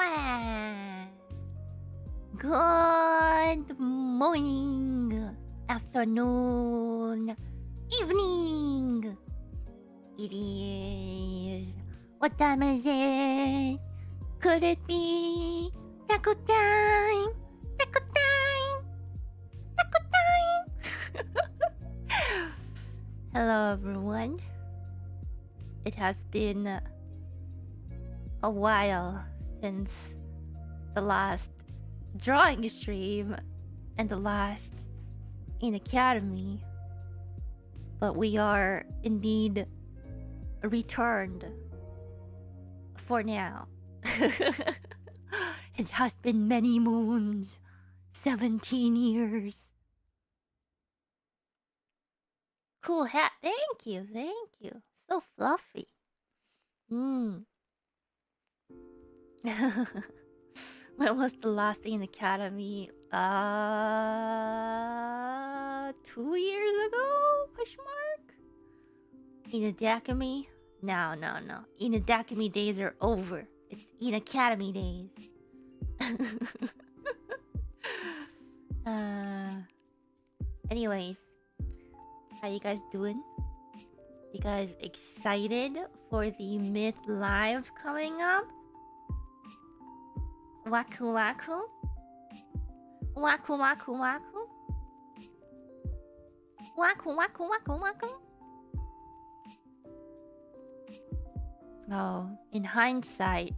Wah. Good morning, afternoon, evening. It is. What time is it? Could it be taco time? Taco time! Taco time! Hello, everyone. It has been a while since the last drawing stream and the last Inacademy, but we are indeed returned for now. It has been many moons, 17 years. Cool hat, thank you, so fluffy. When was the last Inacademy? 2 years ago? Question mark? Inacademy? No. Inacademy days are over. It's Inacademy days. Anyways, how you guys doing? You guys excited for the Myth Live coming up? Waku waku? Waku waku waku? Waku waku waku waku? Oh, in hindsight,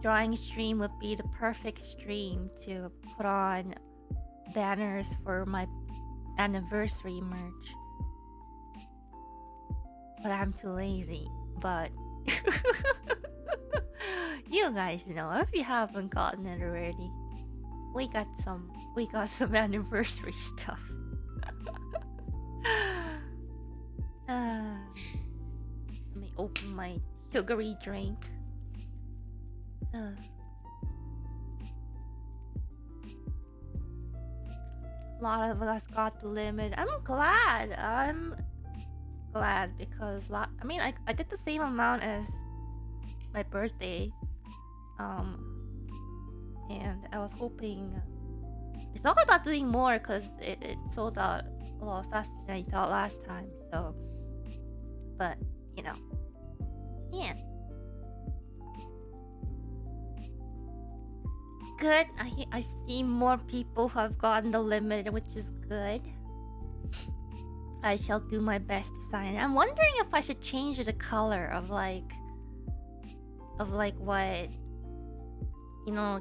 drawing stream would be the perfect stream to put on banners for my anniversary merch. But I'm too lazy. But you guys know if you haven't gotten it already. We got some anniversary stuff. Let me open my sugary drink. A lot of us got the limit. I'm glad because I did the same amount as my birthday, and I was hoping it's not about doing more because it sold out a lot faster than I thought last time. So, but yeah, good. I see more people who have gotten the limit, which is good. I shall do my best to sign it. I'm wondering if I should change the color of what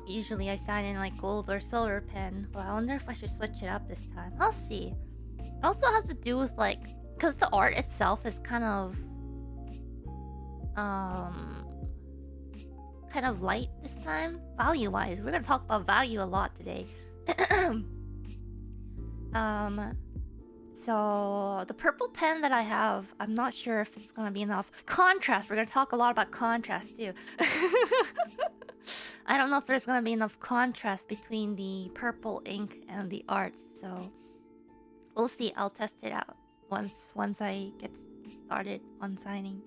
usually I sign in like gold or silver pen, but I wonder if I should switch it up this time. I'll see. It also has to do with because the art itself is kind of light this time, value wise. We're gonna talk about value a lot today. So the purple pen that I have, I'm not sure if it's gonna be enough contrast. We're gonna talk a lot about contrast too. I don't know if there's gonna be enough contrast between the purple ink and the art, so we'll see. I'll test it out once I get started on signing.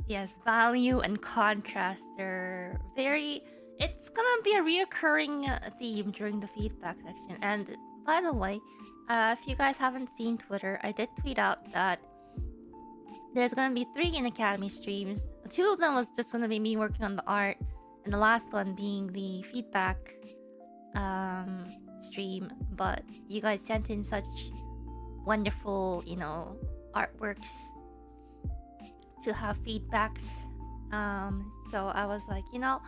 Yes, value and contrast are very... It's gonna be a reoccurring theme during the feedback section. And by the way, if you guys haven't seen Twitter, I did tweet out that there's gonna be 3 Inacademy streams. 2 of them was just gonna be me working on the art, and the last one being the feedback stream. But you guys sent in such wonderful, artworks to have feedbacks. So I was like, I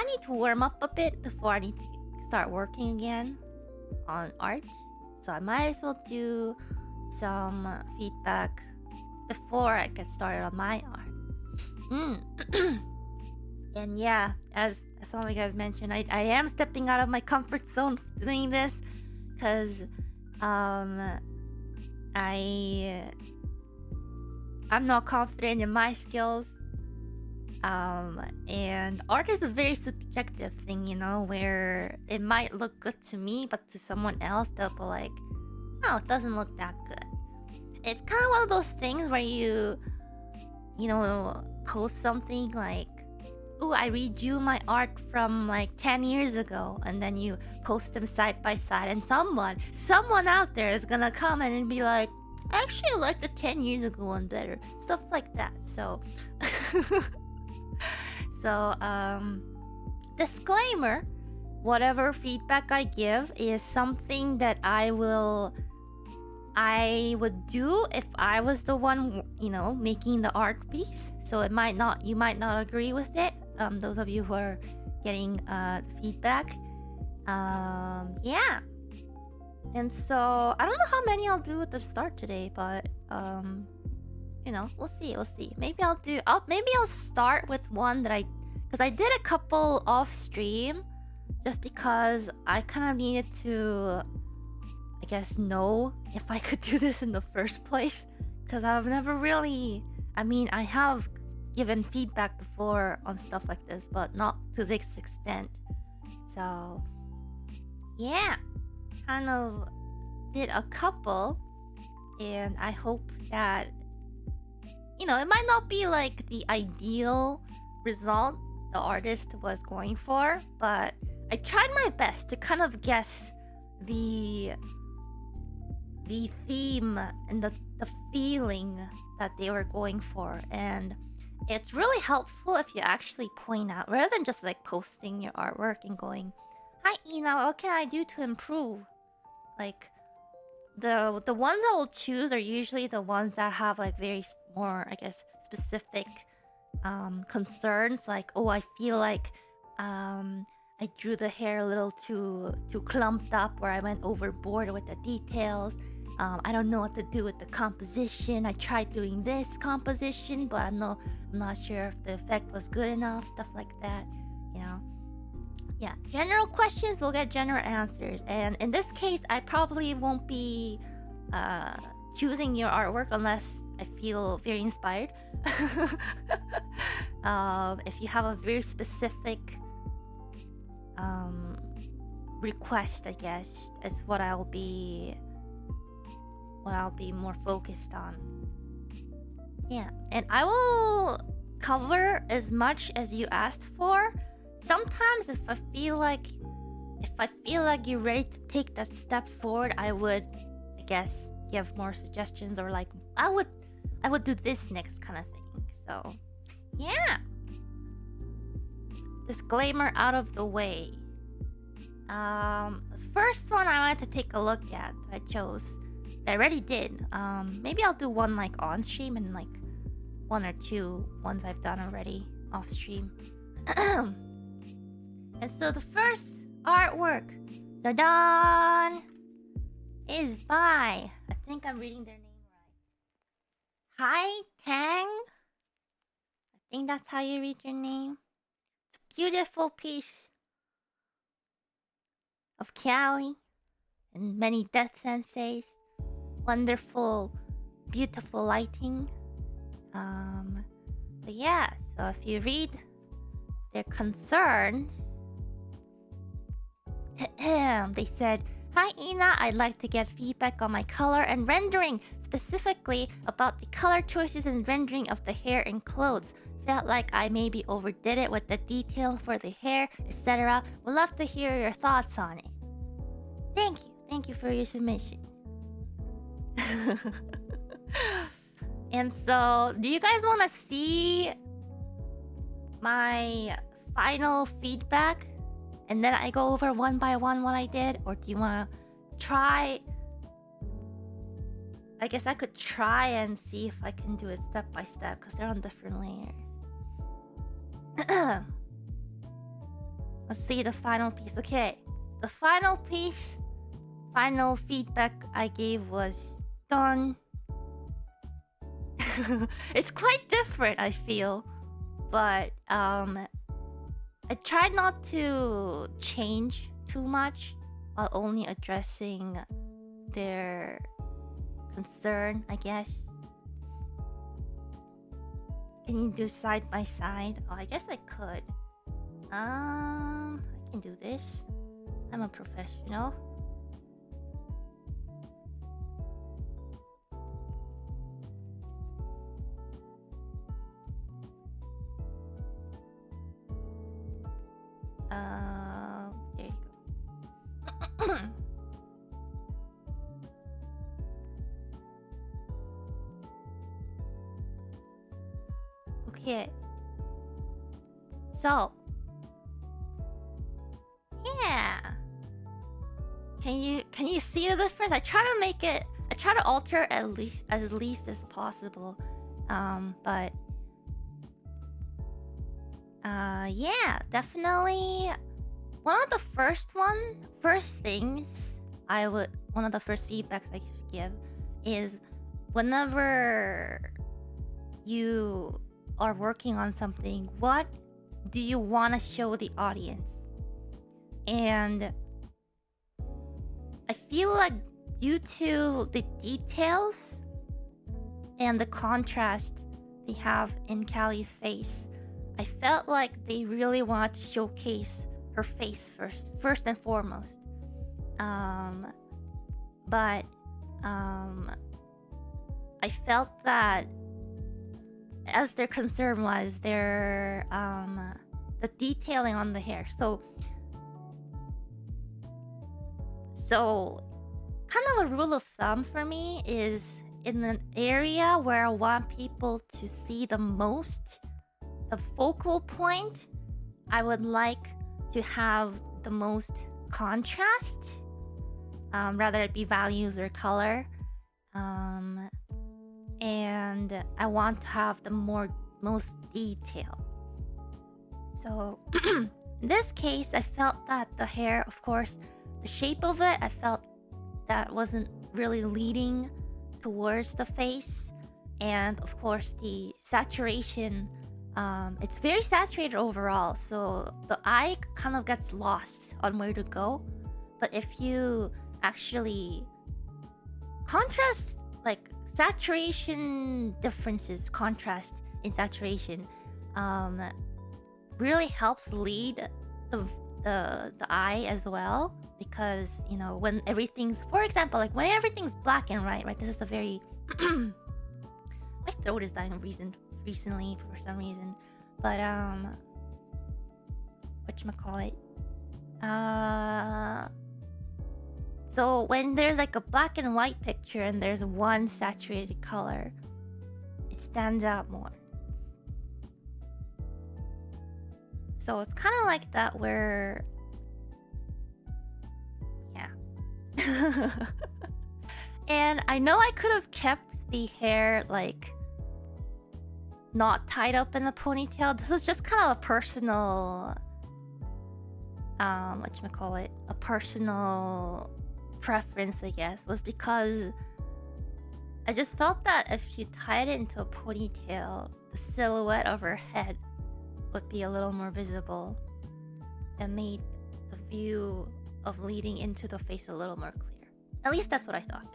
need to warm up a bit before I need to start working again on art. So I might as well do some feedback before I get started on my art. And yeah, as some of you guys mentioned, I am stepping out of my comfort zone doing this because I'm not confident in my skills. And art is a very subjective thing, where it might look good to me, but to someone else, they'll be like, oh, it doesn't look that good. It's kind of one of those things where you post something like, "Oh, I redo my art from like 10 years ago," and then you post them side by side, and someone out there is gonna comment and be like, "Actually, I like the 10 years ago one better," stuff like that. So, so disclaimer: whatever feedback I give is something that I would do if I was the one, making the art piece. So you might not agree with it. Those of you who are getting feedback. Yeah. And so I don't know how many I'll do at the start today, but we'll see. Maybe I'll start with one because I did a couple off stream, just because I kind of needed to, I guess, know if I could do this in the first place, because I've never really, I have given feedback before on stuff like this, but not to this extent. So yeah, kind of did a couple, and I hope that, it might not be like the ideal result the artist was going for, but I tried my best to kind of guess the theme and the feeling that they were going for. And it's really helpful if you actually point out, rather than just like posting your artwork and going, "Hi Ina, what can I do to improve?" Like, the ones I will choose are usually the ones that have like very more, I guess, specific concerns. Like, "Oh, I feel like I drew the hair a little too clumped up, or I went overboard with the details. I don't know what to do with the composition. I tried doing this composition, but I'm not sure if the effect was good enough." Stuff like that, Yeah, general questions will get general answers, and in this case, I probably won't be choosing your artwork unless I feel very inspired. If you have a very specific request, I guess it's what I'll be more focused on. Yeah, and I will cover as much as you asked for. Sometimes if I feel like you're ready to take that step forward, I would, I guess, give more suggestions, or like I would do this next kind of thing. So yeah, disclaimer out of the way. The first one I wanted to take a look at that I chose, that I already did. Maybe I'll do one like on stream, and like one or two ones I've done already off stream. And so the first artwork, da-dan, is by, I think I'm reading their name right, Hai Tang. I think that's how you read your name. It's a beautiful piece of Cali and many death senseis. Wonderful, beautiful lighting. But yeah, so if you read their concerns, they said, "Hi Ina, I'd like to get feedback on my color and rendering, specifically about the color choices and rendering of the hair and clothes. Felt like I maybe overdid it with the detail for the hair, etc. Would love to hear your thoughts on it." Thank you for your submission. And so, do you guys want to see my final feedback, and then I go over one by one what I did? Or do you want to try? I guess I could try and see if I can do it step by step, because they're on different layers. Let's see the final piece. Okay, the final piece, final feedback I gave was done. It's quite different, I feel, but I tried not to change too much while only addressing their concern, I guess. Can you do side by side? Oh, I guess I could. I can do this. I'm a professional. There you go. Okay. So, yeah. Can you see the difference? I try to make it. I try to alter at least as possible. But yeah, definitely. One of the first things one of the first feedbacks I should give is whenever you are working on something, what do you want to show the audience? And I feel like due to the details and the contrast they have in Callie's face, I felt like they really want to showcase her face first and foremost. But I felt that as their concern was their the detailing on the hair. So kind of a rule of thumb for me is in an area where I want people to see the most, the focal point, I would like to have the most contrast, rather it be values or color. And I want to have the most detail. So in this case, I felt that the hair, of course, the shape of it, I felt that wasn't really leading towards the face. And of course, the saturation, it's very saturated overall. So the eye kind of gets lost on where to go. But if you actually contrast, like saturation differences, contrast in saturation, really helps lead the eye as well. Because, you know, when everything's, for example, like when everything's black and white, right? This is a very my throat is dying recently for some reason. But whatchamacallit? So when there's like a black and white picture and there's one saturated color, it stands out more. So it's kind of like that where, yeah. And I know I could have kept the hair like not tied up in a ponytail. This is just kind of a personal, whatchamacallit, a personal preference, I guess, was because I just felt that if she tied it into a ponytail, the silhouette of her head would be a little more visible and made the view of leading into the face a little more clear. At least that's what I thought.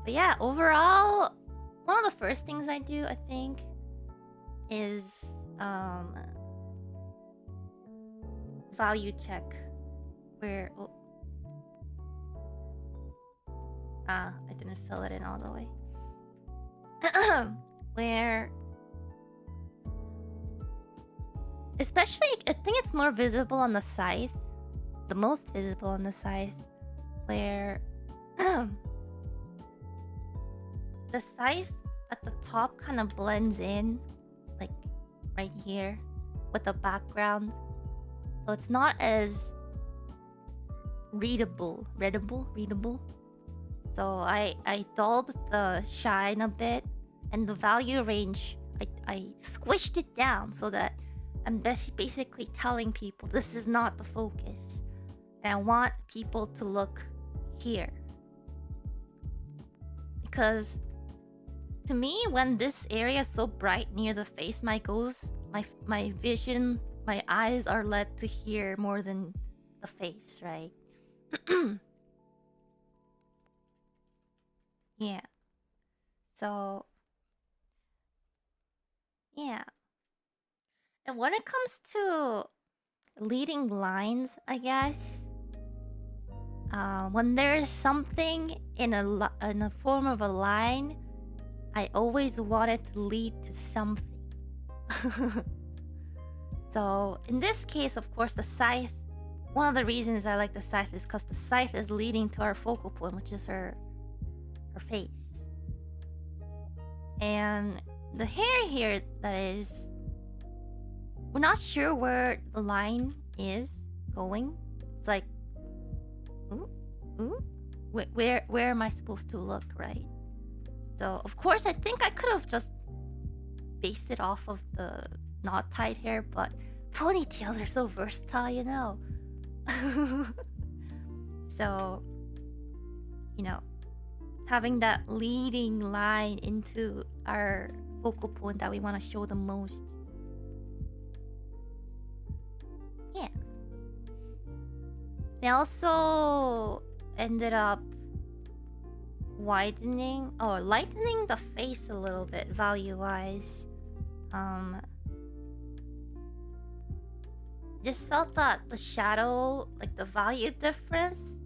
But yeah, overall, one of the first things I do, I think, is value check. Where I didn't fill it in all the way. Where, especially, I think it's more visible on the scythe, the most visible on the scythe, where the scythe at the top kind of blends in, like right here, with the background, so it's not as readable. So I dulled the shine a bit, and the value range, I squished it down so that I'm basically telling people this is not the focus, and I want people to look here. Because to me, when this area is so bright near the face, my vision, my eyes are led to here more than the face, right? Yeah. So, yeah. And when it comes to leading lines, I guess, when there's something in a form of a line, I always want it to lead to something. So in this case, of course, the scythe, one of the reasons I like the scythe is because the scythe is leading to our focal point, which is her face. And the hair here, that is, we're not sure where the line is going. It's like, ooh, where am I supposed to look, right? So of course, I think I could have just based it off of the not tied hair, but ponytails are so versatile, you know. So, you know, having that leading line into our focal point that we want to show the most. Yeah. They also ended up widening or lightening the face a little bit value-wise. Just felt that the shadow, like the value difference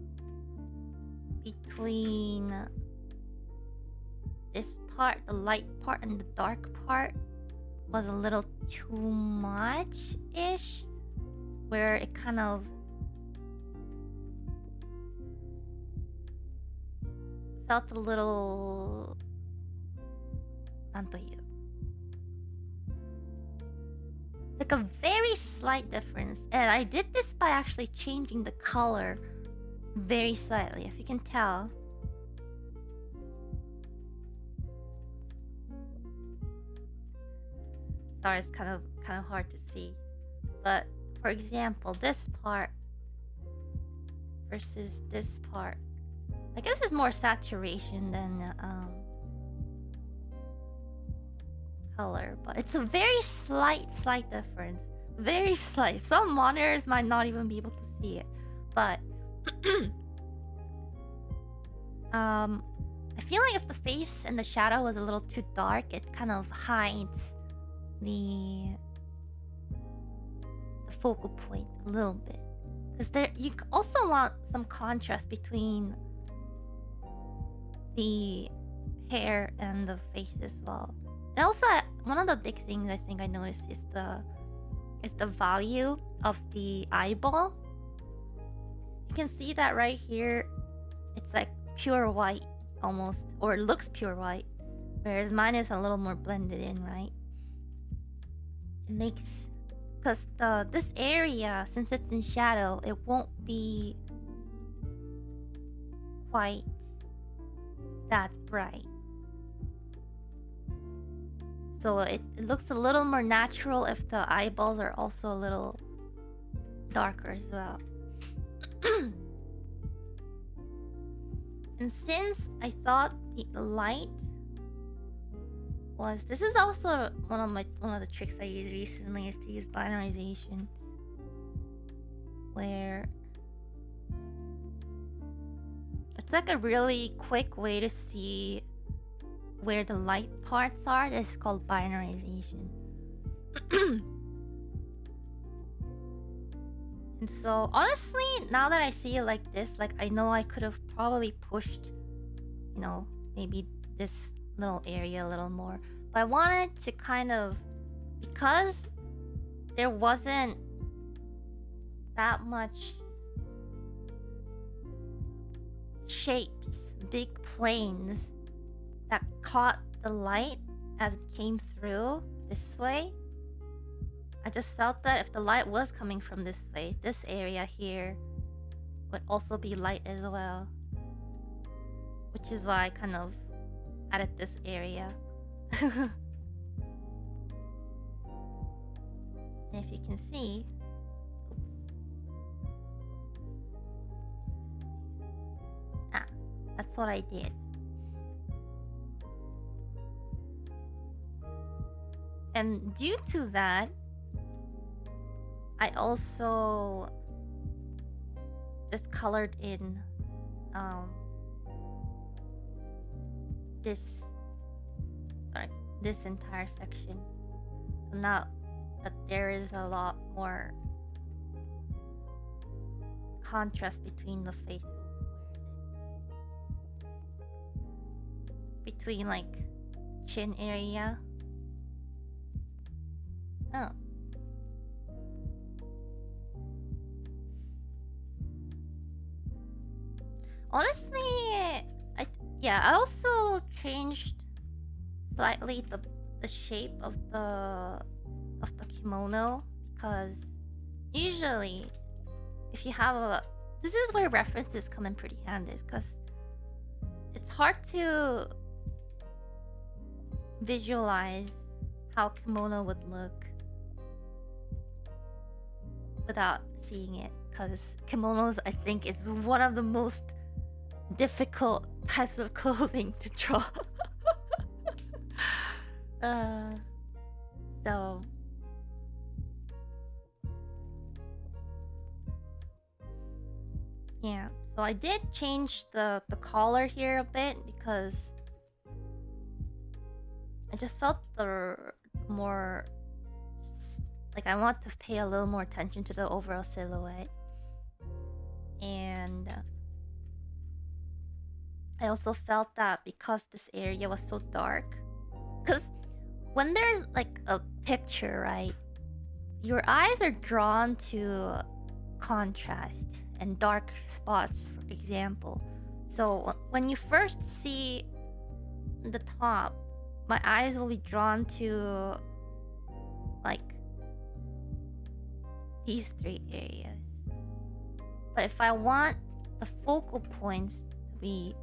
between this part, the light part, and the dark part was a little too much-ish, where it kind of felt a little... like a very slight difference. And I did this by actually changing the color very slightly, if you can tell. Sorry, it's kind of hard to see. But for example, this part versus this part, I guess it's more saturation than color, but it's a very slight difference. Very slight. Some monitors might not even be able to see it, but I feel like if the face and the shadow was a little too dark, it kind of hides the focal point a little bit, because there you also want some contrast between the hair and the face as well. And also, one of the big things I think I noticed is the value of the eyeball. You can see that right here. It's like pure white almost, or it looks pure white, whereas mine is a little more blended in, right? It makes, because this area, since it's in shadow, it won't be quite that bright. So it looks a little more natural if the eyeballs are also a little darker as well. And since I thought the light was... This is also one of the tricks I used recently, is to use binarization, where it's like a really quick way to see where the light parts are. It's called binarization. And so honestly, now that I see it like this, like I know I could have probably pushed, you know, maybe this little area a little more, but I wanted to kind of, because there wasn't that much shapes, big planes that caught the light as it came through this way. I just felt that if the light was coming from this way, this area here would also be light as well. Which is why I kind of added this area. And if you can see, that's what I did. And due to that, I also just colored in this entire section. So now that there is a lot more contrast between the face, between like chin area. Oh. Honestly, yeah, I also changed slightly the shape of the kimono, because usually if you have a, this is where references come in pretty handy, because it's hard to visualize how kimono would look without seeing it, because kimonos, I think, is one of the most difficult types of clothing to draw. So yeah, so I did change the collar here a bit, because I just felt the more like I want to pay a little more attention to the overall silhouette. And I also felt that because this area was so dark, because when there's like a picture, right, your eyes are drawn to contrast and dark spots, for example. So when you first see the top, my eyes will be drawn to like these three areas. But if I want the focal points to be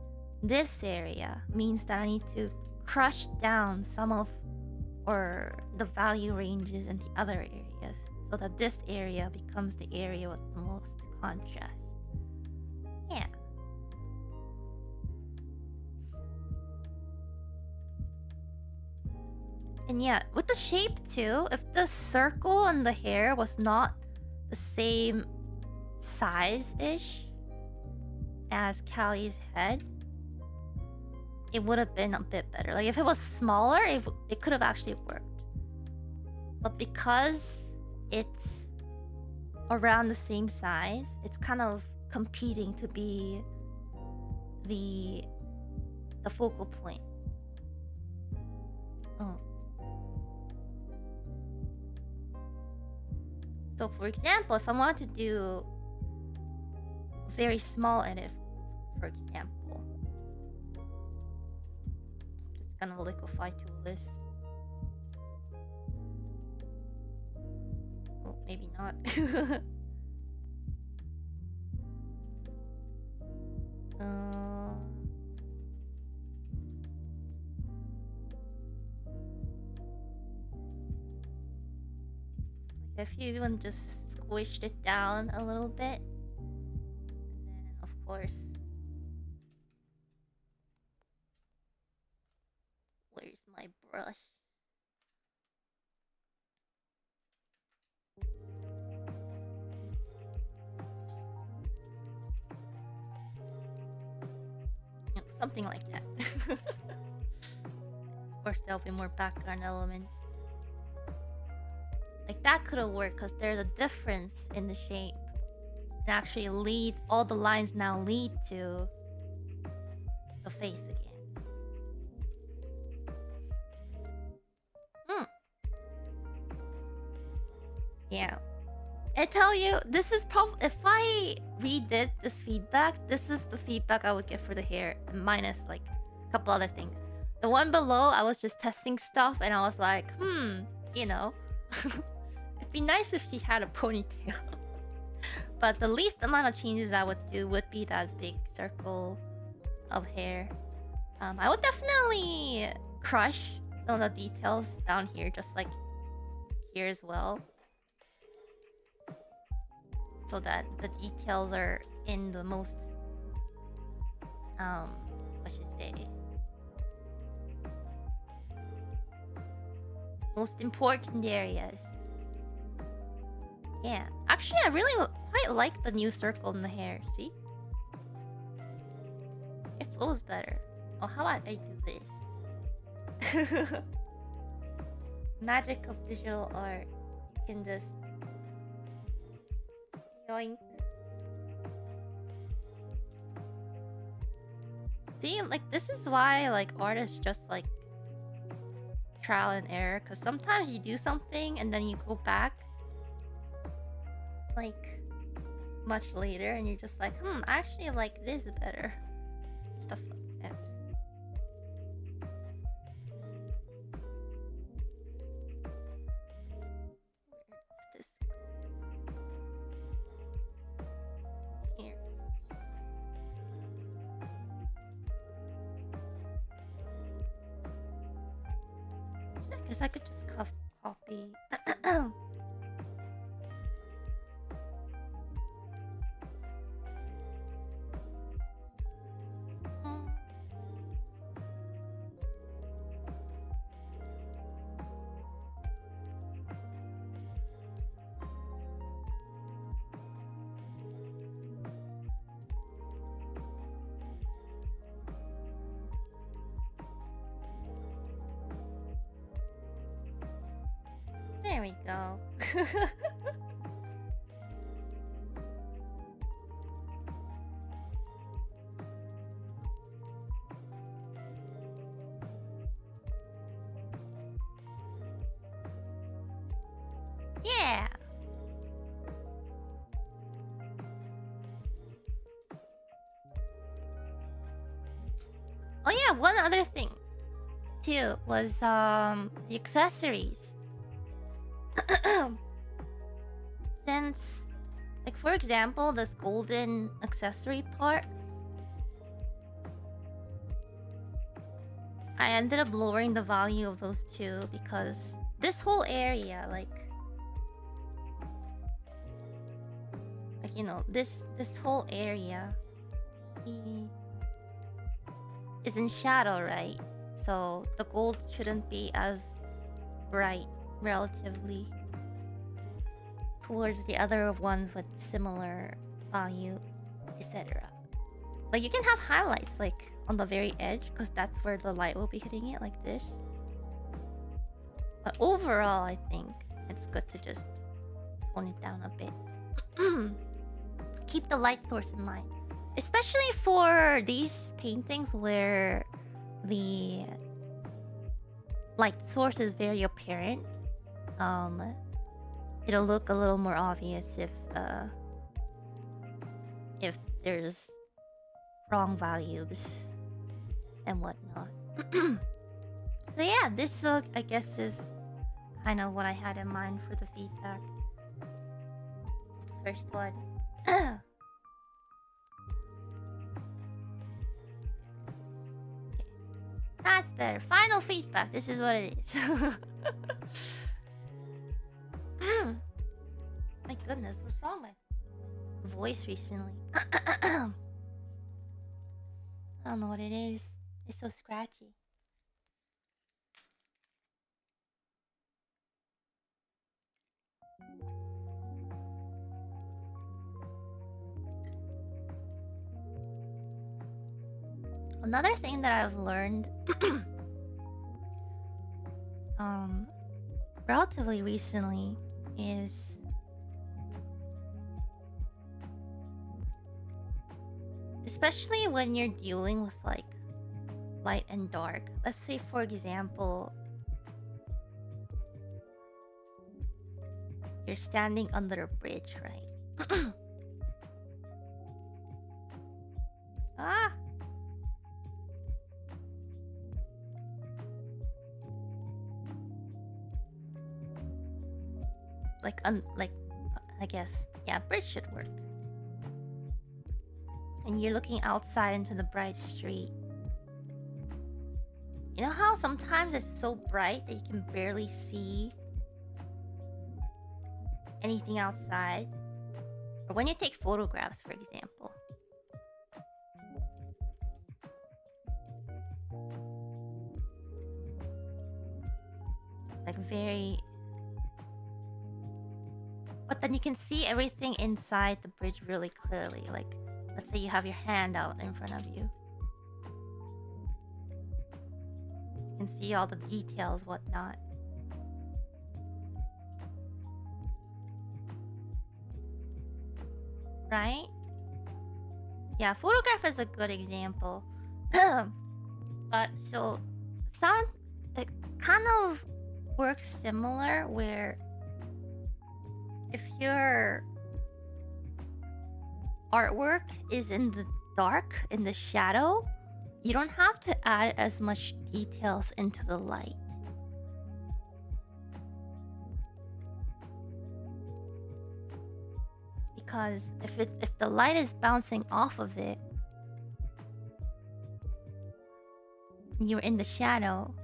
this area, means that I need to crush down some of, or the value ranges in the other areas, so that this area becomes the area with the most contrast. Yeah. And yeah, with the shape too, if the circle and the hair was not the same size-ish as Callie's head, it would have been a bit better. Like if it was smaller, it could have actually worked. But because it's around the same size, it's kind of competing to be the focal point. Oh. So for example, if I want to do a very small edit, for example, just gonna liquefy tool this. Oh, maybe not. If you even just squished it down a little bit, and then of course, where's my brush? Yep, something like that. Of course, there'll be more background elements. Like that could have worked, because there's a difference in the shape. It actually leads, all the lines now lead to the face again. Yeah. I tell you, this is probably, if I redid this feedback, this is the feedback I would get for the hair, minus like a couple other things. The one below, I was just testing stuff, and I was like, you know, it'd be nice if she had a ponytail. But the least amount of changes I would do would be that big circle of hair. I would definitely crush some of the details down here, just like here as well, so that the details are in the most, what should I say, most important areas. Yeah, actually, I really quite like the new circle in the hair. See, it flows better. Oh, how about I do this? Magic of digital art. You can just yoink. See, like this is why like artists just like trial and error, because sometimes you do something and then you go back, like much later, and you're just like, I actually like this better. Stuff like that. Where's this go? Here. I guess I could just copy. There we go. Yeah. Oh yeah, one other thing too was the accessories. Since, like, for example, this golden accessory part, I ended up lowering the value of those two because this whole area, like you know, this whole area is in shadow, right? So the gold shouldn't be as bright relatively towards the other ones with similar value, etc. Like, you can have highlights like on the very edge because that's where the light will be hitting it, like this. But overall, I think it's good to just tone it down a bit. Keep the light source in mind, especially for these paintings where the light source is very apparent. It'll look a little more obvious if there's wrong values and whatnot. So yeah, this I guess is kind of what I had in mind for the feedback. The first one. Okay. That's better. Final feedback. This is what it is. My goodness, what's wrong with my voice recently? I don't know what it is. It's so scratchy. Another thing that I've learned relatively recently is especially when you're dealing with like light and dark. Let's say, for example, you're standing under a bridge, right? Ah! Like, I guess, yeah, bridge should work. And you're looking outside into the bright street. You know how sometimes it's so bright that you can barely see anything outside? Or when you take photographs, for example. It's like very... But then you can see everything inside the bridge really clearly. Like, let's say you have your hand out in front of you. You can see all the details, whatnot. Right? Yeah, photograph is a good example. But so sound, it kind of works similar where if you're artwork is in the dark, in the shadow, you don't have to add as much details into the light. Because if the light is bouncing off of it, you're in the shadow,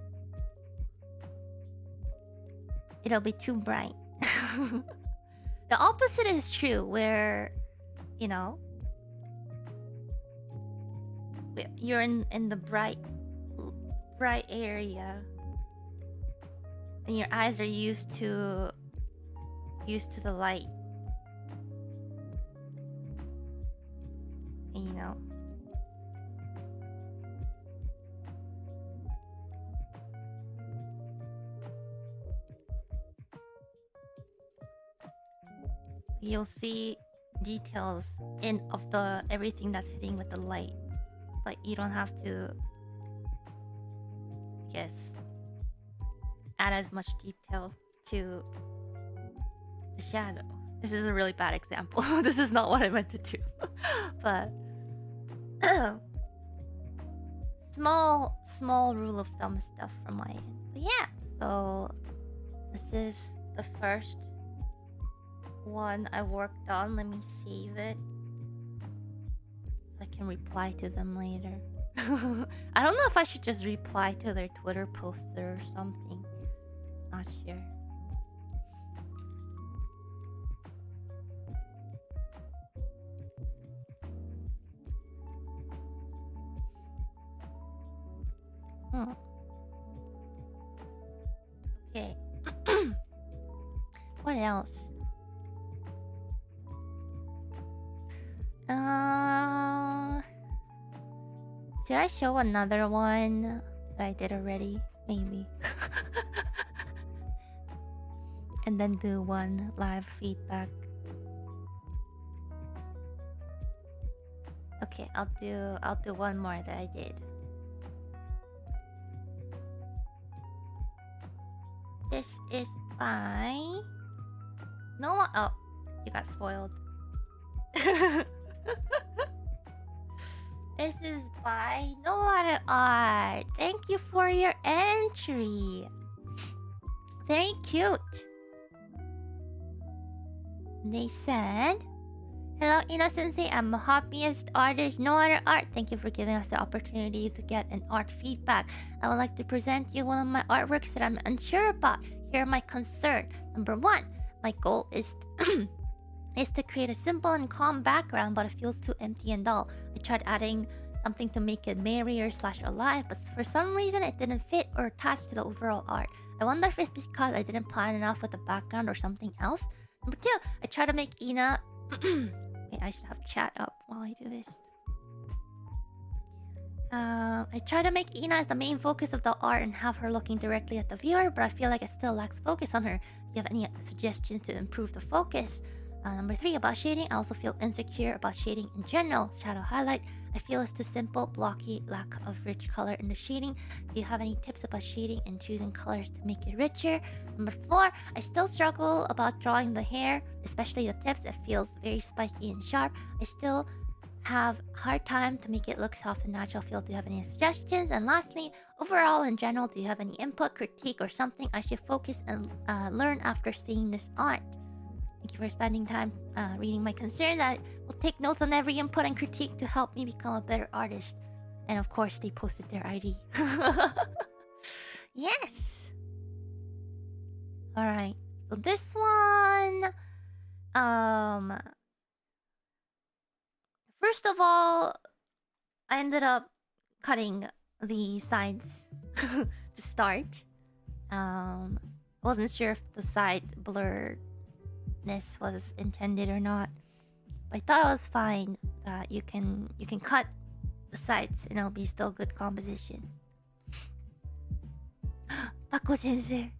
it'll be too bright. The opposite is true, where, you know, you're in the bright area, and your eyes are used to the light. And, you know, you'll see details of the everything that's hitting with the light, but you don't have to, I guess, add as much detail to the shadow. This is a really bad example. This is not what I meant to do. But small rule of thumb stuff from my end. But yeah, so this is the first one I worked on. Let me save it so I can reply to them later. I don't know if I should just reply to their Twitter posts or something. Not sure. Okay. What else? Should I show another one that I did already? Maybe. And then do one live feedback. Okay, I'll do one more that I did. This is by Noah. Oh, you got spoiled. This is by Ninomae Art. Thank you for your entry. Very cute. They said, "Hello, Ina Sensei. I'm a hobbyist artist, Ninomae Art. Thank you for giving us the opportunity to get an art feedback. I would like to present you one of my artworks that I'm unsure about. Here are my concerns. Number one, my goal is is to create a simple and calm background, but it feels too empty and dull. I tried adding something to make it merrier / alive, but for some reason it didn't fit or attach to the overall art. I wonder if it's because I didn't plan enough with the background or something else. Number two, I try to make Ina..." Wait, I should have chat up while I do this. I try to make Ina as the main focus of the art and have her looking directly at the viewer, but I feel like it still lacks focus on her. Do you have any suggestions to improve the focus? Number three, about shading. I also feel insecure about shading in general. Shadow highlight, I feel it's too simple, blocky, lack of rich color in the shading. Do you have any tips about shading and choosing colors to make it richer? Number four, I still struggle about drawing the hair, especially the tips. It feels very spiky and sharp. I still have hard time to make it look soft and natural feel. Do you have any suggestions? And lastly, overall in general, do you have any input, critique, or something I should focus and learn after seeing this art? Thank you for spending time reading my concerns. I will take notes on every input and critique to help me become a better artist. And of course, they posted their ID. Yes! Alright. So this one... First of all, I ended up cutting the sides to start. Wasn't sure if the side blurredness was intended or not, but I thought it was fine that you can cut the sides and it'll be still good composition. Pako sensei.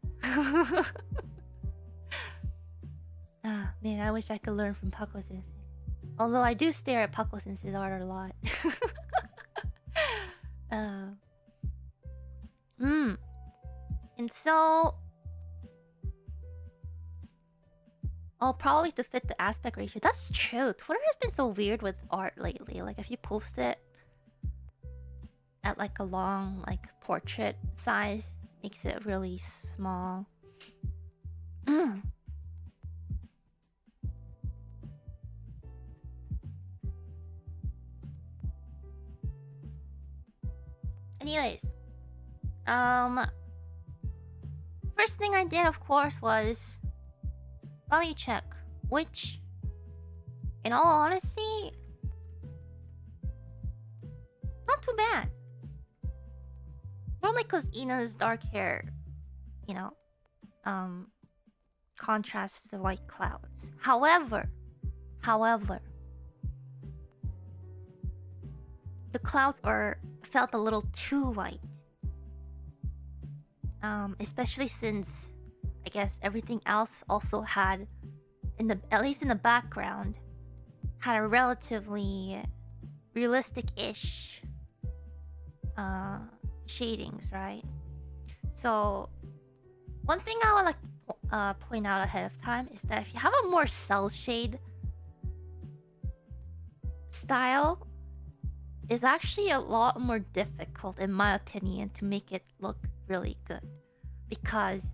Ah man, I wish I could learn from Pako sensei. Although I do stare at Pako sensei's art a lot. And so Oh, probably to fit the aspect ratio. That's true. Twitter has been so weird with art lately. Like if you post it at like a long like portrait size, makes it really small. Anyways, first thing I did, of course, was value check, which, in all honesty, not too bad. Probably because Ina's dark hair, you know, contrasts the white clouds. However, the clouds felt a little too white. Especially since I guess everything else also had, at least in the background, had a relatively realistic-ish shadings, right? So one thing I would like to point out ahead of time is that if you have a more cell shade style, it's actually a lot more difficult, in my opinion, to make it look really good. Because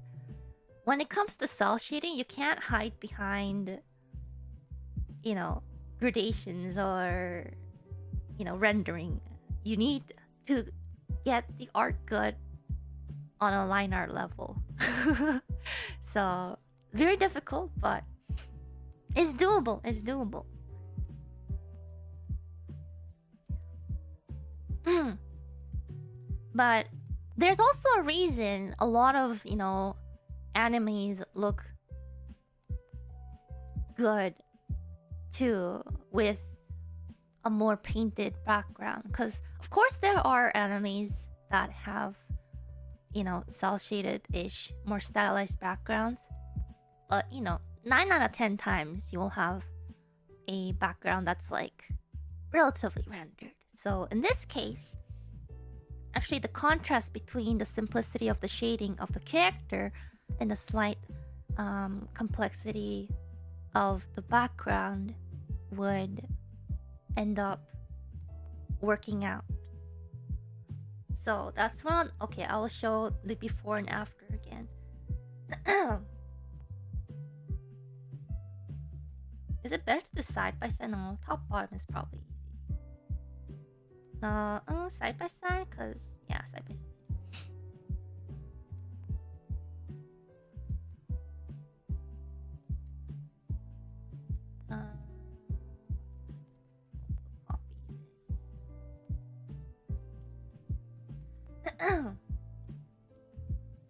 when it comes to cell shading, you can't hide behind, you know, gradations or, you know, rendering. You need to get the art good on a line art level. So, very difficult, but it's doable. It's doable. But there's also a reason a lot of, you know, animes look good too with a more painted background. Because, of course, there are animes that have, you know, cel shaded-ish, more stylized backgrounds. But, you know, 9 out of 10 times you will have a background that's like relatively rendered. So in this case, actually the contrast between the simplicity of the shading of the character and the slight complexity of the background would end up working out. So that's one. Okay, I will show the before and after again. Is it better to do side by side? No, top bottom is probably easy. Side by side, cause yeah, side by side.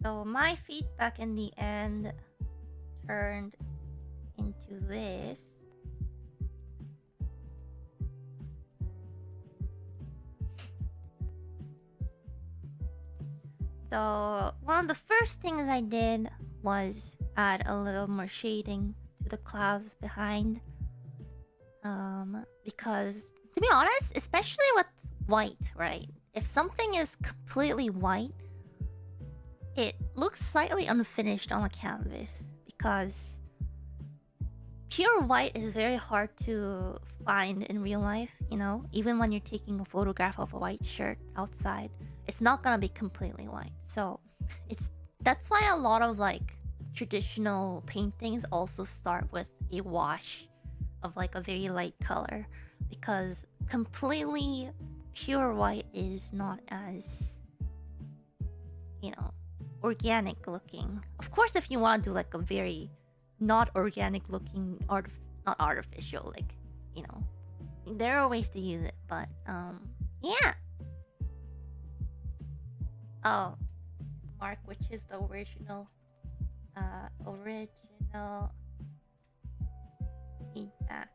So my feedback in the end turned into this. So one of the first things I did was add a little more shading to the clouds behind. Because to be honest, especially with white, right? If something is completely white, it looks slightly unfinished on a canvas because pure white is very hard to find in real life, you know? Even when you're taking a photograph of a white shirt outside, it's not gonna be completely white. So that's why a lot of like traditional paintings also start with a wash of like a very light color, because completely pure white is not as, you know, organic looking. Of course, if you want to do like a very not organic looking not artificial, like, you know, there are ways to use it, but yeah. Oh, Mark, which is the original feedback.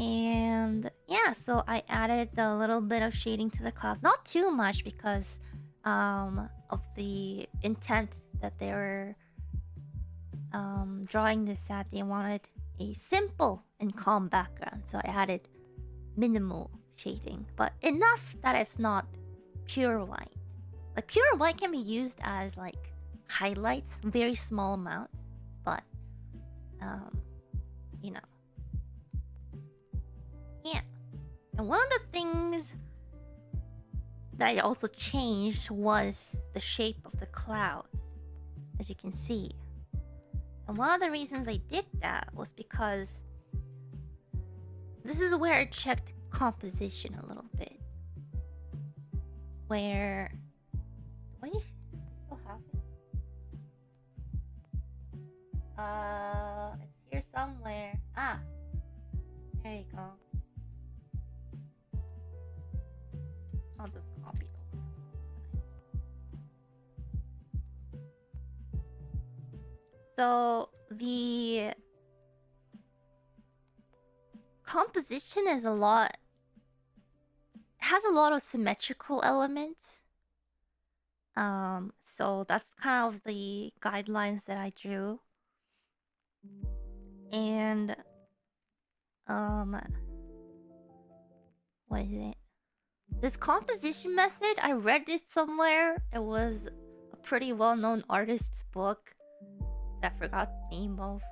And yeah, so I added a little bit of shading to the clouds. Not too much because of the intent that they were drawing this at. They wanted a simple and calm background. So I added minimal shading, but enough that it's not pure white. Like pure white can be used as like highlights, very small amounts, but you know, yeah. And one of the things that I also changed was the shape of the clouds, as you can see. And one of the reasons I did that was because this is where I checked composition a little bit. Where... What do you still have it? It's here somewhere. Ah! There you go. I'll just copy it over. So the composition is has a lot of symmetrical elements. So that's kind of the guidelines that I drew. And what is it? This composition method, I read it somewhere. It was a pretty well-known artist's book that I forgot the name of.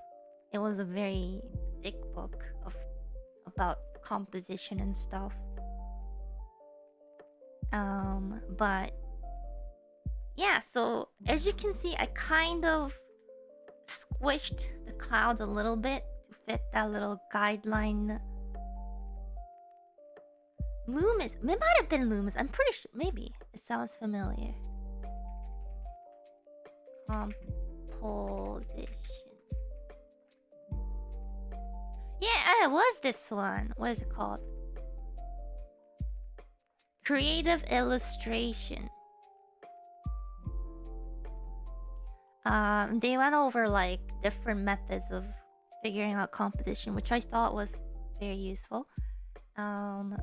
It was a very thick book about composition and stuff. But yeah, so as you can see, I kind of squished the clouds a little bit to fit that little guideline. Loomis. It might have been Loomis. I'm pretty sure. Maybe. It sounds familiar. Composition. Yeah, it was this one. What is it called? Creative illustration. They went over like different methods of figuring out composition, which I thought was very useful. And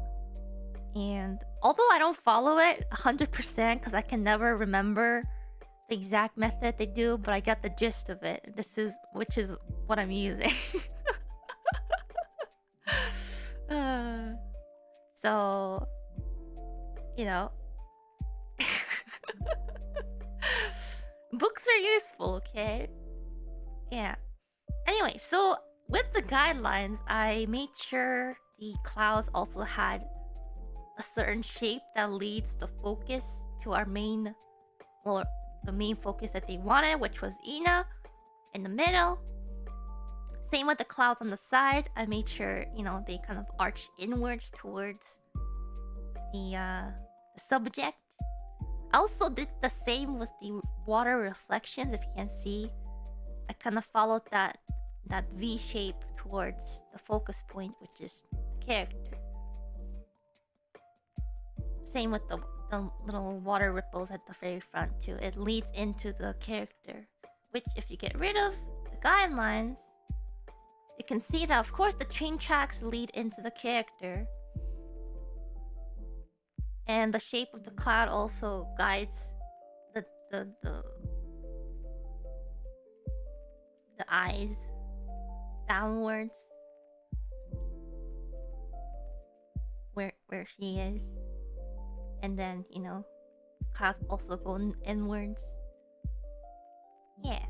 although I don't follow it 100% because I can never remember the exact method they do, but I get the gist of it. Which is what I'm using. So, you know, books are useful, okay? Yeah. Anyway, so with the guidelines, I made sure the clouds also had a certain shape that leads the focus to our main, well, the main focus that they wanted, which was Ina in the middle. Same with the clouds on the side. I made sure, you know, they kind of arch inwards towards the subject. I also did the same with the water reflections. If you can see, I kind of followed that V shape towards the focus point, which is the character. Same with the little water ripples at the very front too. It leads into the character, which if you get rid of the guidelines, you can see that of course the train tracks lead into the character. And the shape of the cloud also guides the eyes downwards where she is. And then, you know, clouds also go inwards. Yeah.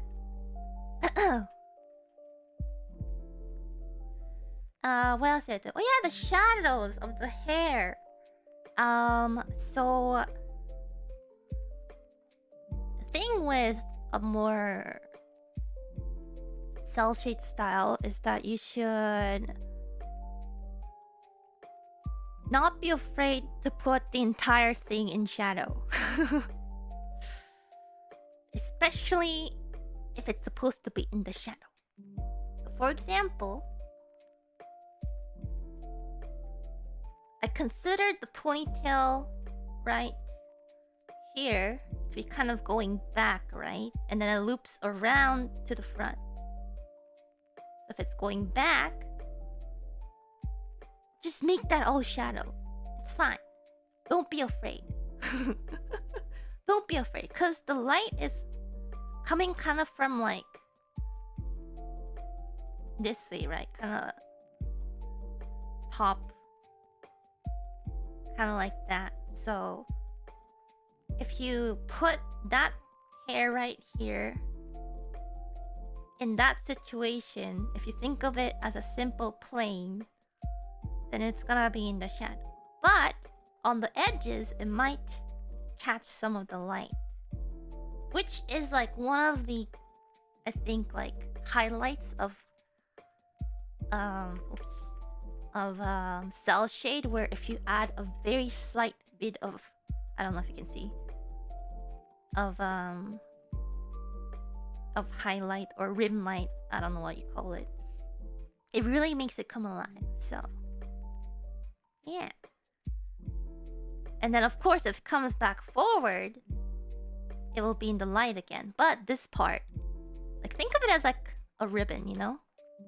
What else did I do? Oh yeah, the shadows of the hair. So the thing with a more cell shade style is that you should not be afraid to put the entire thing in shadow. Especially if it's supposed to be in the shadow. So for example, I considered the ponytail right here to be kind of going back, right? And then it loops around to the front. So if it's going back, just make that all shadow. It's fine. Don't be afraid. Don't be afraid, because the light is coming kind of from like this way, right? Kind of top. Kind of like that. So if you put that hair right here, in that situation, if you think of it as a simple plane, then it's gonna be in the shadow. But on the edges, it might catch some of the light, which is like one of the, I think, like highlights of cell shade, where if you add a very slight bit of, I don't know if you can see, of highlight or rim light, I don't know what you call it, it really makes it come alive. So yeah. And then of course if it comes back forward, it will be in the light again. But this part, like, think of it as like a ribbon, you know,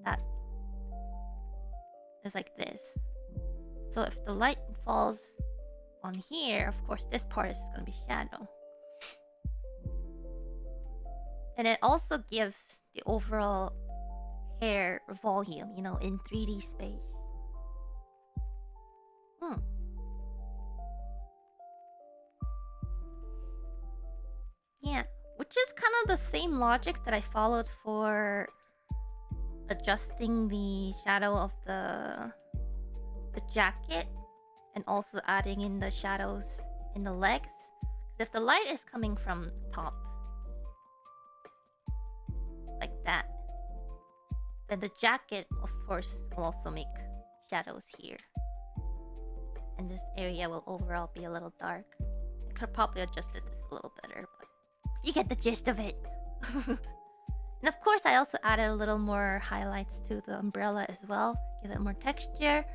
that is like this. So if the light falls on here, of course this part is going to be shadow. And it also gives the overall hair volume, you know, in 3D space. Yeah, which is kind of the same logic that I followed for adjusting the shadow of the jacket, and also adding in the shadows in the legs. Because if the light is coming from top, like that, then the jacket, of course, will also make shadows here. And this area will overall be a little dark. I could probably adjusted this a little better, but you get the gist of it. And of course, I also added a little more highlights to the umbrella as well. Give it more texture.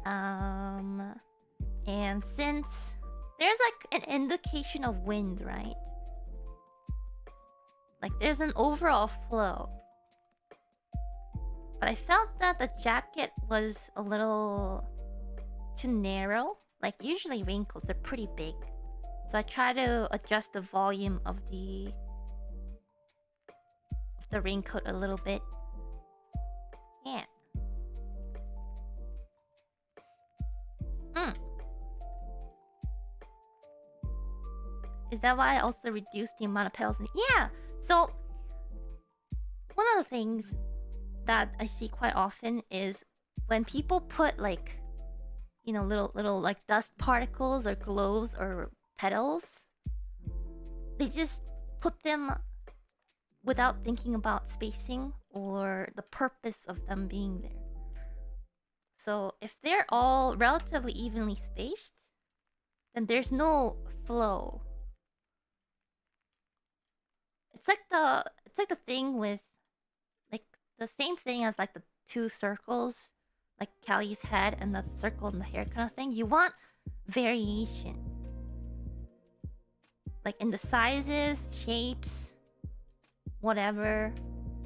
And since there's like an indication of wind, right? Like there's an overall flow. But I felt that the jacket was a little too narrow. Like usually raincoats are pretty big. So I try to adjust the volume of the raincoat a little bit. Yeah. Is that why I also reduced the amount of petals? Yeah. So one of the things that I see quite often is when people put like, you know, little like dust particles or glows or petals, they just put them without thinking about spacing or the purpose of them being there. So if they're all relatively evenly spaced, then there's no flow. It's like the thing with, like, the same thing as like the two circles, like Callie's head and the circle in the hair kind of thing. You want variation, like in the sizes, shapes, whatever.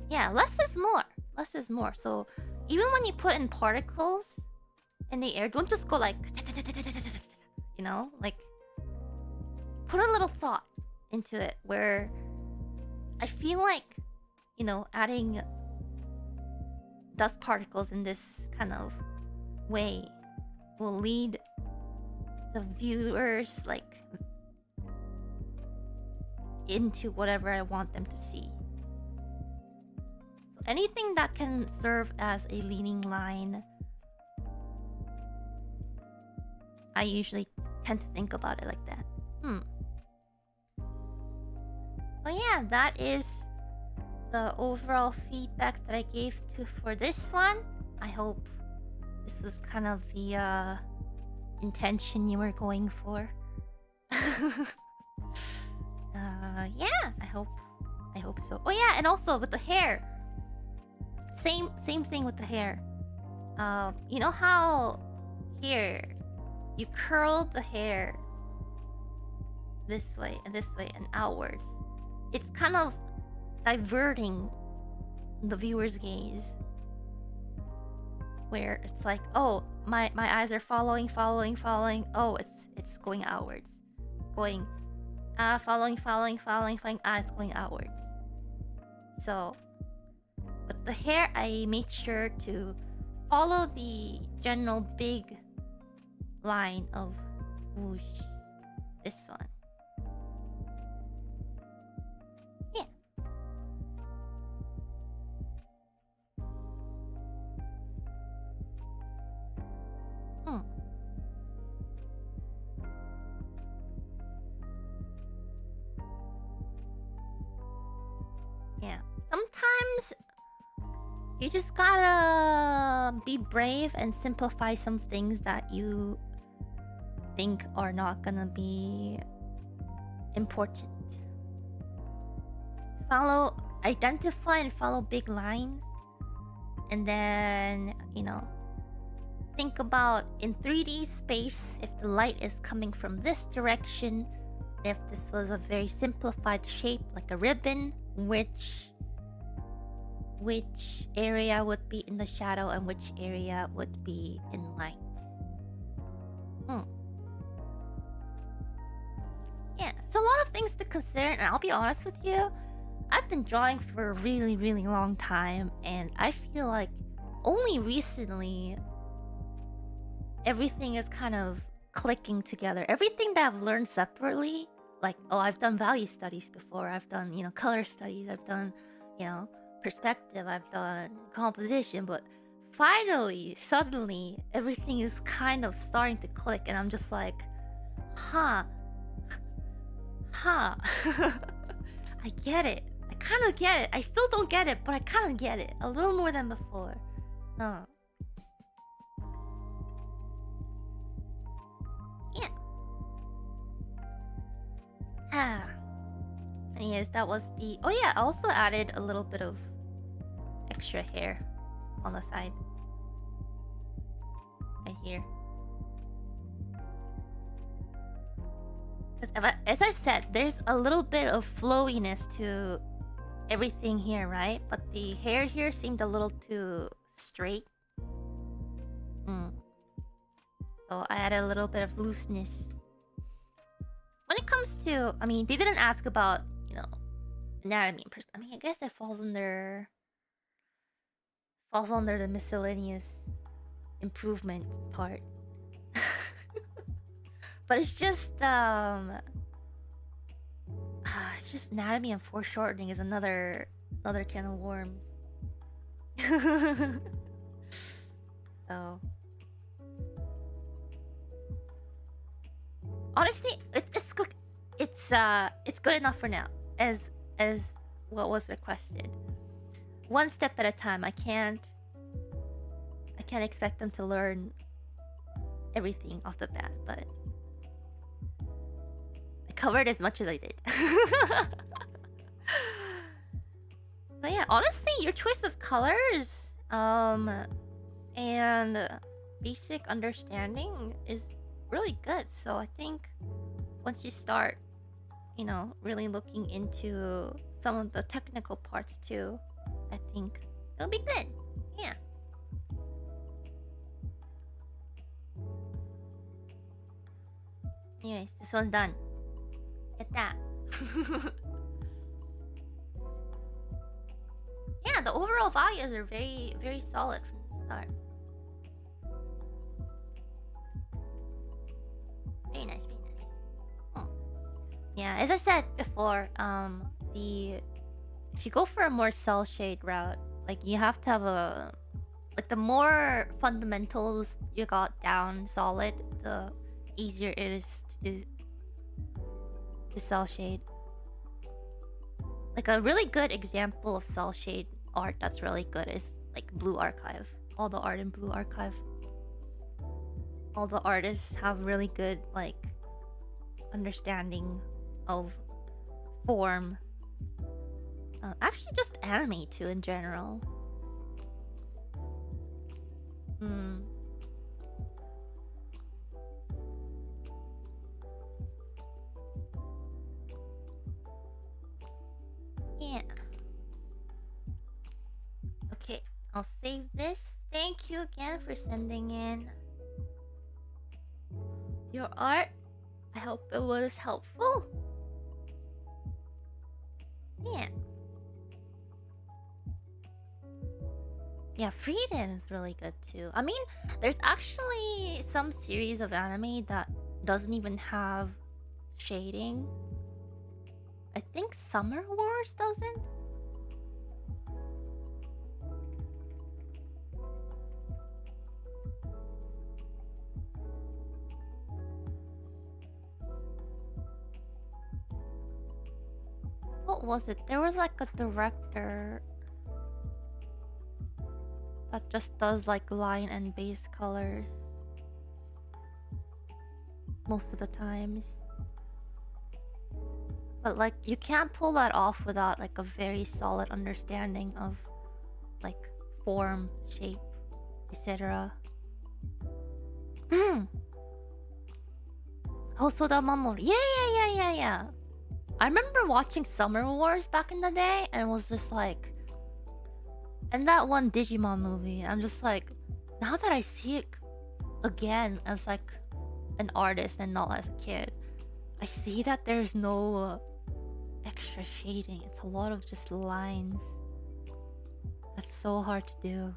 Yeah, less is more. Less is more. So even when you put in particles in the air, don't just go like, you know, like put a little thought into it, where I feel like, you know, adding dust particles in this kind of way will lead the viewers like into whatever I want them to see. So anything that can serve as a leading line, I usually tend to think about it like that. So yeah, that is the overall feedback that I gave for this one. I hope this was kind of the intention you were going for. Yeah, I hope so. Oh yeah, and also with the hair, same thing with the hair. You know how here you curl the hair this way and outwards. It's kind of diverting the viewer's gaze, where it's like, oh, my eyes are following. Oh, it's going outwards. It's going following. It's going outwards. So with the hair, I made sure to follow the general big line of whoosh. This one. Yeah. Sometimes you just gotta be brave and simplify some things that you think are not gonna be important. Identify and follow big lines, and then, think about in 3D space, if the light is coming from this direction, if this was a very simplified shape like a ribbon, which area would be in the shadow and which area would be in light. Yeah, it's a lot of things to consider, and I'll be honest with you, I've been drawing for a really, really long time, and I feel like only recently everything is kind of clicking together. Everything that I've learned separately, like, I've done value studies before, I've done, color studies, I've done, perspective, I've done composition, but finally, suddenly, everything is kind of starting to click, and I'm just like, huh. I get it. I kind of get it. I still don't get it, but I kind of get it. A little more than before. Yeah. Anyways, that was the... Oh yeah, I also added a little bit of extra hair on the side. Right here. As I said, there's a little bit of flowiness to everything here, right? But the hair here seemed a little too straight. So I added a little bit of looseness. When it comes to... I mean, they didn't ask about, anatomy. I mean, I guess it falls under the miscellaneous improvement part. But it's just anatomy and foreshortening is another can of worms. So honestly, it's good. It's good enough for now, as what was requested. One step at a time. I can't expect them to learn everything off the bat, but I covered as much as I did. So yeah, honestly, your choice of colors and basic understanding is really good. So I think once you start, really looking into some of the technical parts too, I think it'll be good. Yeah. Anyways, this one's done. Get that. Yeah, the overall values are very, very solid from the start. Very nice, very nice. Oh. Yeah, as I said before, if you go for a more cell shade route, like, you have to have the more fundamentals you got down solid, the easier it is to cell shade. Like, a really good example of cell shade art that's really good is like Blue Archive. All the art in Blue Archive. All the artists have really good, like, understanding of form. Actually, just anime too in general. Yeah. Okay, I'll save this. Thank you again for sending in your art. I hope it was helpful. Yeah. Yeah, Frieden is really good too. I mean, there's actually some series of anime that doesn't even have shading. I think Summer Wars doesn't. What what was it? There was like a director that just does like line and base colors most of the times. But like you can't pull that off without like a very solid understanding of like form, shape, etc. Hosoda Mamoru. Yeah. I remember watching Summer Wars back in the day and was just like, and that one Digimon movie, I'm just like, now that I see it again as like an artist and not as a kid, I see that there's no extra shading. It's a lot of just lines. That's so hard to do.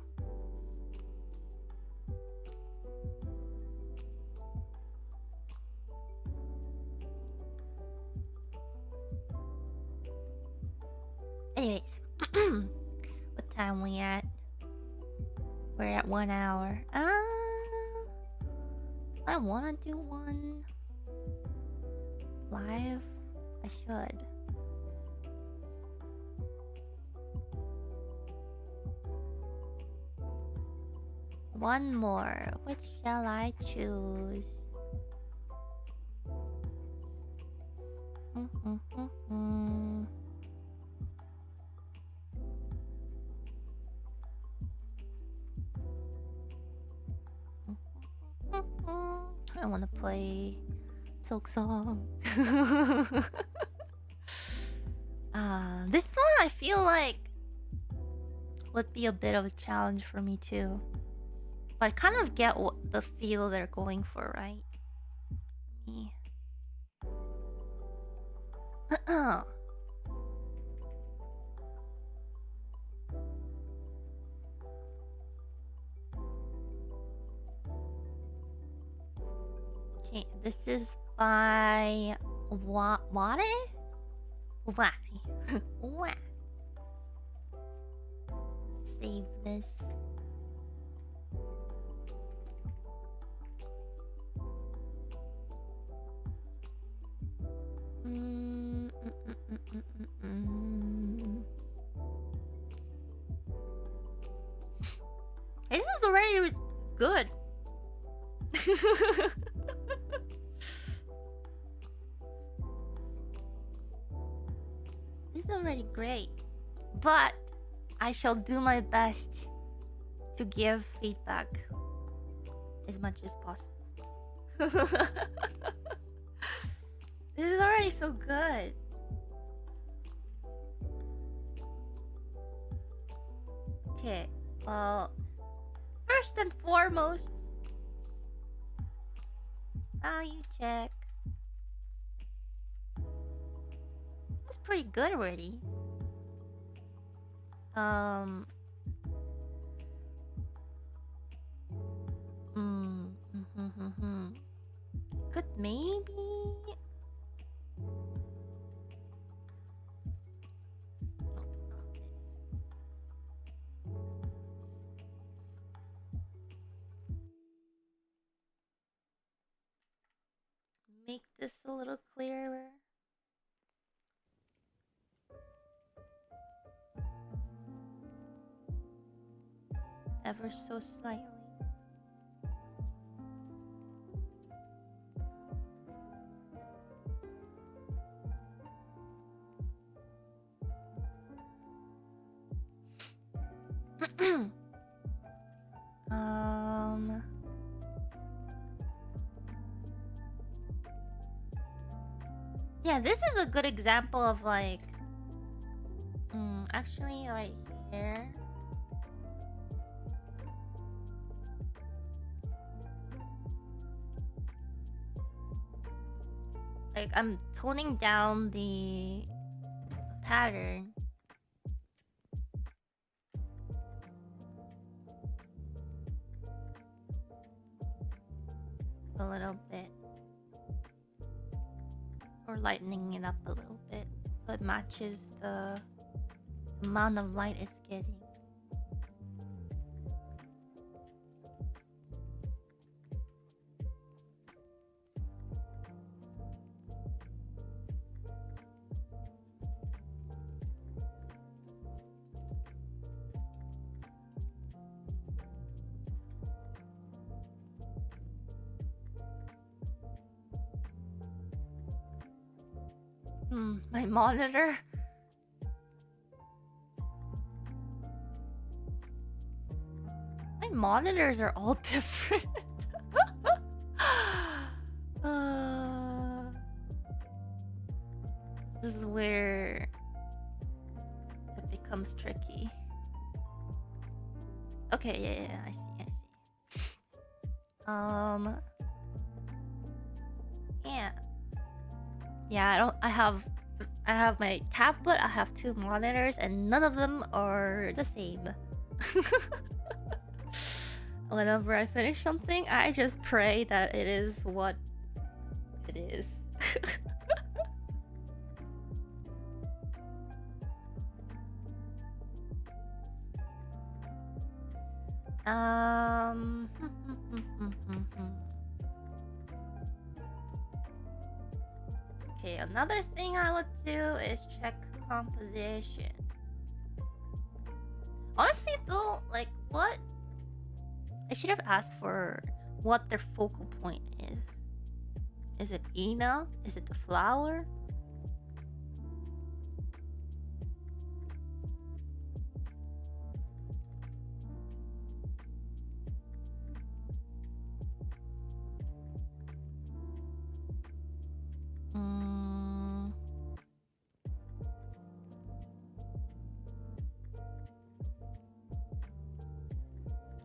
Anyways, what time we at? We're at 1 hour. I wanna do one live. I should. One more. Which shall I choose? I want to play Silk Song. This one I feel like would be a bit of a challenge for me too. But I kind of get what the feel they're going for, right? Me. Okay, this is by Ware? Why? Why? Save this. This is already good. This is already great. But I shall do my best to give feedback as much as possible. This is already so good. Okay, well, first and foremost, value check. That's pretty good already. Could maybe. Make this a little clearer. Ever so slightly. Yeah, this is a good example of like actually right here. Like I'm toning down the pattern. A little bit. Or lightening it up a little bit so it matches the amount of light it's getting. My monitor. My monitors are all different. uh, this is where it becomes tricky. Okay, yeah, I see. Yeah. Yeah, I have my tablet, I have two monitors, and none of them are the same. Whenever I finish something, I just pray that it is what it is. um Okay, another thing I would do is check composition. Honestly though, like what I should have asked for what their focal point is. Is it Ina? Is it the flower?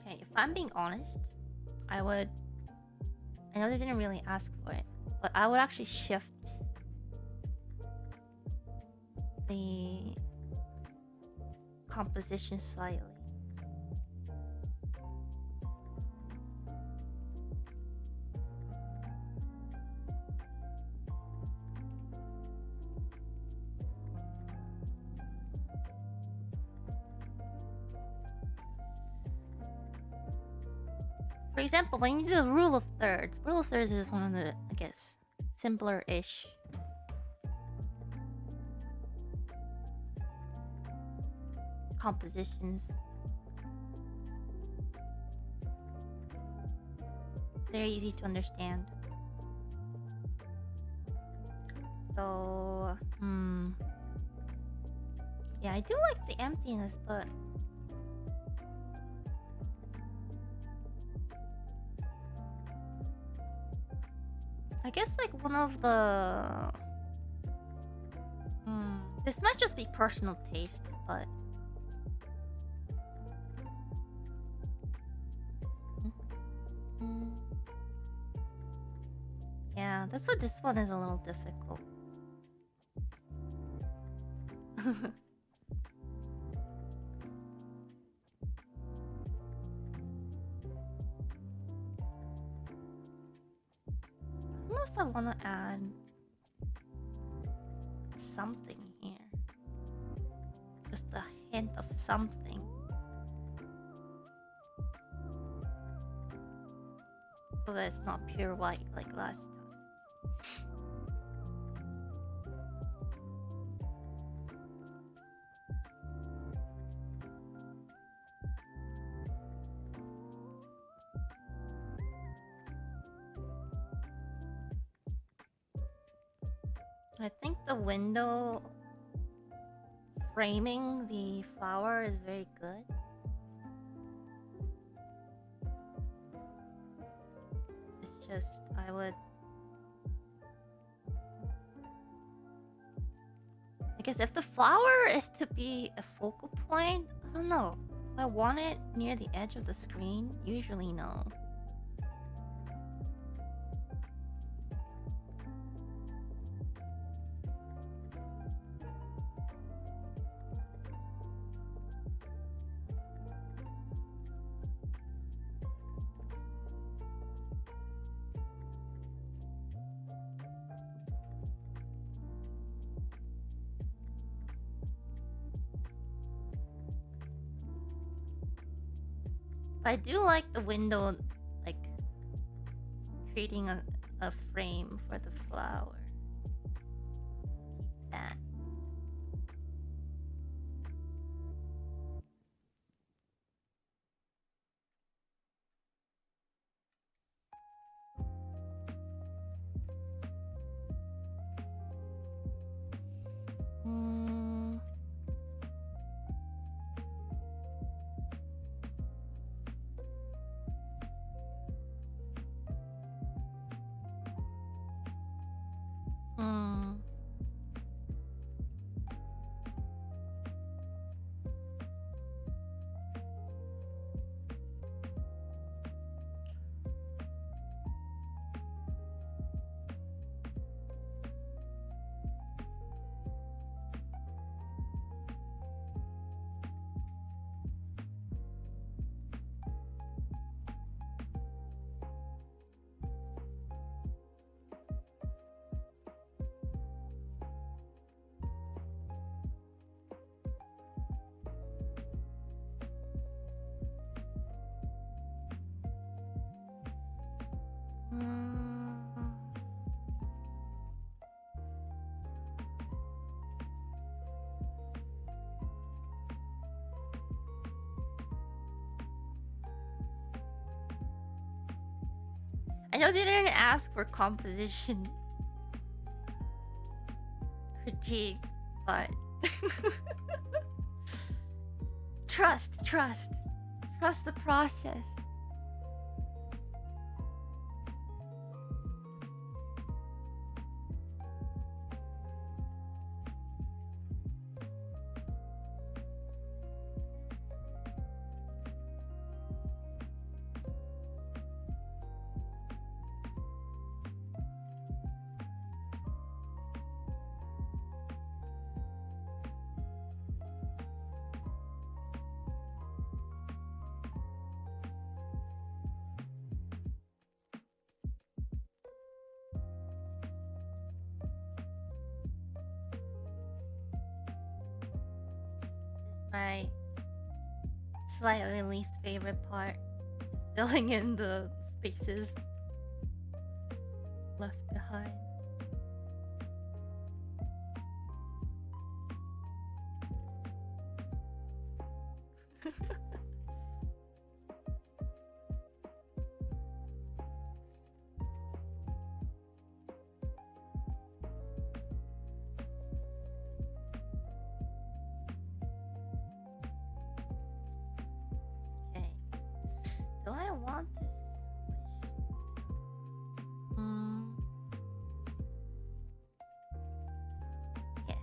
Okay, if I'm being honest, I know they didn't really ask for it, but I would actually shift the composition slightly. For example, when you do the rule of thirds is one of the, I guess, simpler-ish compositions. Very easy to understand. So, yeah, I do like the emptiness, but I guess like one of the this might just be personal taste, but yeah, that's what this one is a little difficult. I don't know if I want to add something here. Just a hint of something. So that it's not pure white like last time. I think the window framing the flower is very good. It's just, I guess if the flower is to be a focal point, I don't know. Do I want it near the edge of the screen? Usually no. I do like the window, like creating a frame for the flower. Keep that. Mm, I know they didn't ask for composition critique, but trust the process. My slightly least favorite part is filling in the spaces left behind. Okay. Do I want to squish? Yes.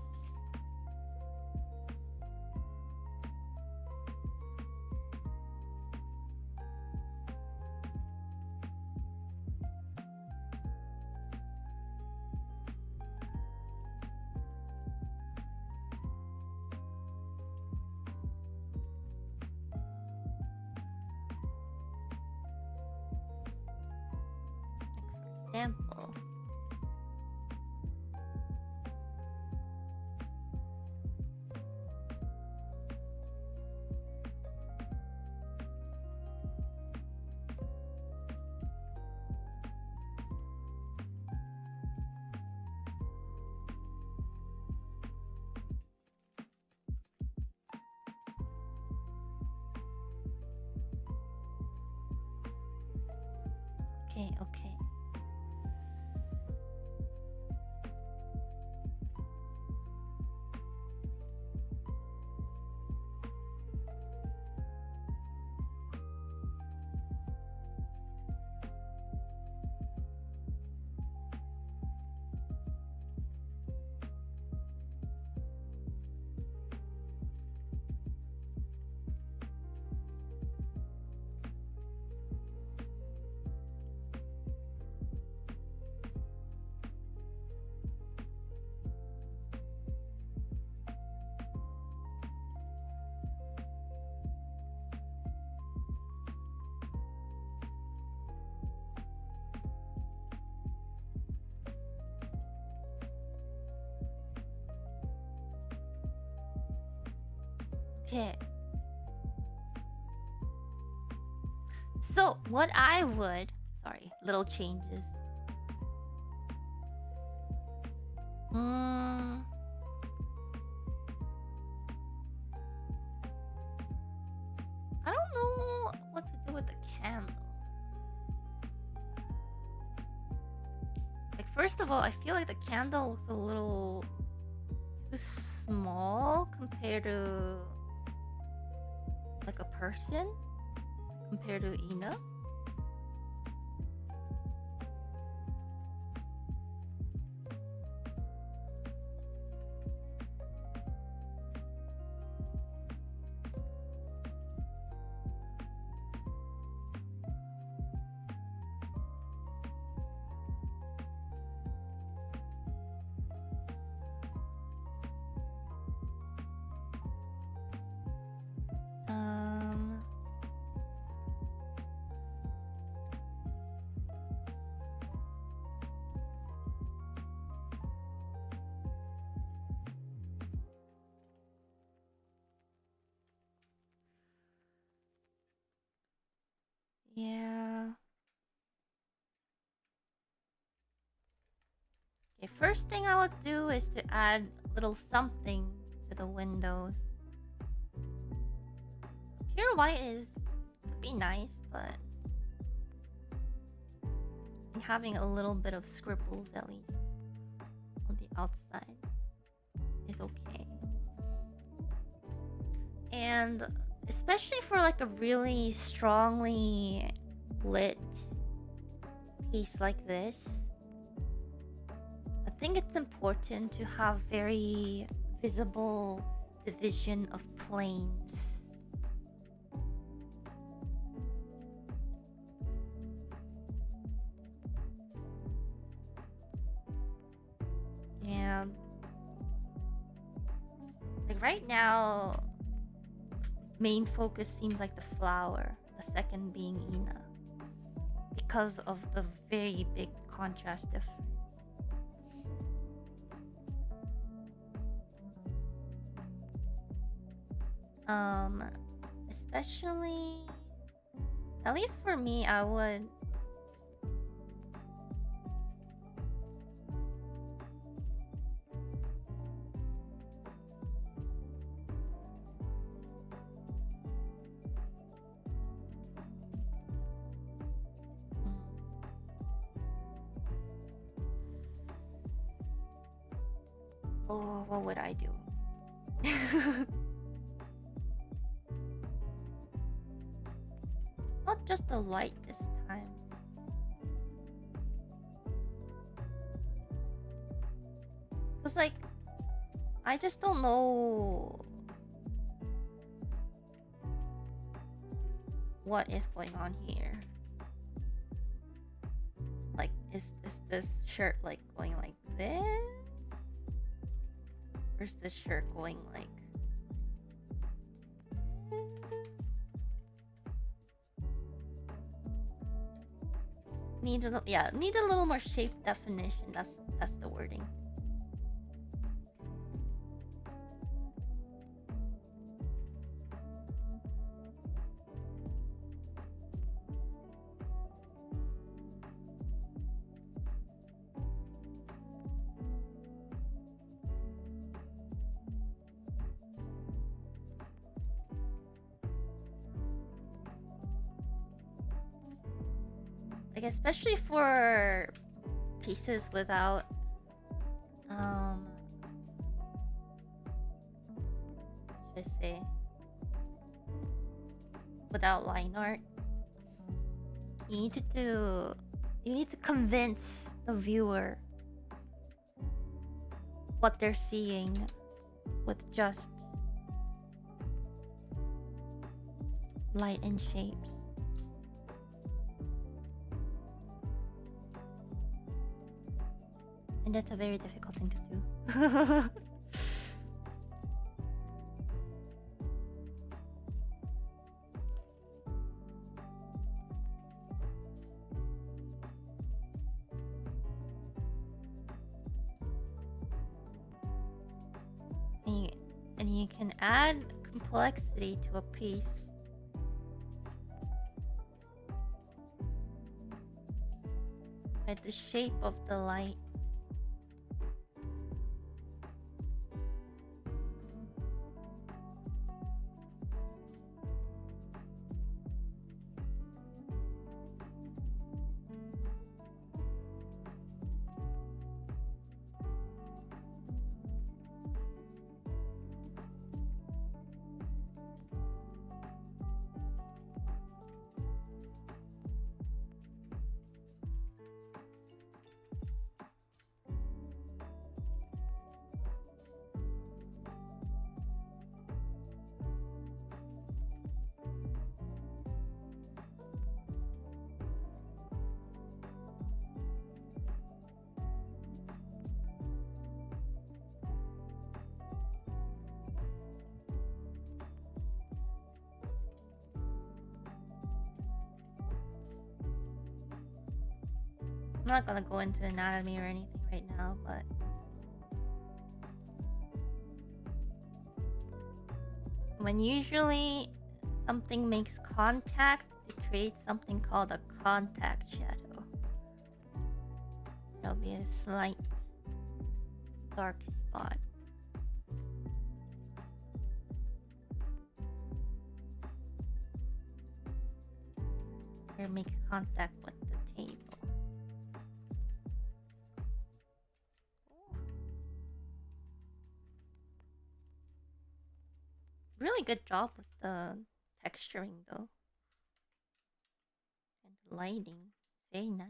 For example. Okay, okay. Okay. So, what I would. Sorry, little changes. Mm, I don't know what to do with the candle. Like, first of all, I feel like the candle looks a little too small compared to like a person, compared to Ina. Um, yeah. first thing I would do is to add a little something to the windows. Pure white is could be nice, but having a little bit of scribbles at least on the outside is okay. And especially for like a really strongly lit piece like this, I think it's important to have very visible division of planes. Yeah. Like right now, main focus seems like the flower, the second being Ina, because of the very big contrast difference. Especially, at least for me, I would oh, what would I do? Not just the light this time. Cause like, I just don't know what is going on here. Like, is this shirt like going like this? Or is this shirt going like needs a little more shape definition. That's the wording. Like especially for pieces without let's just say without line art, you need to convince the viewer what they're seeing with just light and shapes. And that's a very difficult thing to do. And you can add complexity to a piece by the shape of the light. I'm not gonna go into anatomy or anything right now, but when usually something makes contact, it creates something called a contact shadow. There'll be a slight dark spot. Here, make contact with the table. Really good job with the texturing though. And the lighting. It's very nice.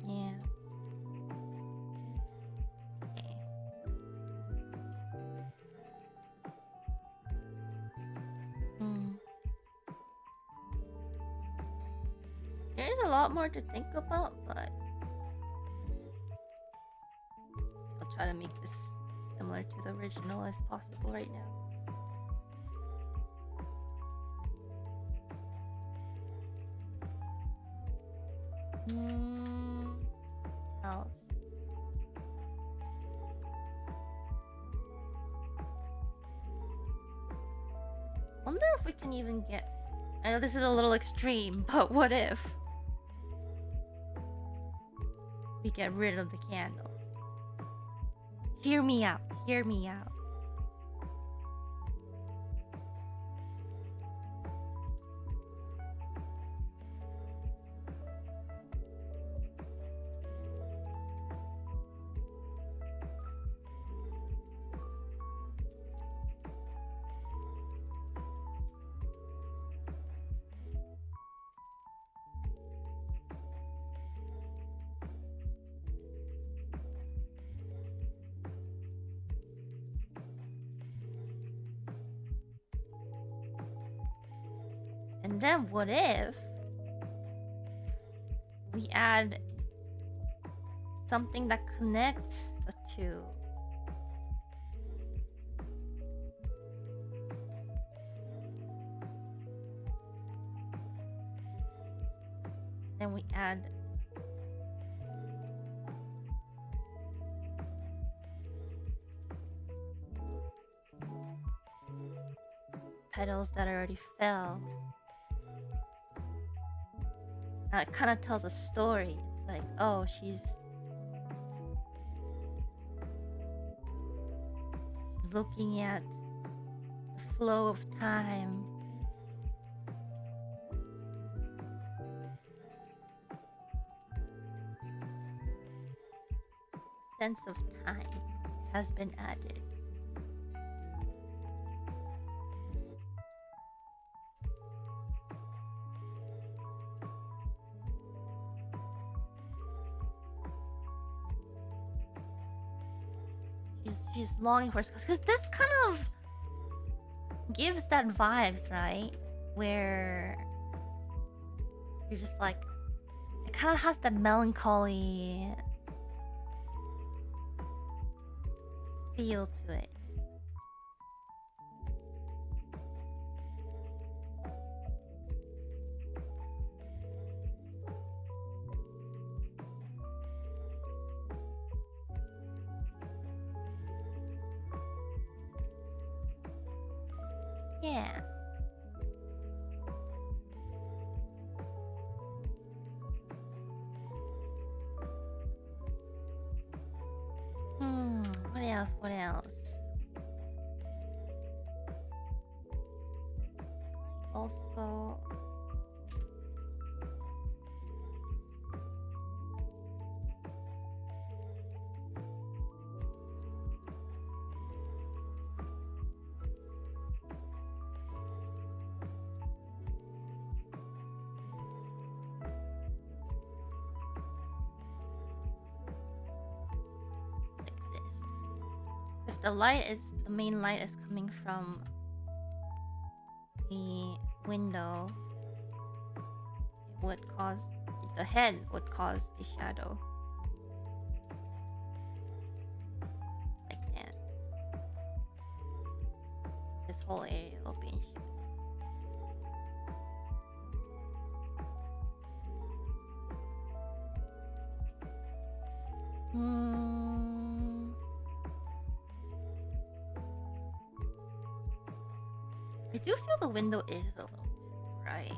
Yeah. Okay. There is a lot more to think about, but I'll try to make this similar to the original as possible right now. Else. Wonder if we can even get. I know this is a little extreme, but what if we get rid of the candle? Hear me out. Hear me out. And then what if we add something that connects the two? Then we add petals that already fell. Now it kind of tells a story. It's like, oh, she's looking at the flow of time. Sense of time has been added. She's longing for, because this kind of gives that vibes, right? Where you're just like, it kind of has that melancholy feel to it. Yeah. What else? What else? Also, if the main light is coming from the window, it would cause the head would cause a shadow like that. This whole area will be in shadow. I do feel the window is a little too bright.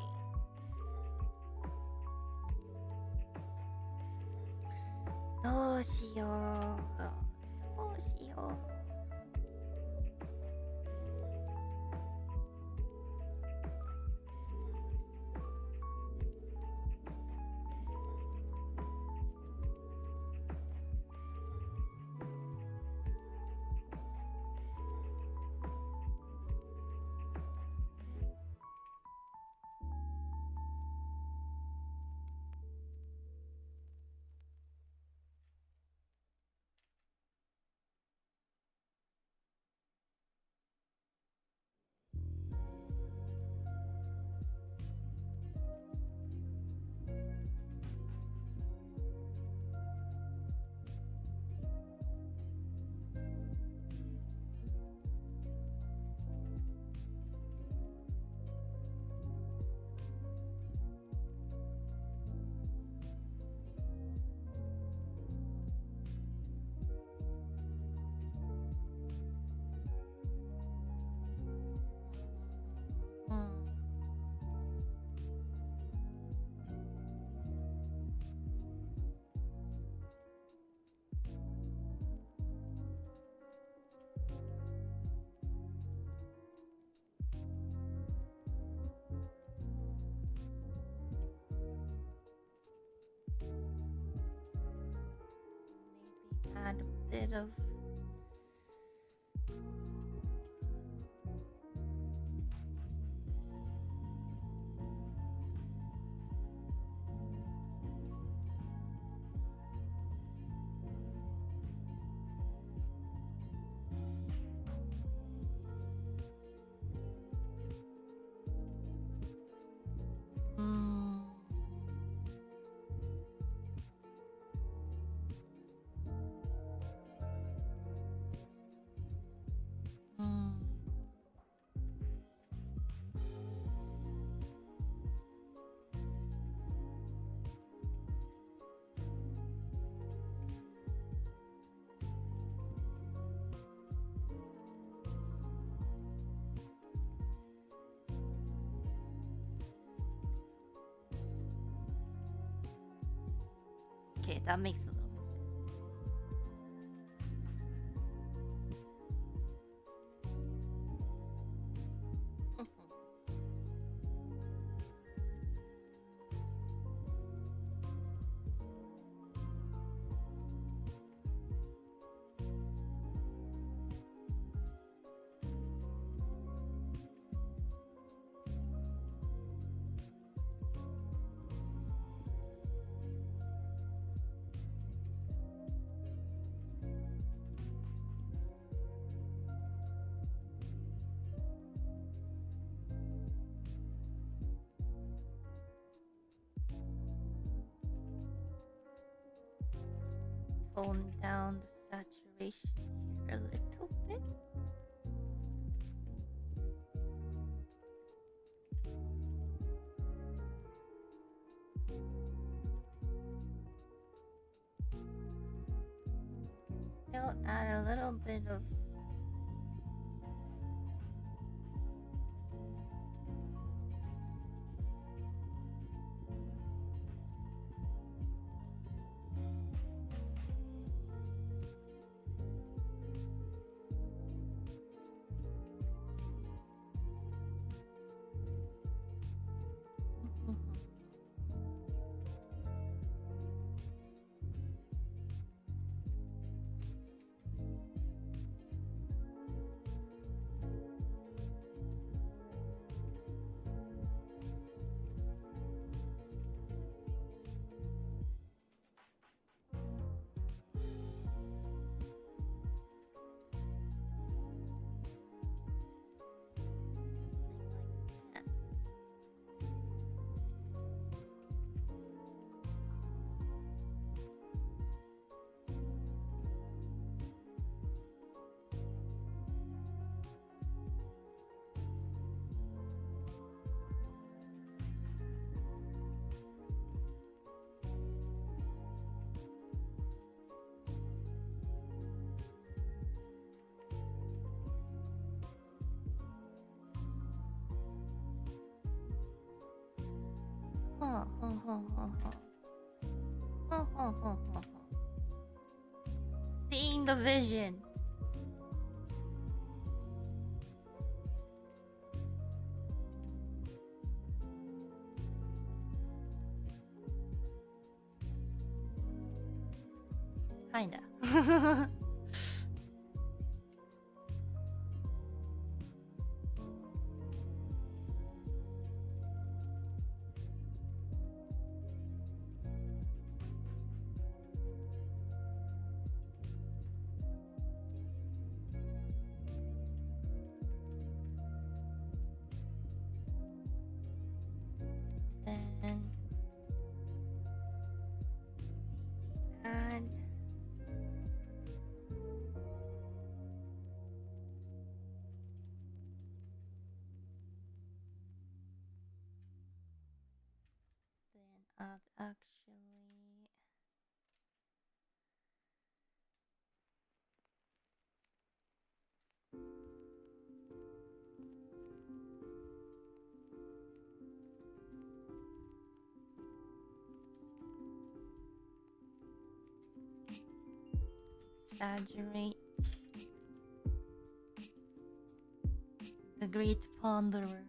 Doうしよう。どうしよう。Add a bit of okay, that makes a little more sense. Tone down the saturation here a little bit. Still add a little bit of Seeing the vision. Kinda. And add actually exaggerate the great ponderer.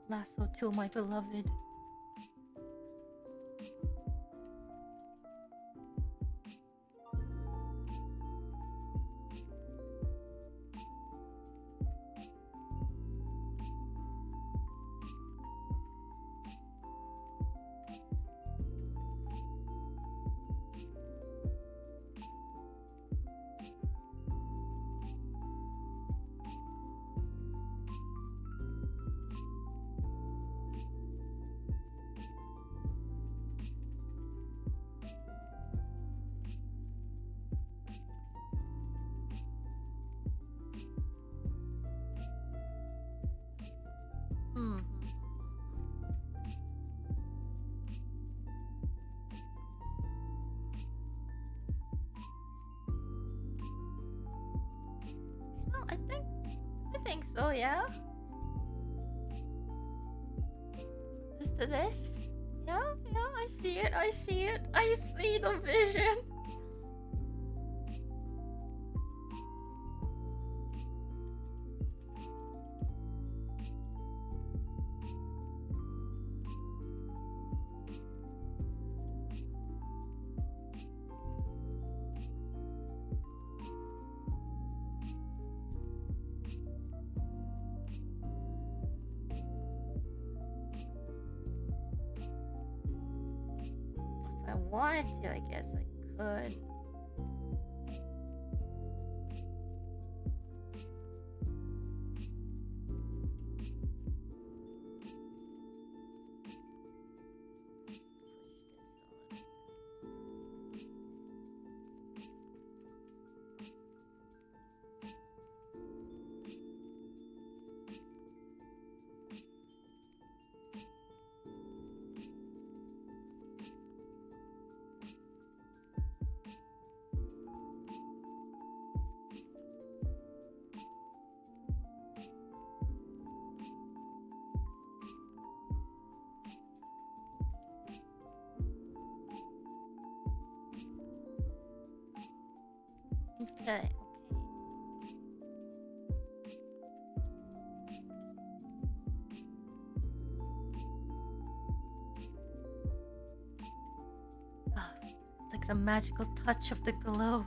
Lasso to my beloved. No, I think so, yeah. This to this? Yeah, I see it, I see it. I see the vision. If I wanted to, I guess I could. Okay. It's like the magical touch of the glow.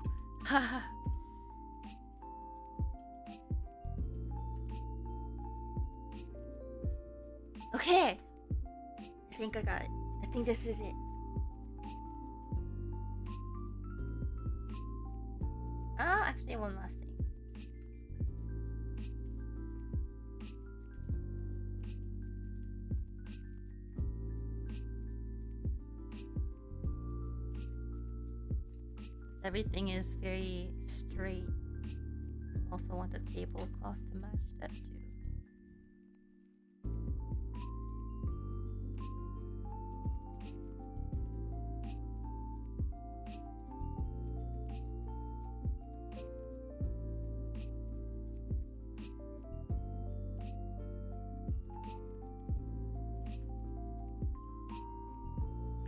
Okay. I think I got it. I think this is it. Actually, one last thing. Everything is very straight. Also want the tablecloth to match that too.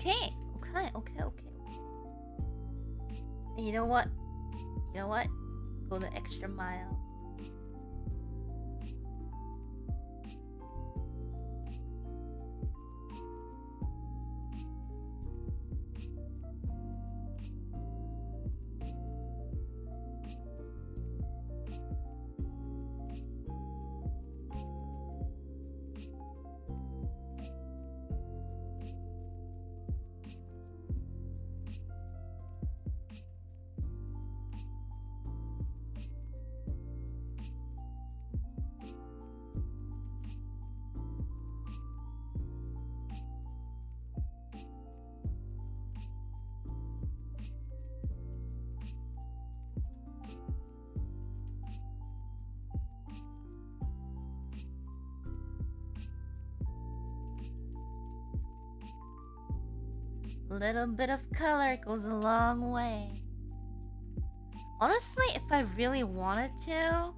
Okay. And you know what? Go the extra mile. A little bit of color goes a long way. Honestly, if I really wanted to,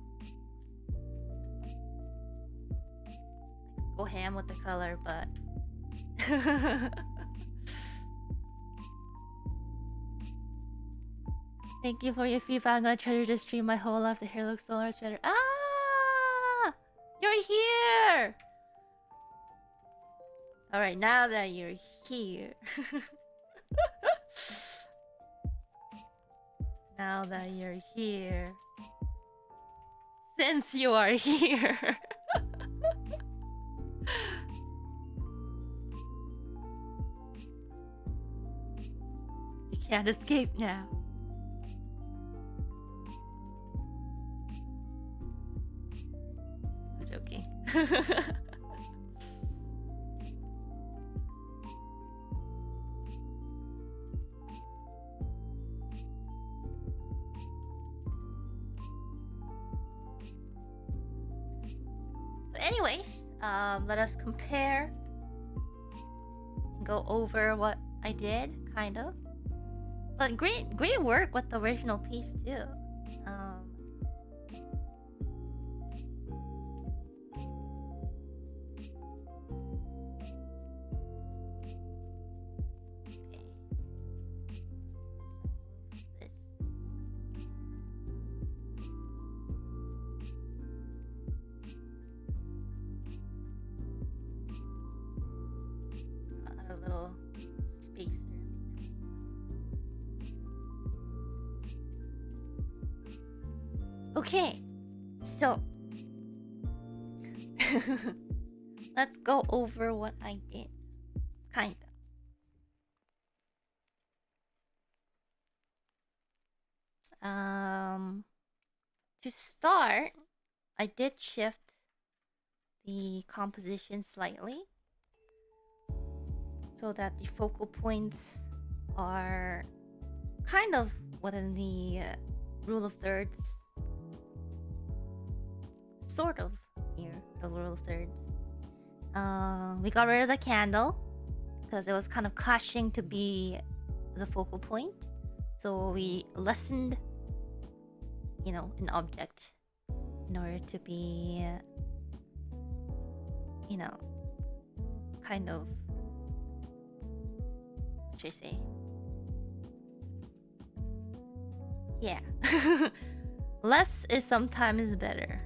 go ham with the color, but thank you for your feedback. I'm gonna treasure this stream my whole life. The hair looks so much better. Ah, you're here. All right, now that you're here. Now that you're here. Since you are here. You can't escape now. I'm joking. Anyways, let us compare and go over what I did, kind of. But great work with the original piece too. Okay, so let's go over what I did, kinda. To start, I did shift the composition slightly so that the focal points are kind of within the rule of thirds. Sort of near the rule of thirds. We got rid of the candle because it was kind of clashing to be the focal point. So we lessened, an object in order to be, kind of, what should I say? Yeah. Less is sometimes better.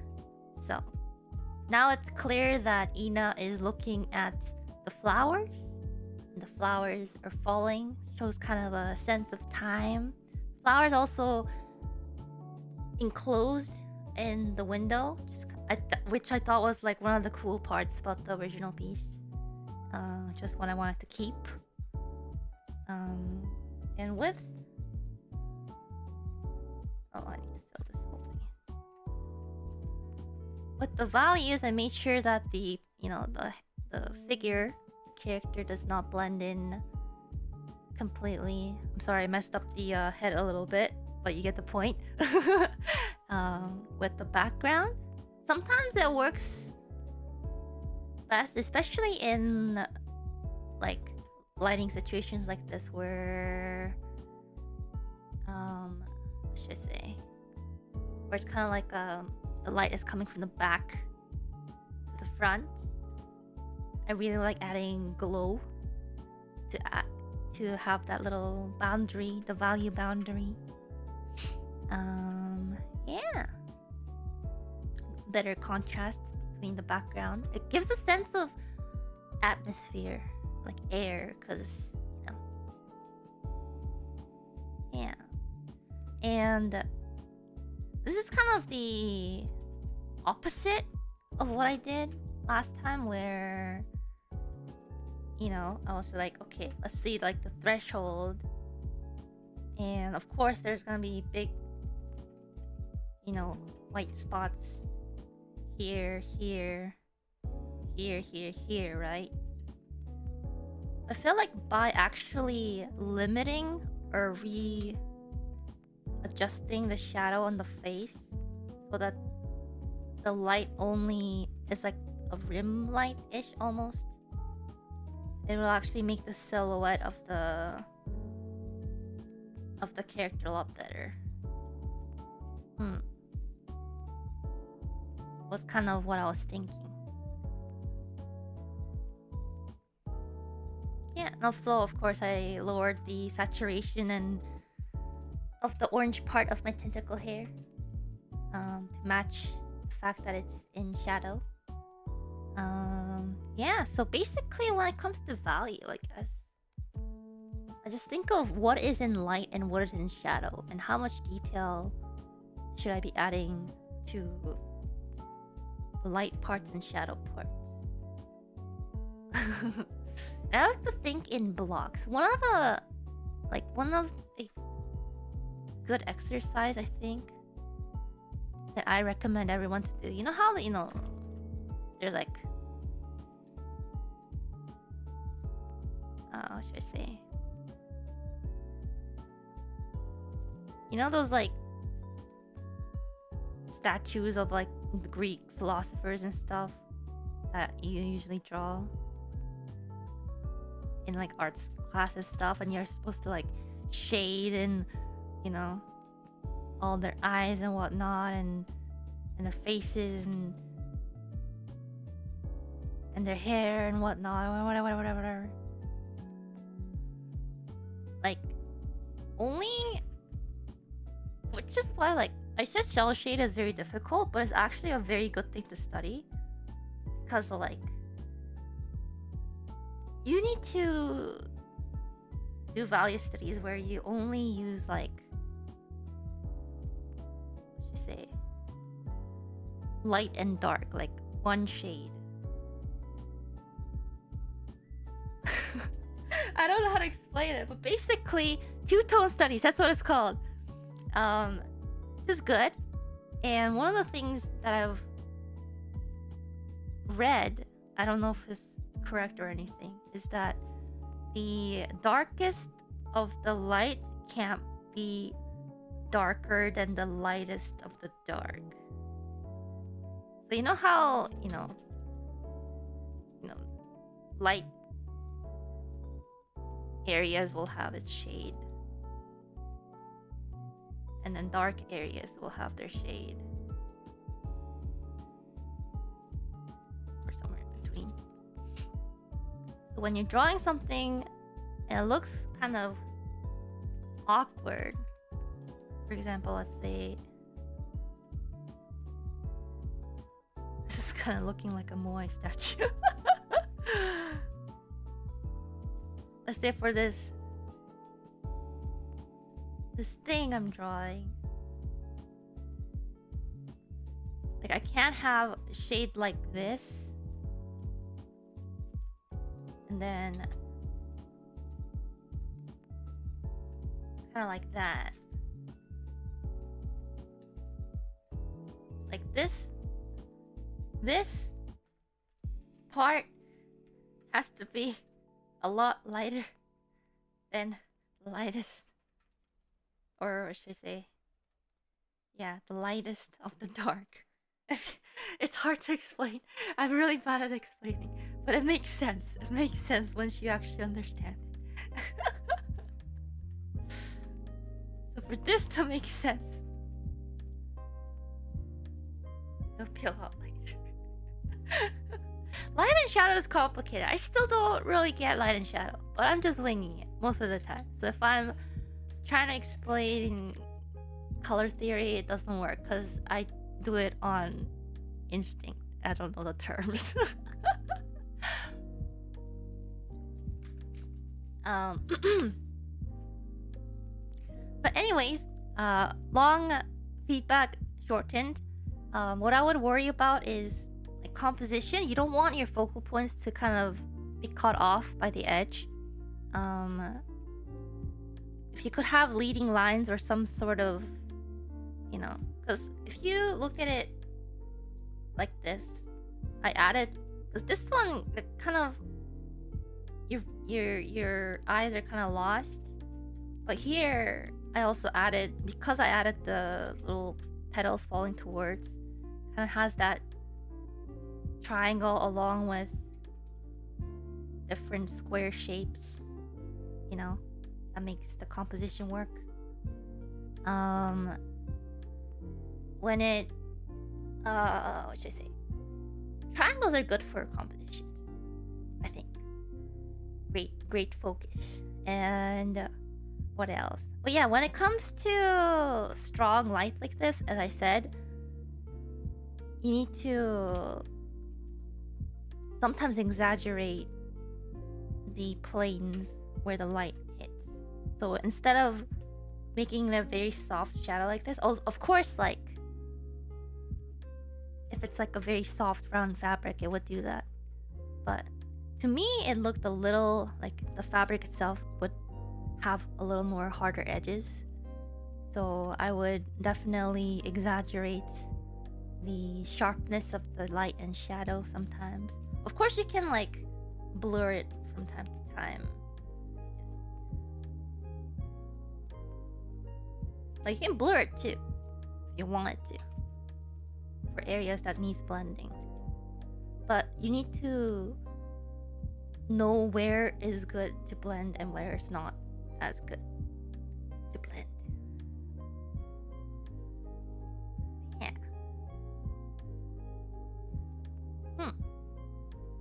So now it's clear that Ina is looking at the flowers. The flowers are falling, shows kind of a sense of time. Flowers also enclosed in the window, which I thought was like one of the cool parts about the original piece. Just what I wanted to keep. And with I need to fill this whole thing. With the values, I made sure that the figure character does not blend in completely. I'm sorry, I messed up the head a little bit, but you get the point. With the background, sometimes it works best, especially in like lighting situations like this where what should I say? Where it's kind of like the light is coming from the back to the front. I really like adding glow to to have that little boundary, the value boundary. Yeah, better contrast between the background. It gives a sense of atmosphere, like air, because you know. Yeah, and this is kind of the opposite of what I did last time, where you know I was like, okay, let's see like the threshold, and of course there's gonna be big, you know, white spots here, here, here, here, here, right? I feel like by actually limiting or readjusting the shadow on the face so that the light only is like a rim light-ish almost, it will actually make the silhouette of the character a lot better. Was kind of what I was thinking. Yeah, and also of course I lowered the saturation and of the orange part of my tentacle hair to match the fact that it's in shadow. Yeah, so basically when it comes to value, I guess I just think of what is in light and what is in shadow, and how much detail should I be adding to the light parts and shadow parts. And I like to think in blocks. One of a good exercise I think that I recommend everyone to do. You know how there's like what should I say? You know those like statues of like the Greek philosophers and stuff that you usually draw in like arts classes stuff, and you're supposed to like shade and you know all their eyes and whatnot, and their faces and their hair and whatnot, whatever. Like only, which is why like I said cell shade is very difficult, but it's actually a very good thing to study, because like you need to do value studies where you only use like what should you say, light and dark, like one shade. I don't know how to explain it, but basically two-tone studies, that's what it's called. This is good. And one of the things that I've read, I don't know if it's correct or anything, is that the darkest of the light can't be darker than the lightest of the dark. So you know how light areas will have its shade, and then dark areas will have their shade, or somewhere in between. So when you're drawing something and it looks kind of awkward, for example, let's say this is kind of looking like a Moai statue. Let's say for this thing I'm drawing, like I can't have a shade like this and then kind of like that. Like this part has to be a lot lighter than the lightest, or should I say, yeah, the lightest of the dark. It's hard to explain. I'm really bad at explaining, but it makes sense. It makes sense once you actually understand it. So for this to make sense, it'll be a lot lighter. Light and shadow is complicated. I still don't really get light and shadow, but I'm just winging it. most of the time. So if I'm trying to explain color theory, it doesn't work because I do it on instinct. I don't know the terms. um, but anyways, long feedback shortened. What I would worry about is like composition. You don't want your focal points to kind of be cut off by the edge. If you could have leading lines or some sort of, because if you look at it like this, I added, because this one kind of your eyes are kind of lost, but here I also added, because I added the little petals falling towards, kind of has that triangle along with different square shapes, that makes the composition work. When it what should I say, triangles are good for compositions, I think. Great focus. And what else? But yeah, when it comes to strong light like this, as I said, you need to sometimes exaggerate the planes where the light hits. So instead of making a very soft shadow like this, of course, like if it's like a very soft round fabric, it would do that. But to me, it looked a little like the fabric itself would have a little more harder edges. So I would definitely exaggerate the sharpness of the light and shadow sometimes. Of course, you can like blur it from time to time. Like you can blur it too, if you want it to, for areas that needs blending. But you need to know where is good to blend and where it's not as good to blend. Yeah.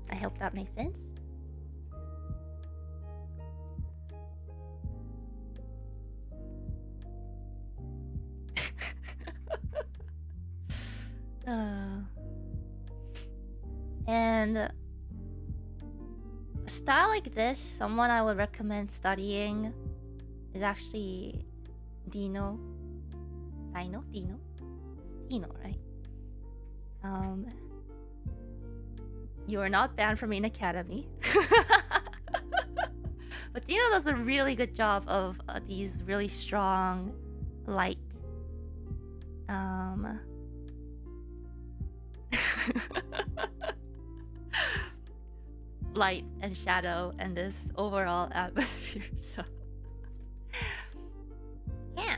I hope that makes sense. And a style like this, someone I would recommend studying is actually Dino, right? You are not banned from Inacademy. But Dino does a really good job of these really strong light light and shadow and this overall atmosphere. So yeah.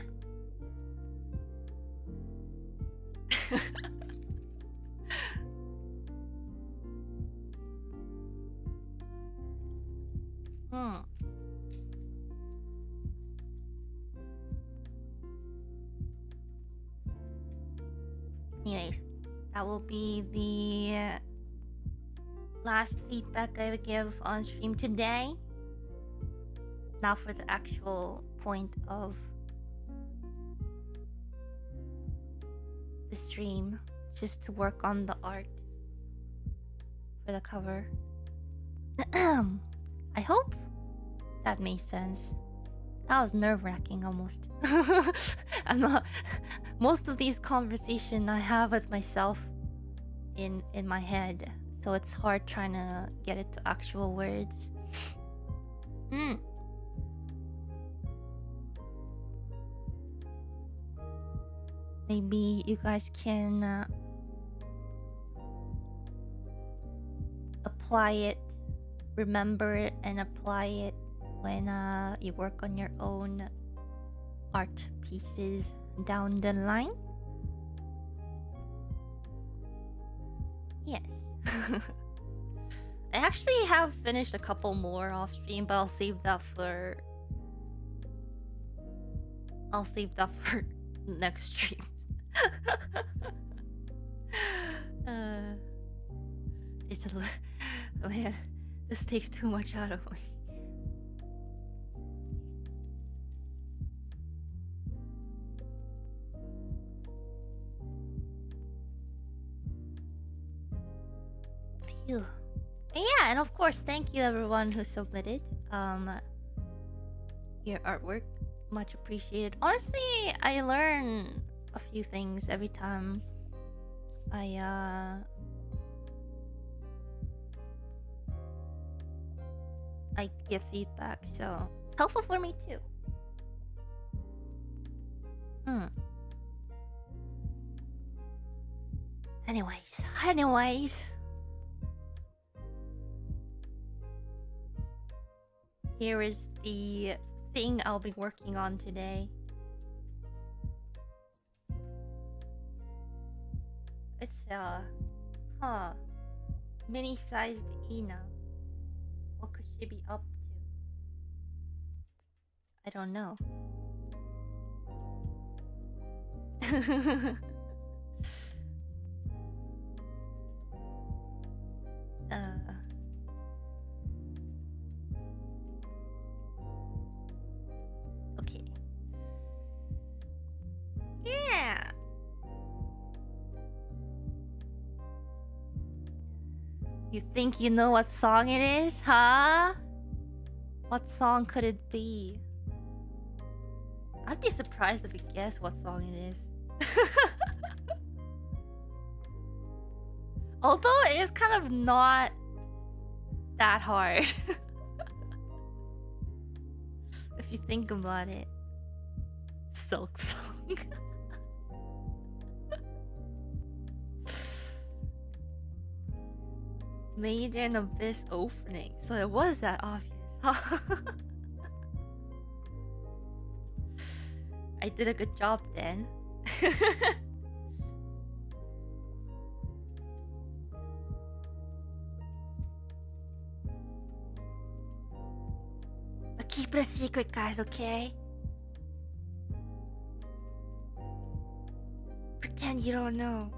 Anyways, that will be the last feedback I would give on stream today. Now for the actual point of the stream, just to work on the art for the cover. I hope that made sense. That was nerve-wracking almost. I'm not. Most of these conversations I have with myself in my head, so it's hard trying to get it to actual words. Maybe you guys can apply it, remember it, and apply it when you work on your own art pieces down the line. Yes. I actually have finished a couple more off stream, but I'll save that for next stream. It's a man, this takes too much out of me. you. And yeah, and of course, thank you everyone who submitted your artwork. Much appreciated. Honestly, I learn a few things every time I give feedback, so it's helpful for me too. Anyways. Here is the thing I'll be working on today. It's mini-sized Ina. What could she be up to? I don't know. Okay. Yeah. You think you know what song it is, huh? What song could it be? I'd be surprised if you guess what song it is. Although it is kind of not that hard. If you think about it. Silk song. Made in Abyss opening. So it was that obvious. I did a good job then. But keep it a secret, guys, okay? Pretend you don't know.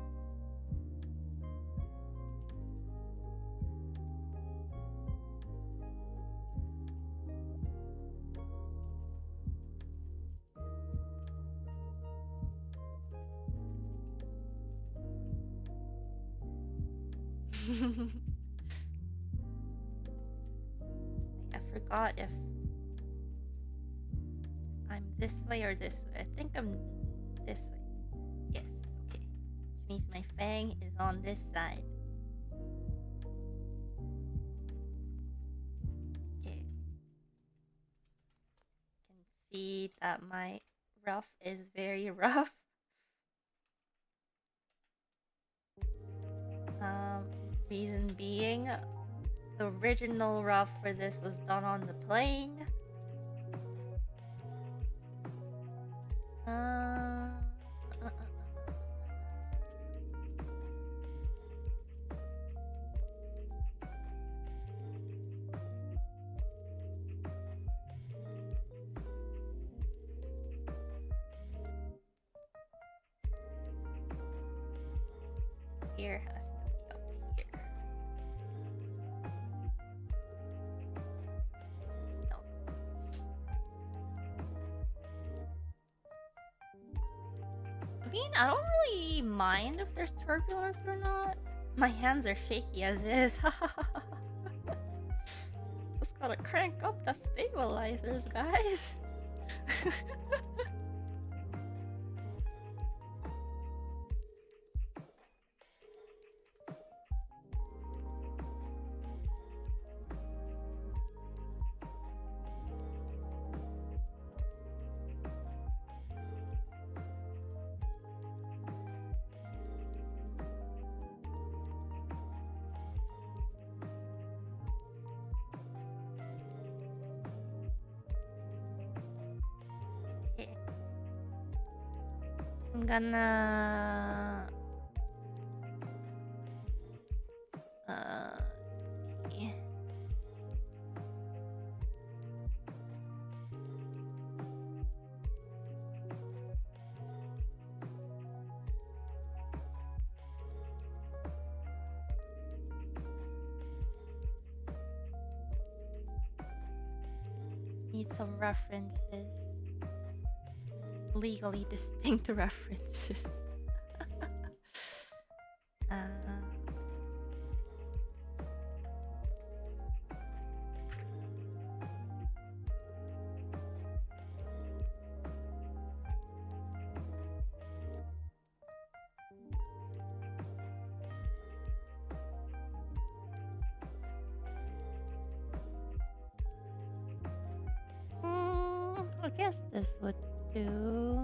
I forgot if I'm this way or this way. I think I'm this way. Yes, okay. Which means my fang is on this side. Okay. Can see that my rough is very rough. Reason being, the original rough for this was done on the plane. Here has to be up here. So. I mean, I don't really mind if there's turbulence or not. My hands are shaky as is. Just gotta crank up the stabilizers, guys. I'm gonna see. Need some references. Legally distinct references. guess this would do.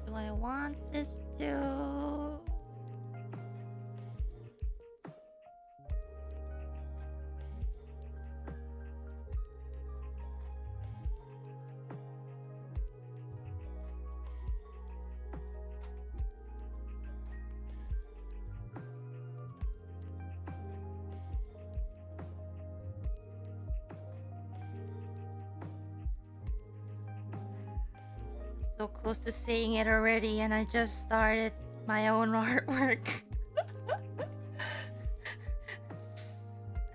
Do I want this to? So close to saying it already, and I just started my own artwork.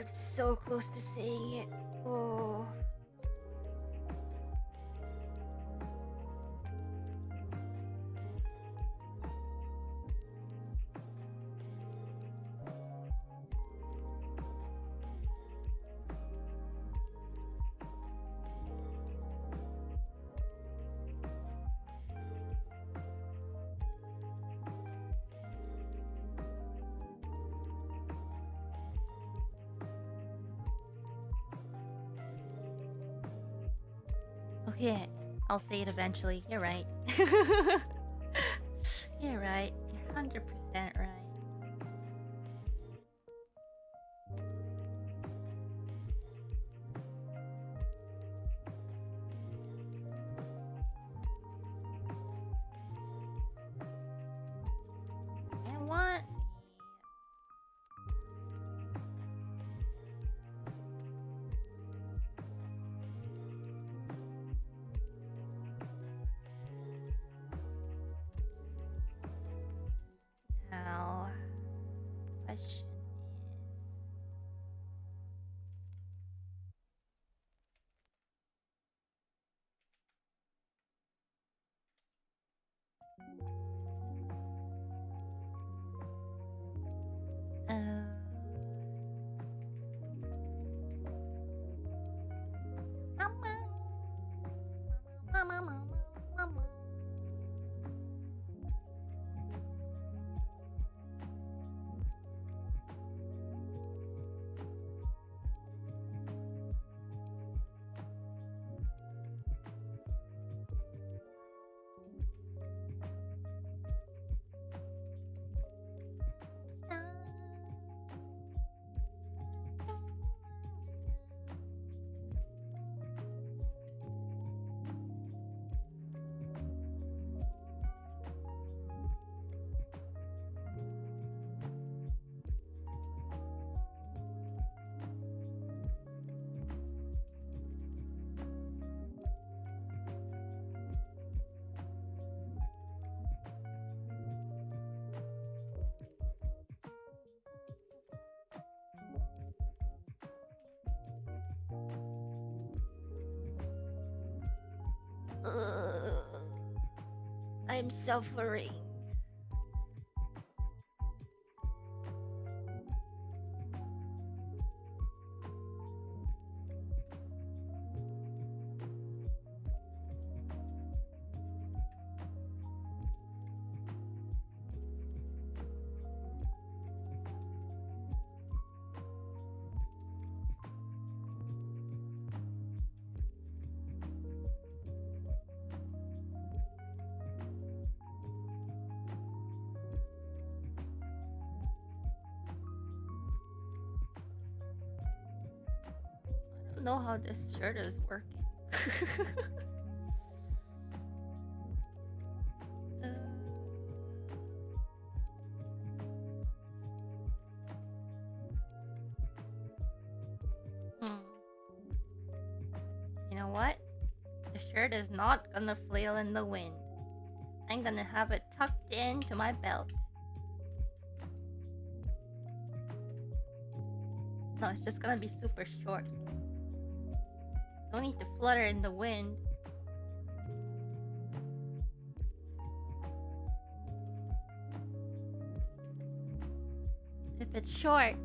I'm so close to saying it. Oh. Okay, I'll say it eventually. You're right. You're right. You're 100% right. And what? Now, question is, I'm suffering. I don't know how this shirt is working. Uh, hmm. You know what? The shirt is not gonna flail in the wind. I'm gonna have it tucked into my belt. No, it's just gonna be super short. Don't need to flutter in the wind. If it's short.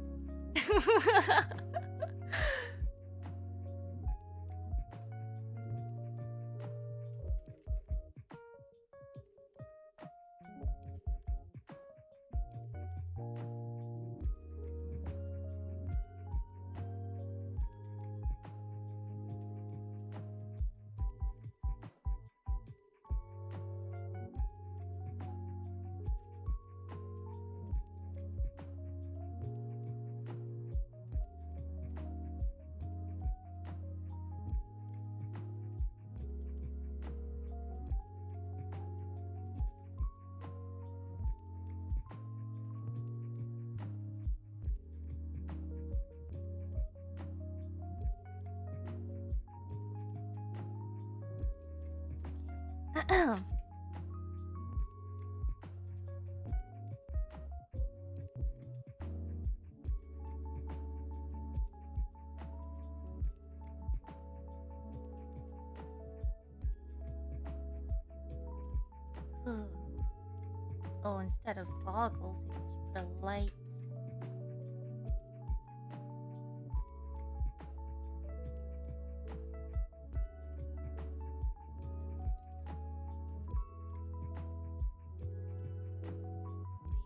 Oh, instead of goggles, you should put a light.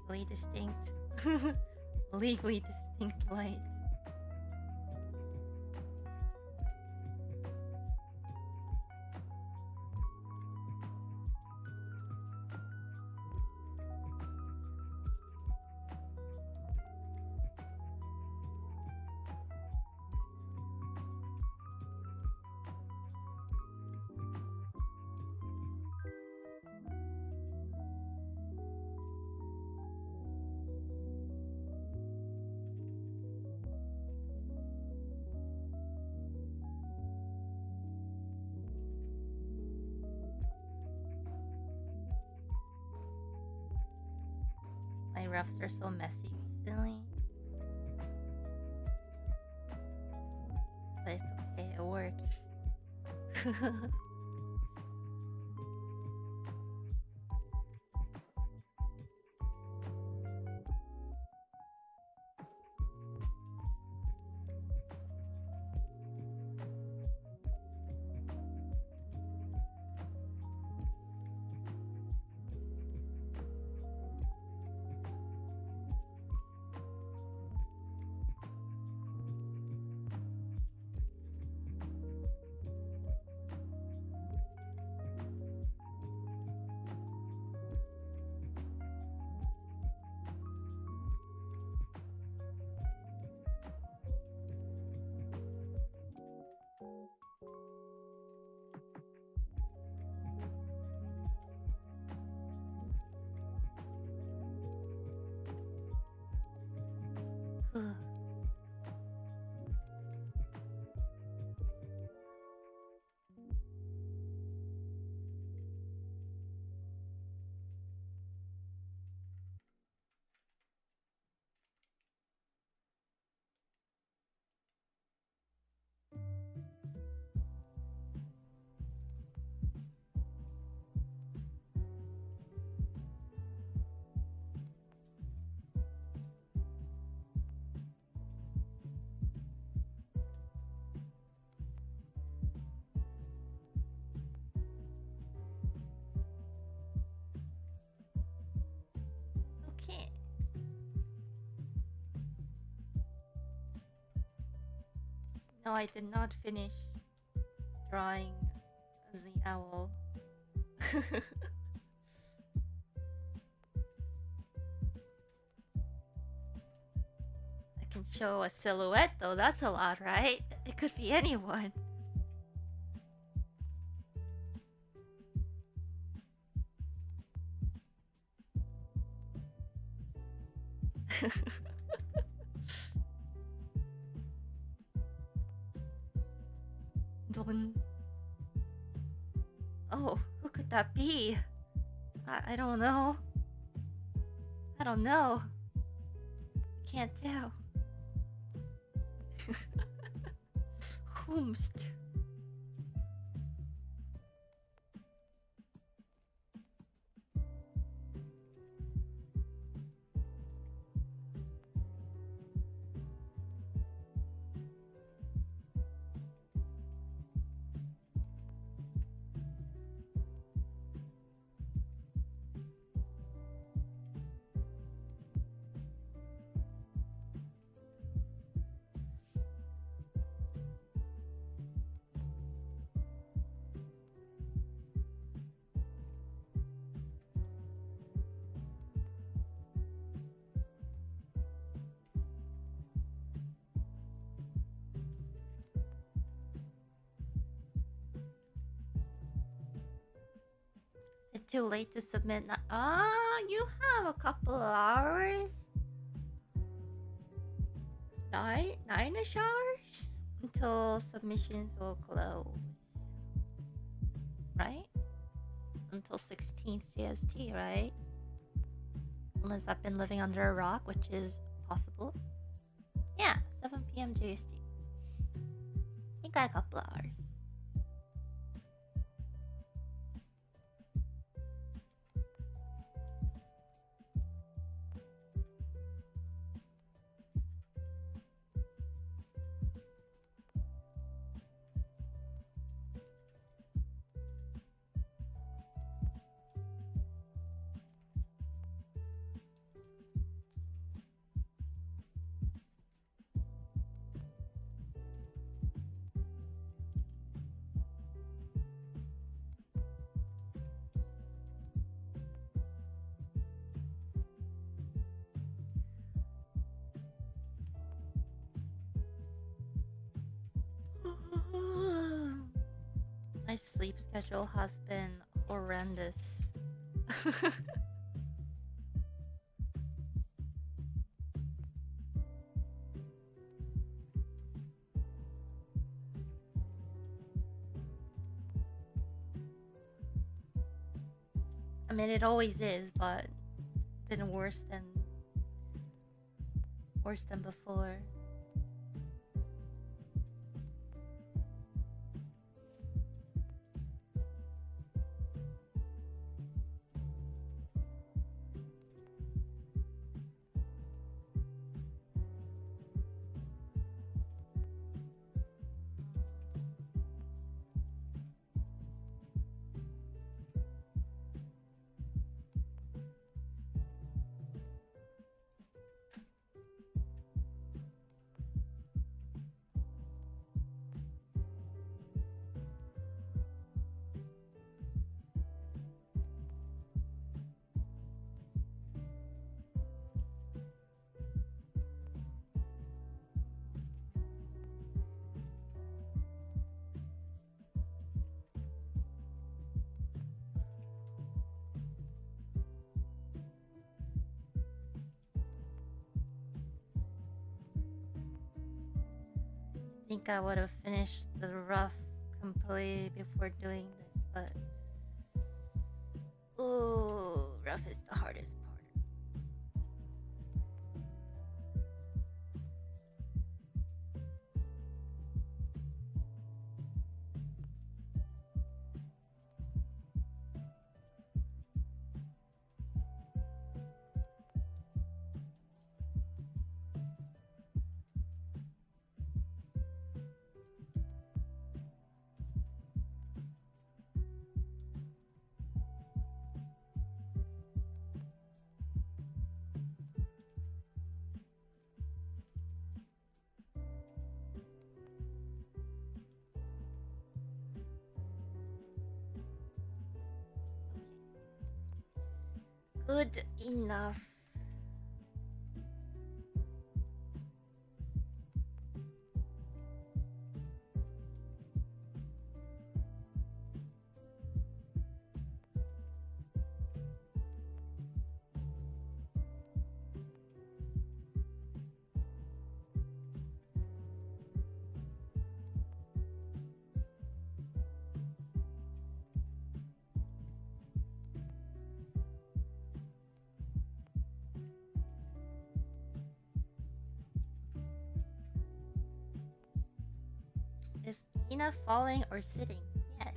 Legally distinct. Legally distinct light. My roughs are so messy recently. But it's okay, it works. Okay. No, I did not finish drawing the owl. I can show a silhouette though, that's a lot, right? It could be anyone. Don. Oh, who could that be? I don't know. I don't know. Can't tell. Whomst. Too late to submit. You have a couple of hours. 9ish hours until submissions will close. Right? Until 16th GST, right? Unless I've been living under a rock, which is possible. Yeah, 7 p.m. GST. I think I got a couple of hours. My sleep schedule has been horrendous. I mean, it always is, but been worse than before. I think I would have finished the rough completely before doing this, but ooh, rough is the hardest part. Good enough. Is Ina falling or sitting? Yes.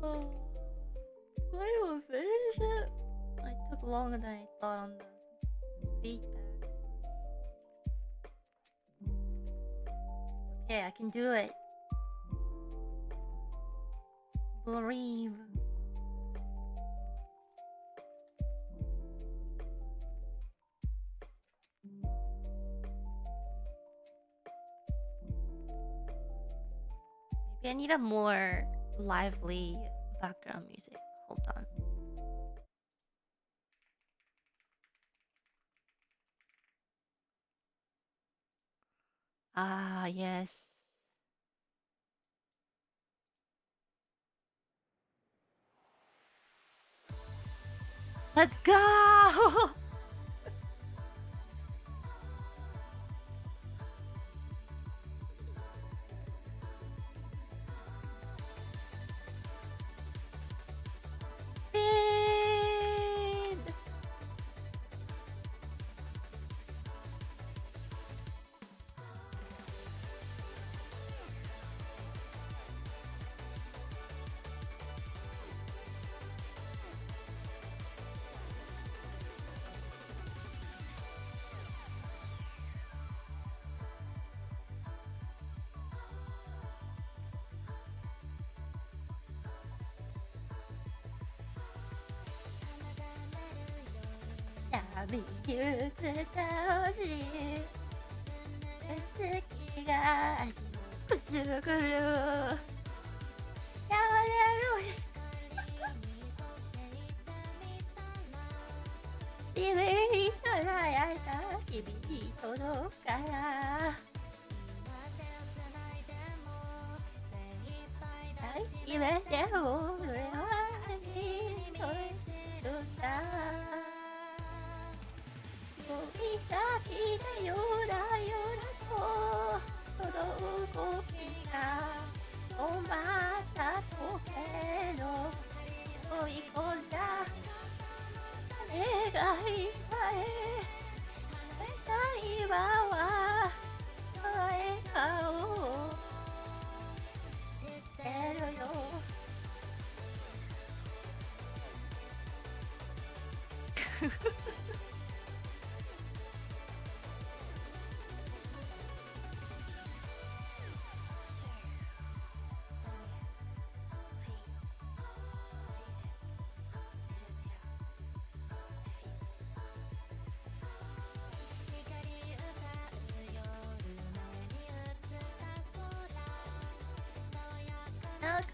Oh, I will finish it. I took longer than I thought on the feedback. Okay, I can do it. Believe. Maybe I need a more lively background music. Hold on. Ah, yes. Let's go! Speed!旅に移ってほしい月がくすぐるやめろ夢に輝いた君に届くから夢でも俺はに届くんだ指先でゆらゆらと届く気が止まった時の追い込んだ願いさえ今は笑顔を知ってるよ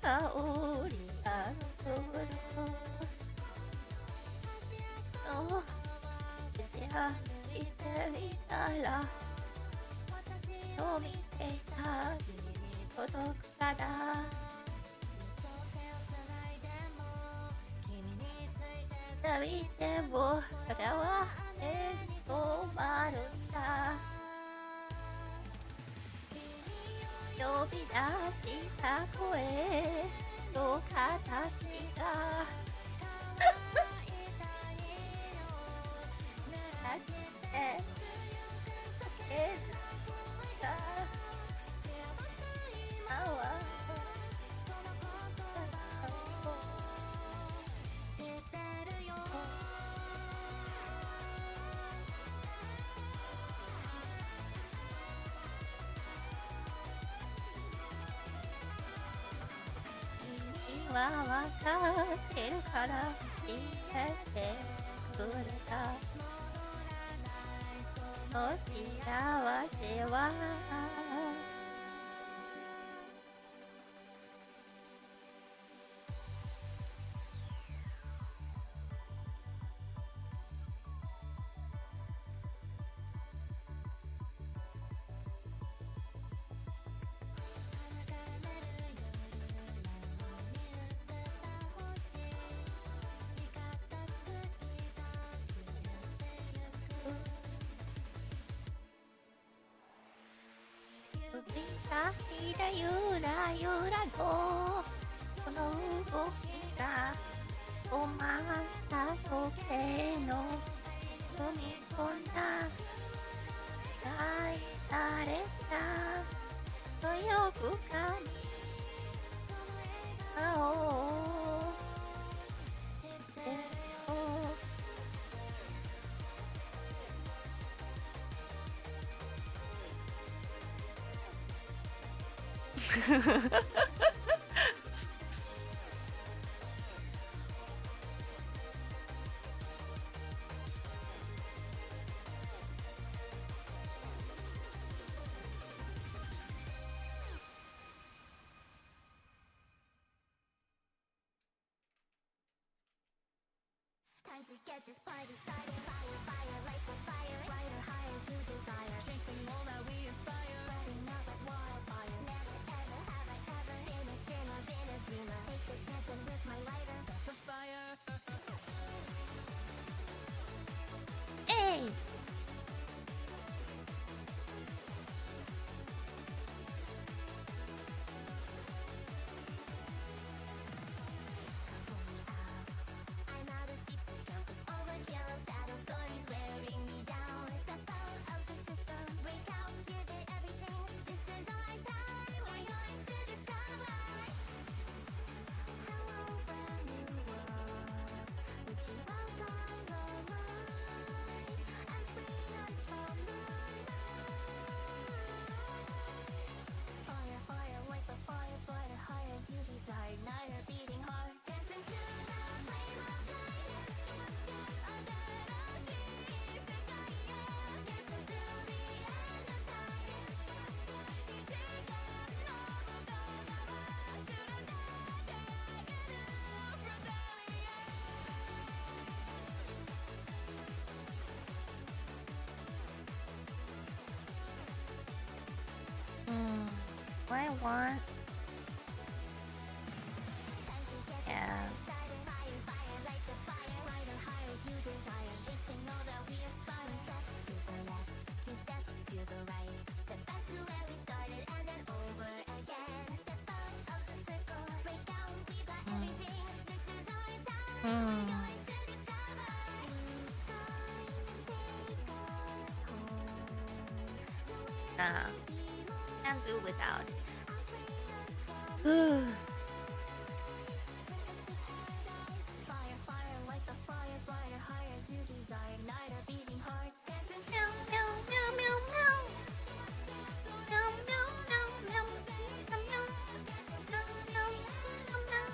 香りがするとして歩いてみたらと見ていた君に届くから見てもそれは手に止まるんだ呼び出した声の形が走って叫ぶが今は知ってるよ君は分かってるから教えてくれたお幸せは指先でゆらゆらとその動きが止まった時の踏み込んだ泣いた列車そよぐかに顔を Time to get this party started. Fire, fire, light the fire. Brighter, higher, as you desire. Chasing all that we aspire. Spreading out like wildfire. Never ever have I ever been a sinner, been a dreamer. Take the chance and with my lighter start the fire. Hey! I'm out of sheep to count this overkill. Saddle stories wearing me down. Step out of the system, break out, give it everything. This is our time, we're yours to discover. Hello, brand new world. Would you welcome the light and free us from the night? Fire, fire, light the fire, brighter, higher as you desire. Night a beating heart, dance into the flame of light. Dance into the end of time. What I want? Yeah. Fire, fire, light the fire. Brighter, higher as you desire. Chasing all that we aspire. Step to the left, 2 steps to the right. Step back to where we started and then over again. Step out of the circle, break out, we've got everything. This is our time, we're yours to discover. Blue sky, take us home to where Nah. we belong. Can't do without. And free us from Ugh. fire, fire, light the fire, brighter, higher as you desire. Night a beating heart, dance into Meow, meow, meow, meow, meow. Meow, meow, meow, meow. Meow, meow. Meow, meow, meow, meow.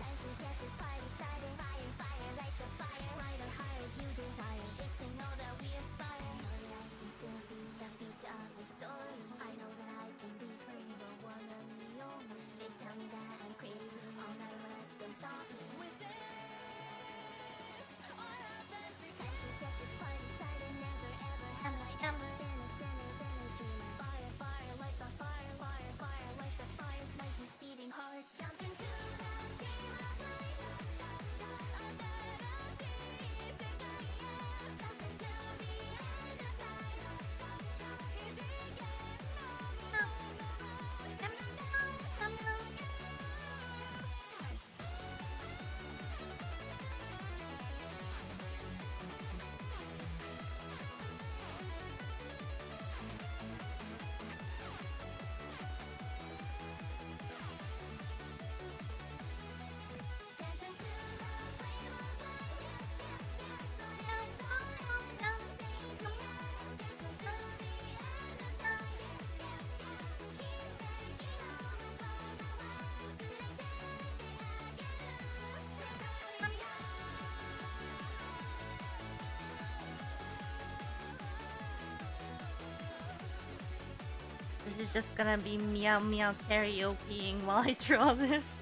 time to get this party started. Fire, fire, light the fire. Brighter, higher as you desire. Chasing all that we aspire. I know that I can still be the future of the story. I know that I can be free, the one and the only. They tell me that I'm crazy. I'll never let them stop me. With this, I have everything. Time to get this party started. Never ever have I ever been a sinner, been a dreamer. Fire, fire, light the fire. Fire, fire, light the fire. Like this beating heart. Jump into the stream of light. Jump into the end of time. Dance into the flame of light. Dance into the end of time. Keep taking on with all the words to the This is just gonna be meow meow karaokeing while I draw this.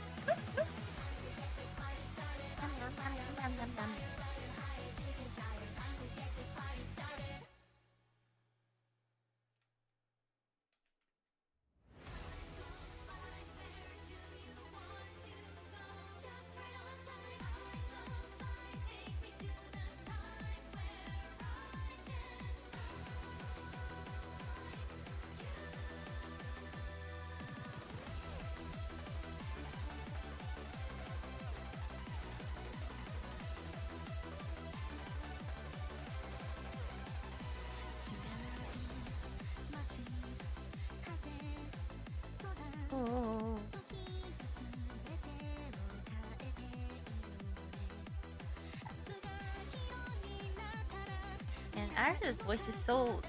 Naruto's voice is so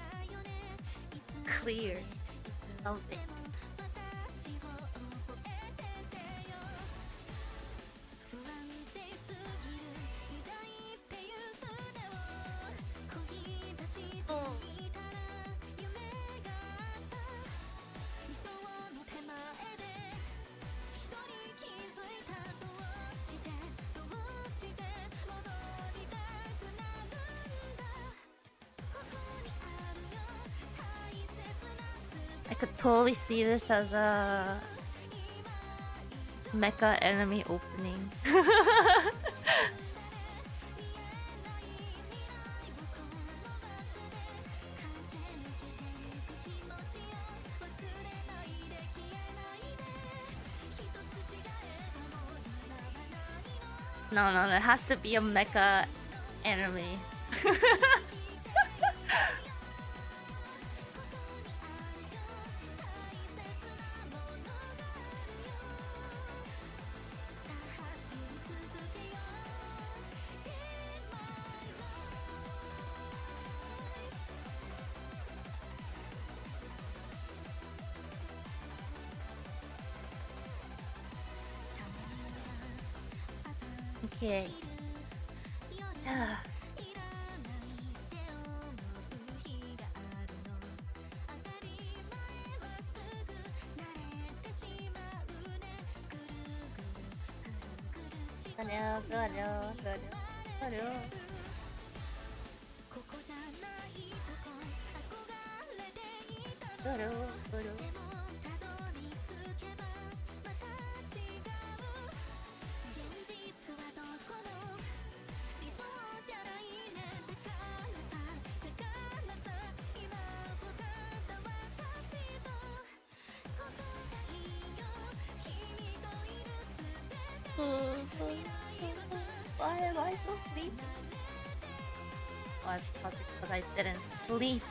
clear. Love it. Oh. I could totally see this as a mecha enemy opening. No, no, no, it has to be a mecha enemy. Okay. Why am I so sleepy? Oh, it's probably because I didn't sleep.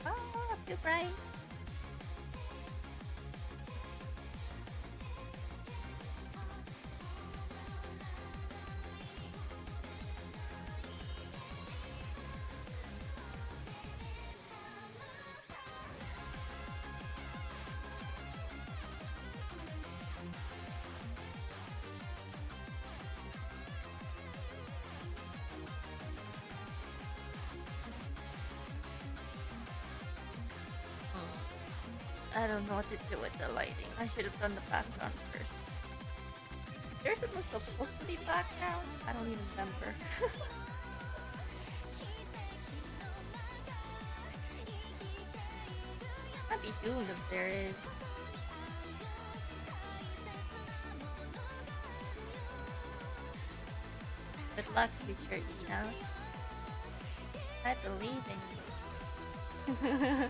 Oh, too bright. I don't know what to do with the lighting. I should have done the background first. There's supposed to be background? I don't even remember. I'd be doomed if there is. Good luck, future Ina. I believe in you.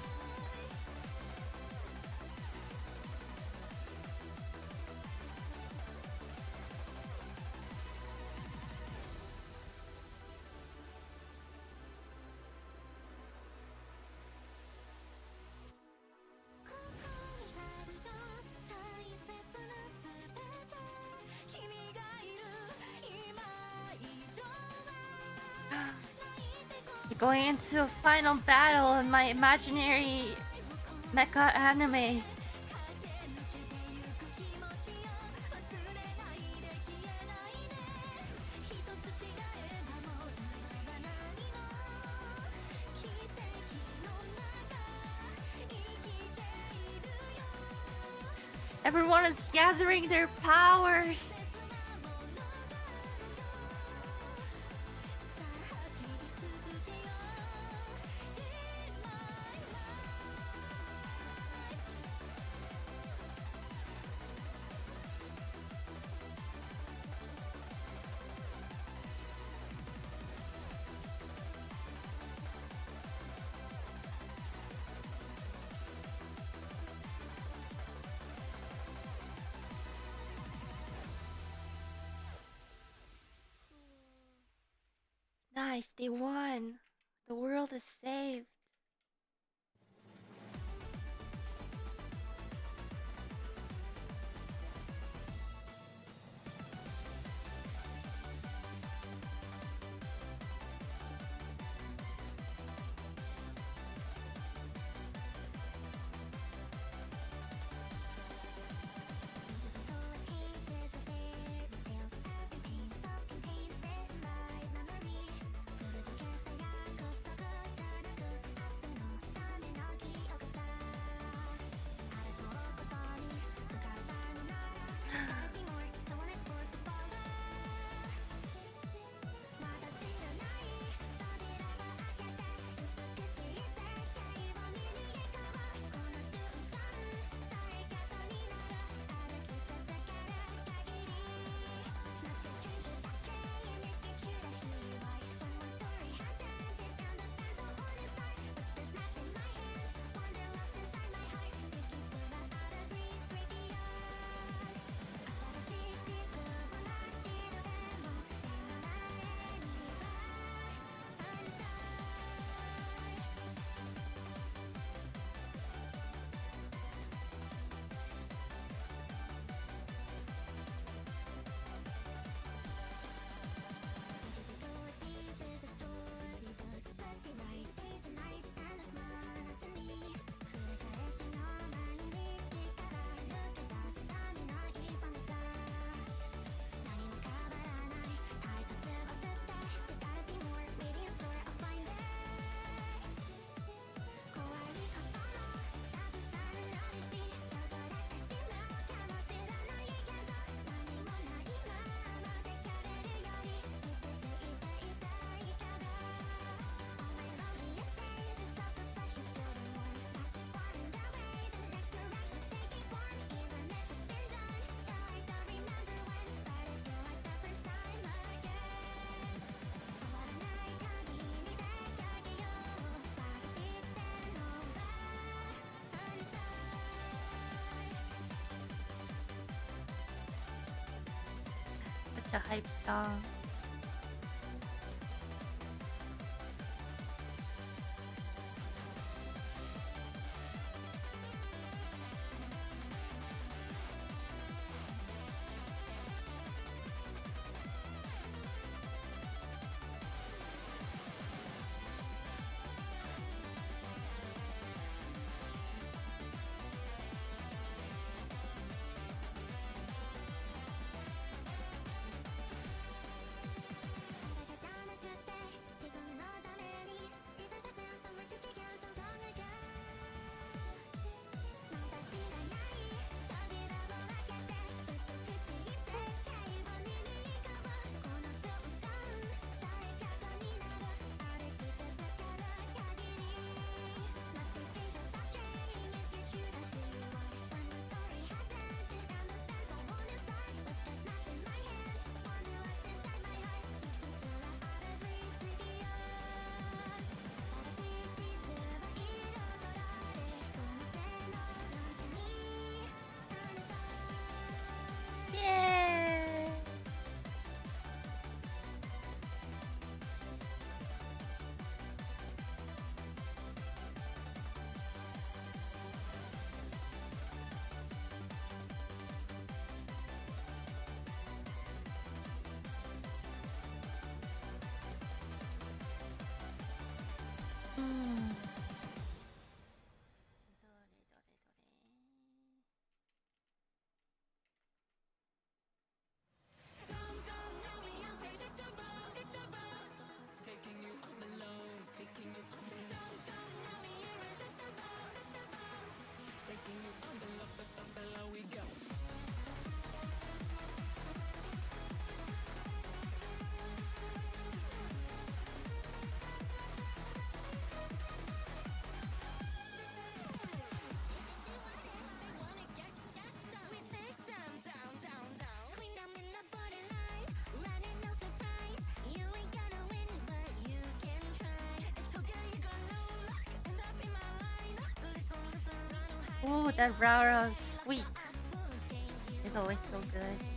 Going into a final battle in my imaginary mecha anime. Everyone is gathering their powers. Nice, they won. The world is saved. a hype song. Yay! Mm. 'Ooh, that Rara squeak is always so good.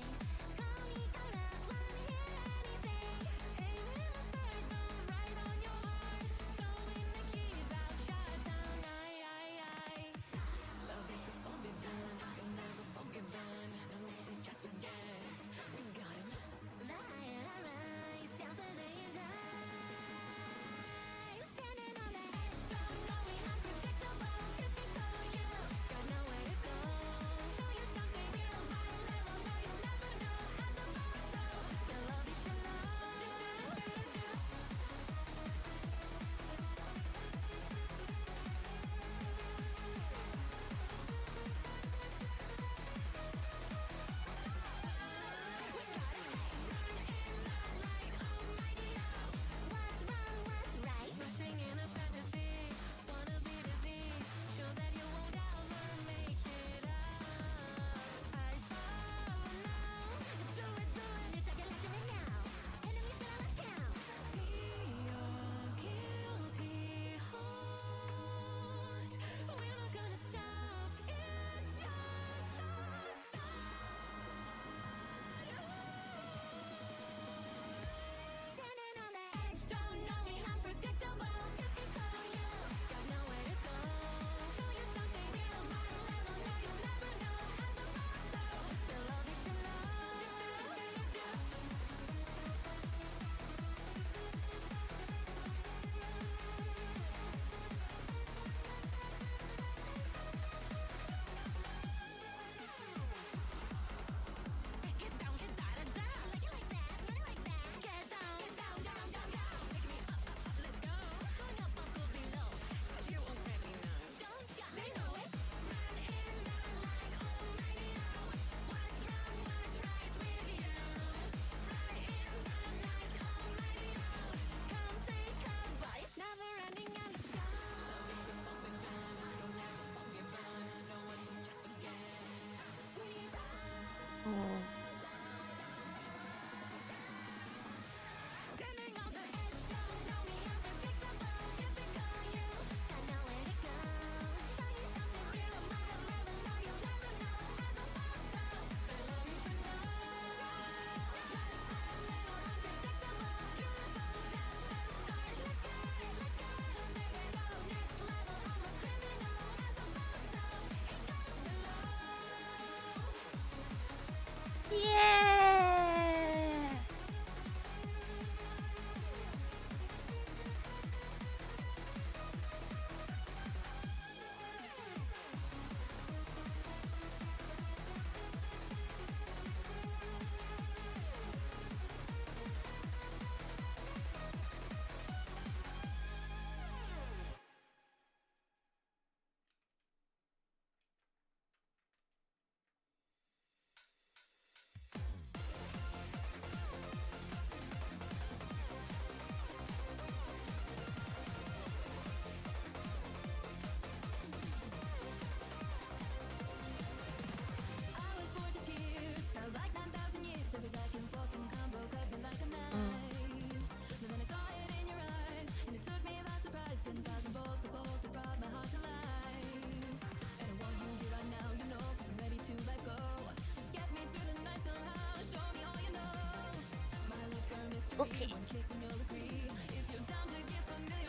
Okay.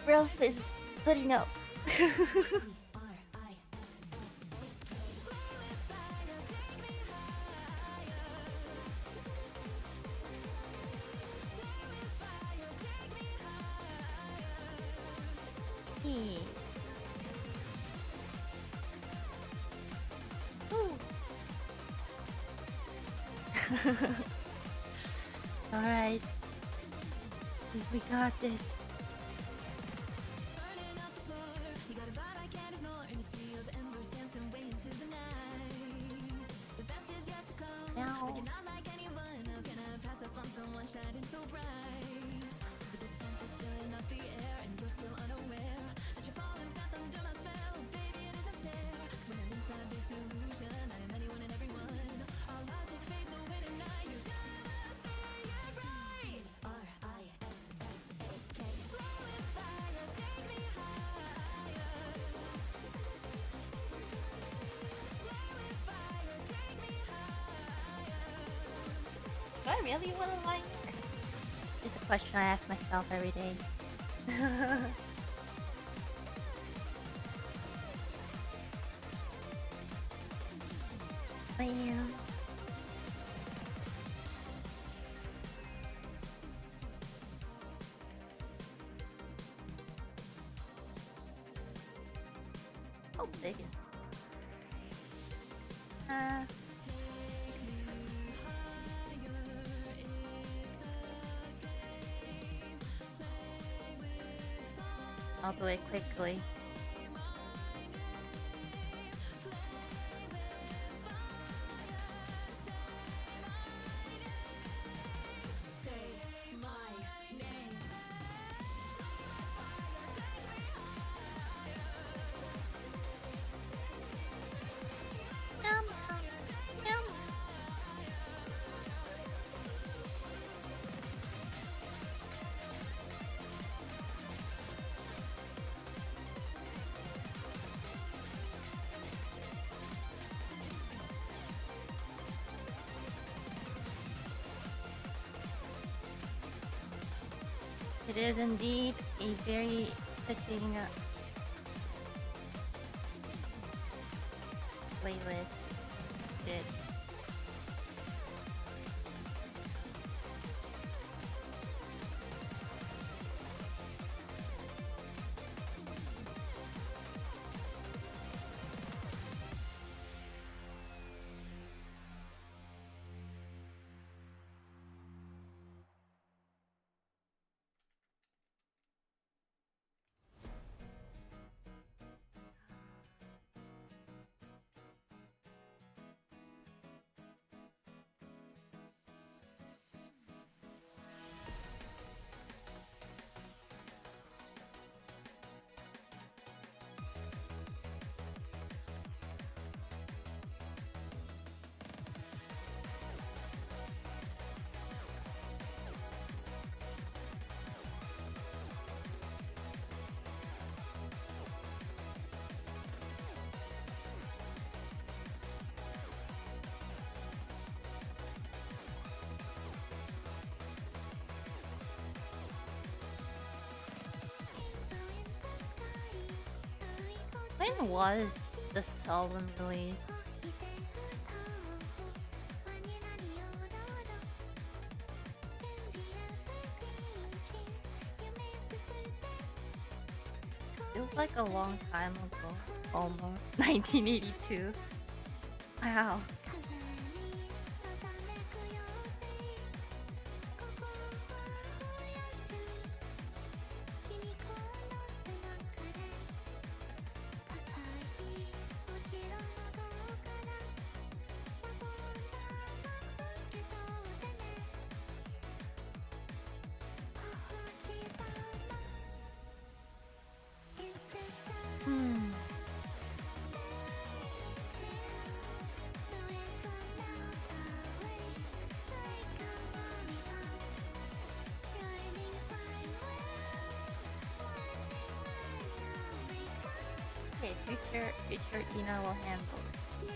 Ralph is good enough. Hey. Ooh. All right, we got this. Now. Do I really want to like? It's a question I ask myself every day. Bam. How big is I'll do it quickly. It is indeed a very fitting playlist. Good. When was this album released? It was like a long time ago. Almost. 1982. Wow. Okay, future Ina will handle it.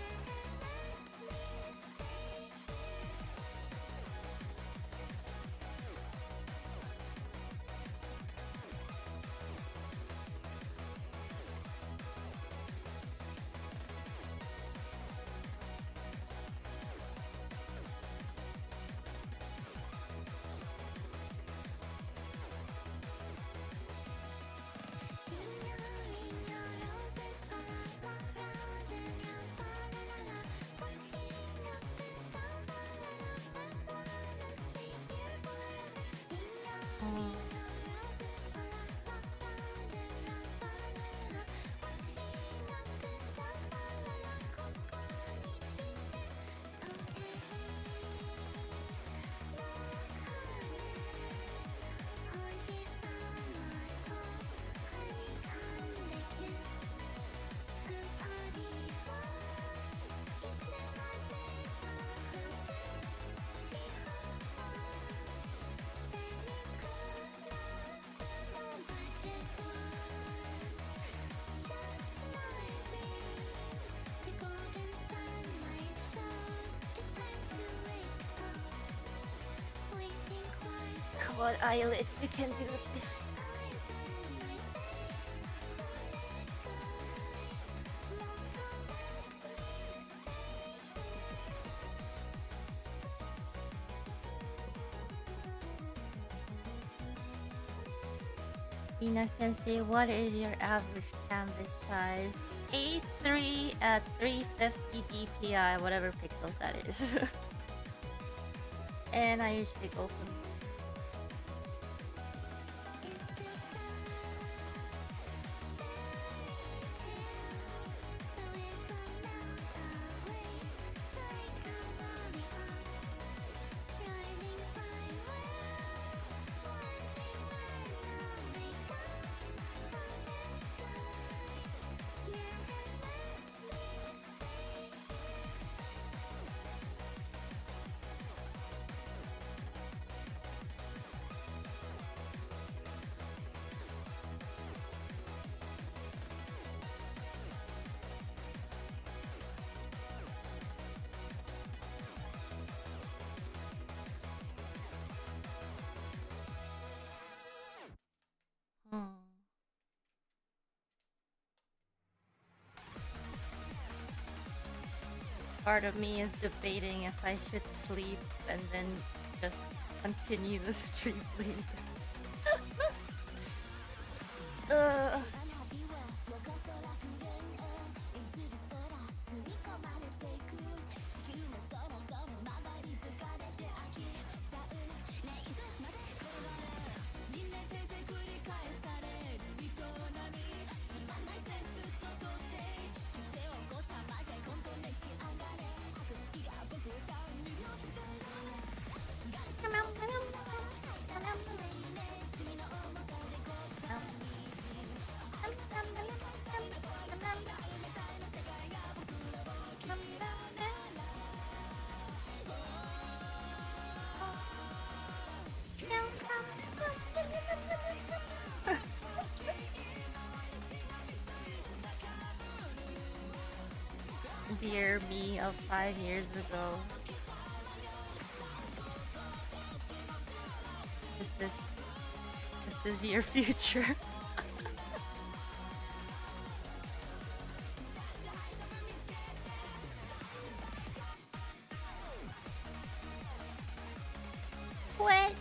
what, eyelids, we can do this. Ina Sensei, what is your average canvas size? A3 at 350 dpi, whatever pixels that is. And I usually go from Part of me is debating if I should sleep and then just continue the stream later. Dear me of 5 years ago. This is your future. Witness.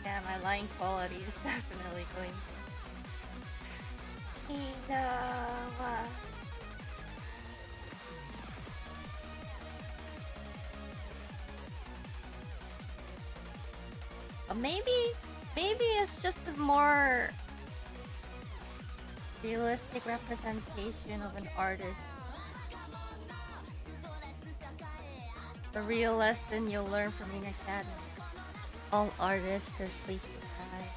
Yeah, my line quality is definitely going. Maybe it's just a more realistic representation of an artist. A real lesson you'll learn from Inacademy. All artists are sleep deprived.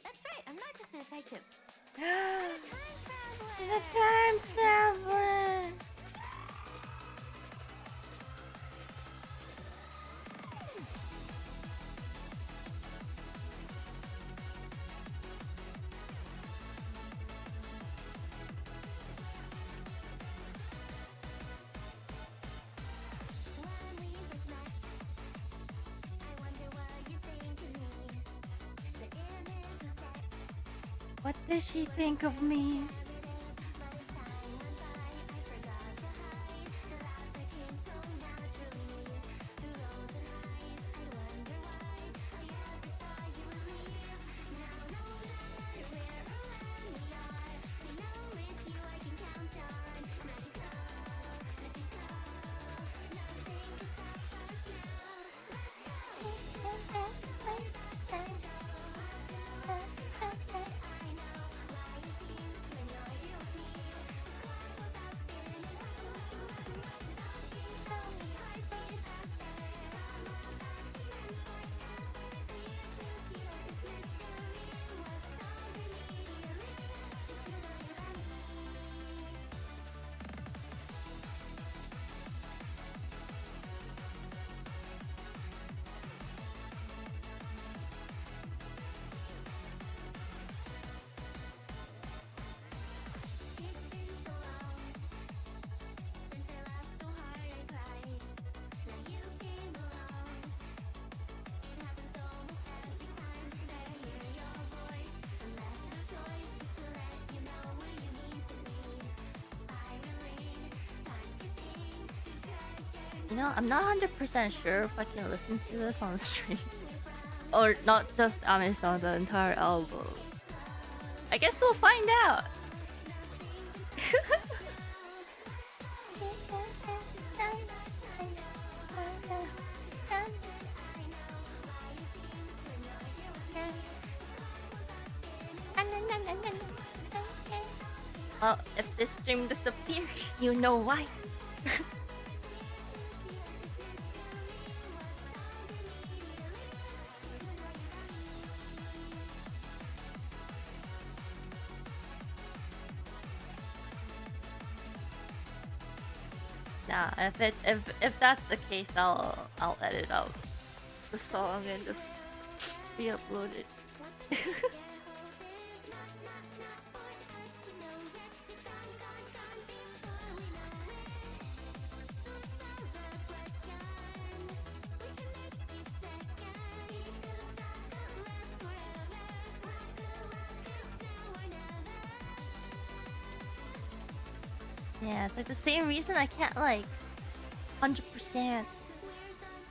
That's right, I'm not just a detective. The time traveler. What does she think of me? You know, I'm not 100% sure if I can listen to this on stream. Or not just Amazon, the entire album. I guess we'll find out. Well, if this stream disappears, you know why. Nah, if that's the case, I'll edit out the song and just re-upload it. Yeah, it's like the same reason I can't like 100%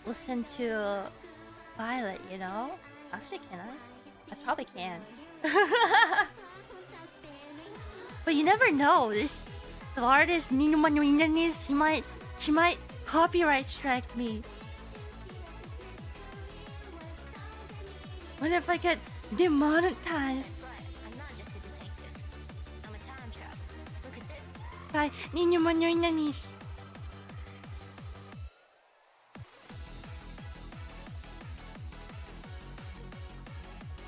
listen to Violet, you know? Actually, can I? I probably can. But you never know. The artist Ninomae, she might copyright strike me. What if I get demonetized by Ninomae?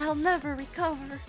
I'll never recover.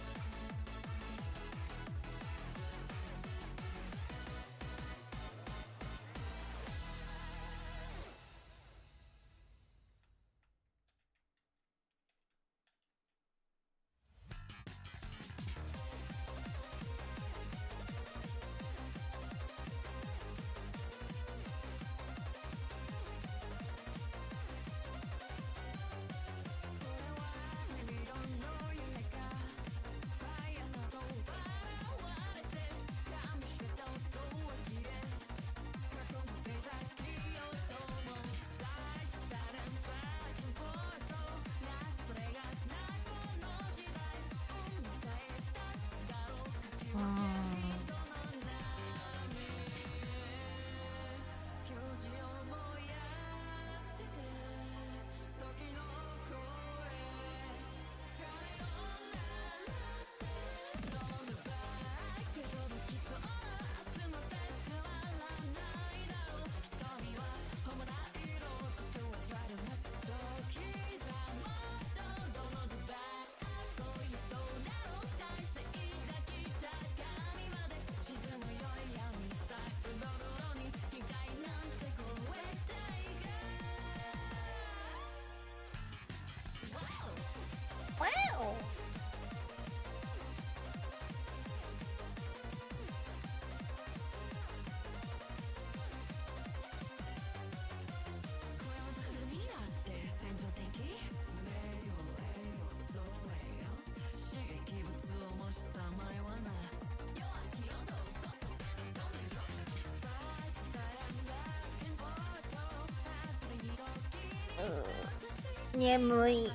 眠い.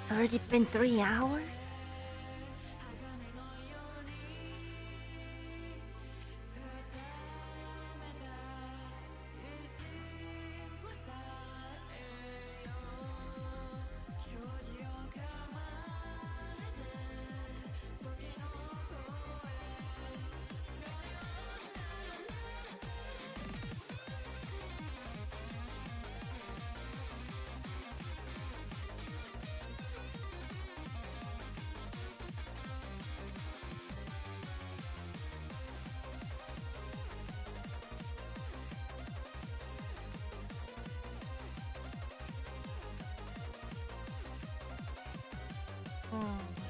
It's already been 3 hours?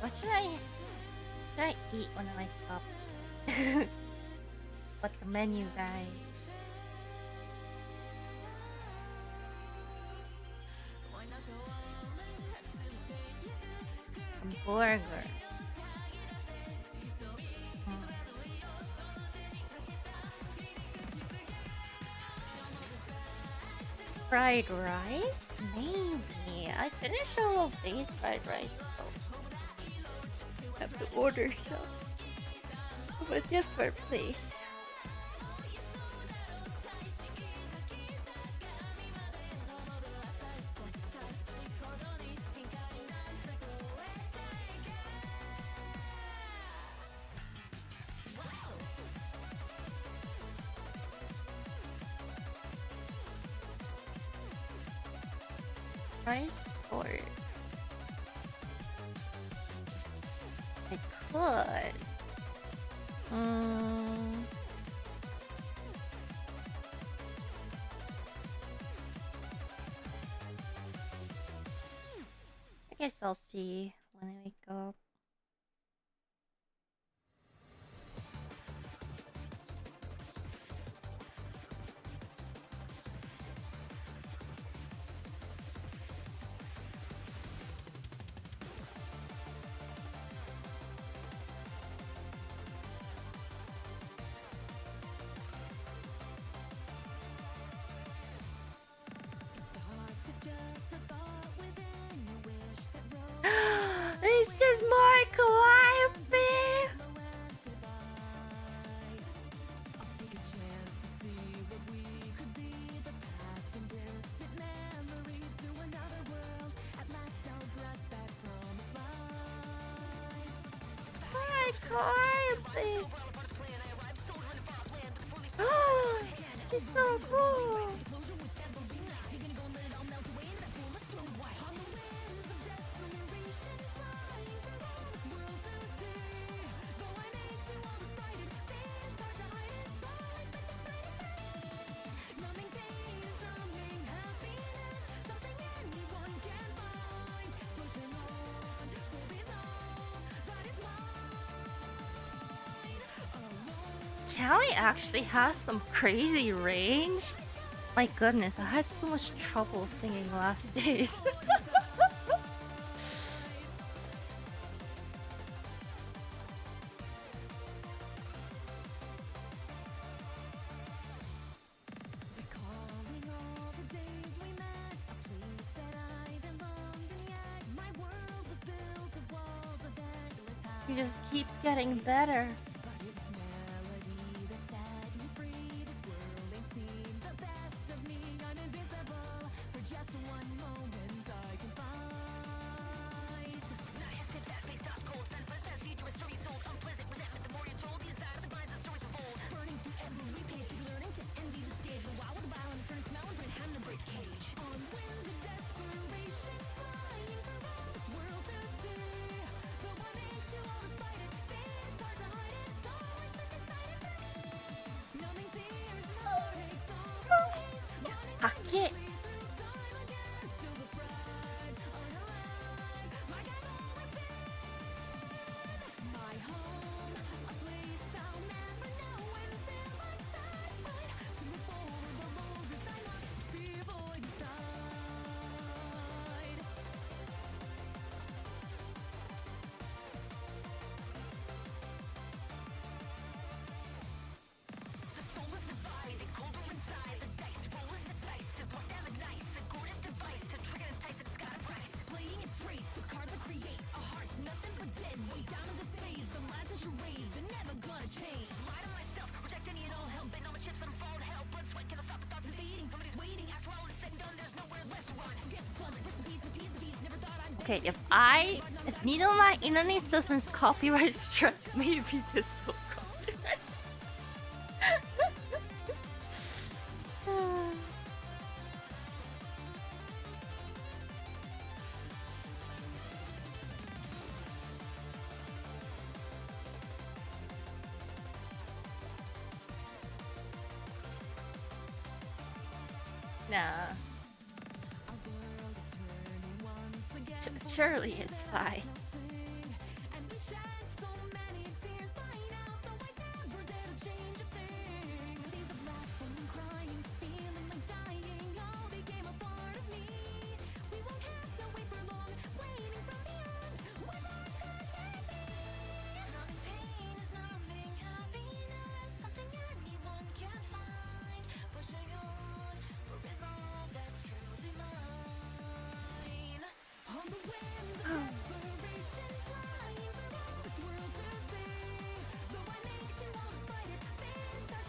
What should I eat when I wake up? What's the menu, guys? A burger. Fried rice? Maybe. I finished all of these fried rice. I have to order some from a different place. Rice or I could. I guess I'll see when I wake up. It's just Mark Lively. Mark Lively. Oh, he's so cool. Callie actually has some crazy range. My goodness, I had so much trouble singing last days. He just keeps getting better. Okay, if Ninomae Inonis doesn't copyright strike, maybe this will copyright. Nah. Surely it's fine.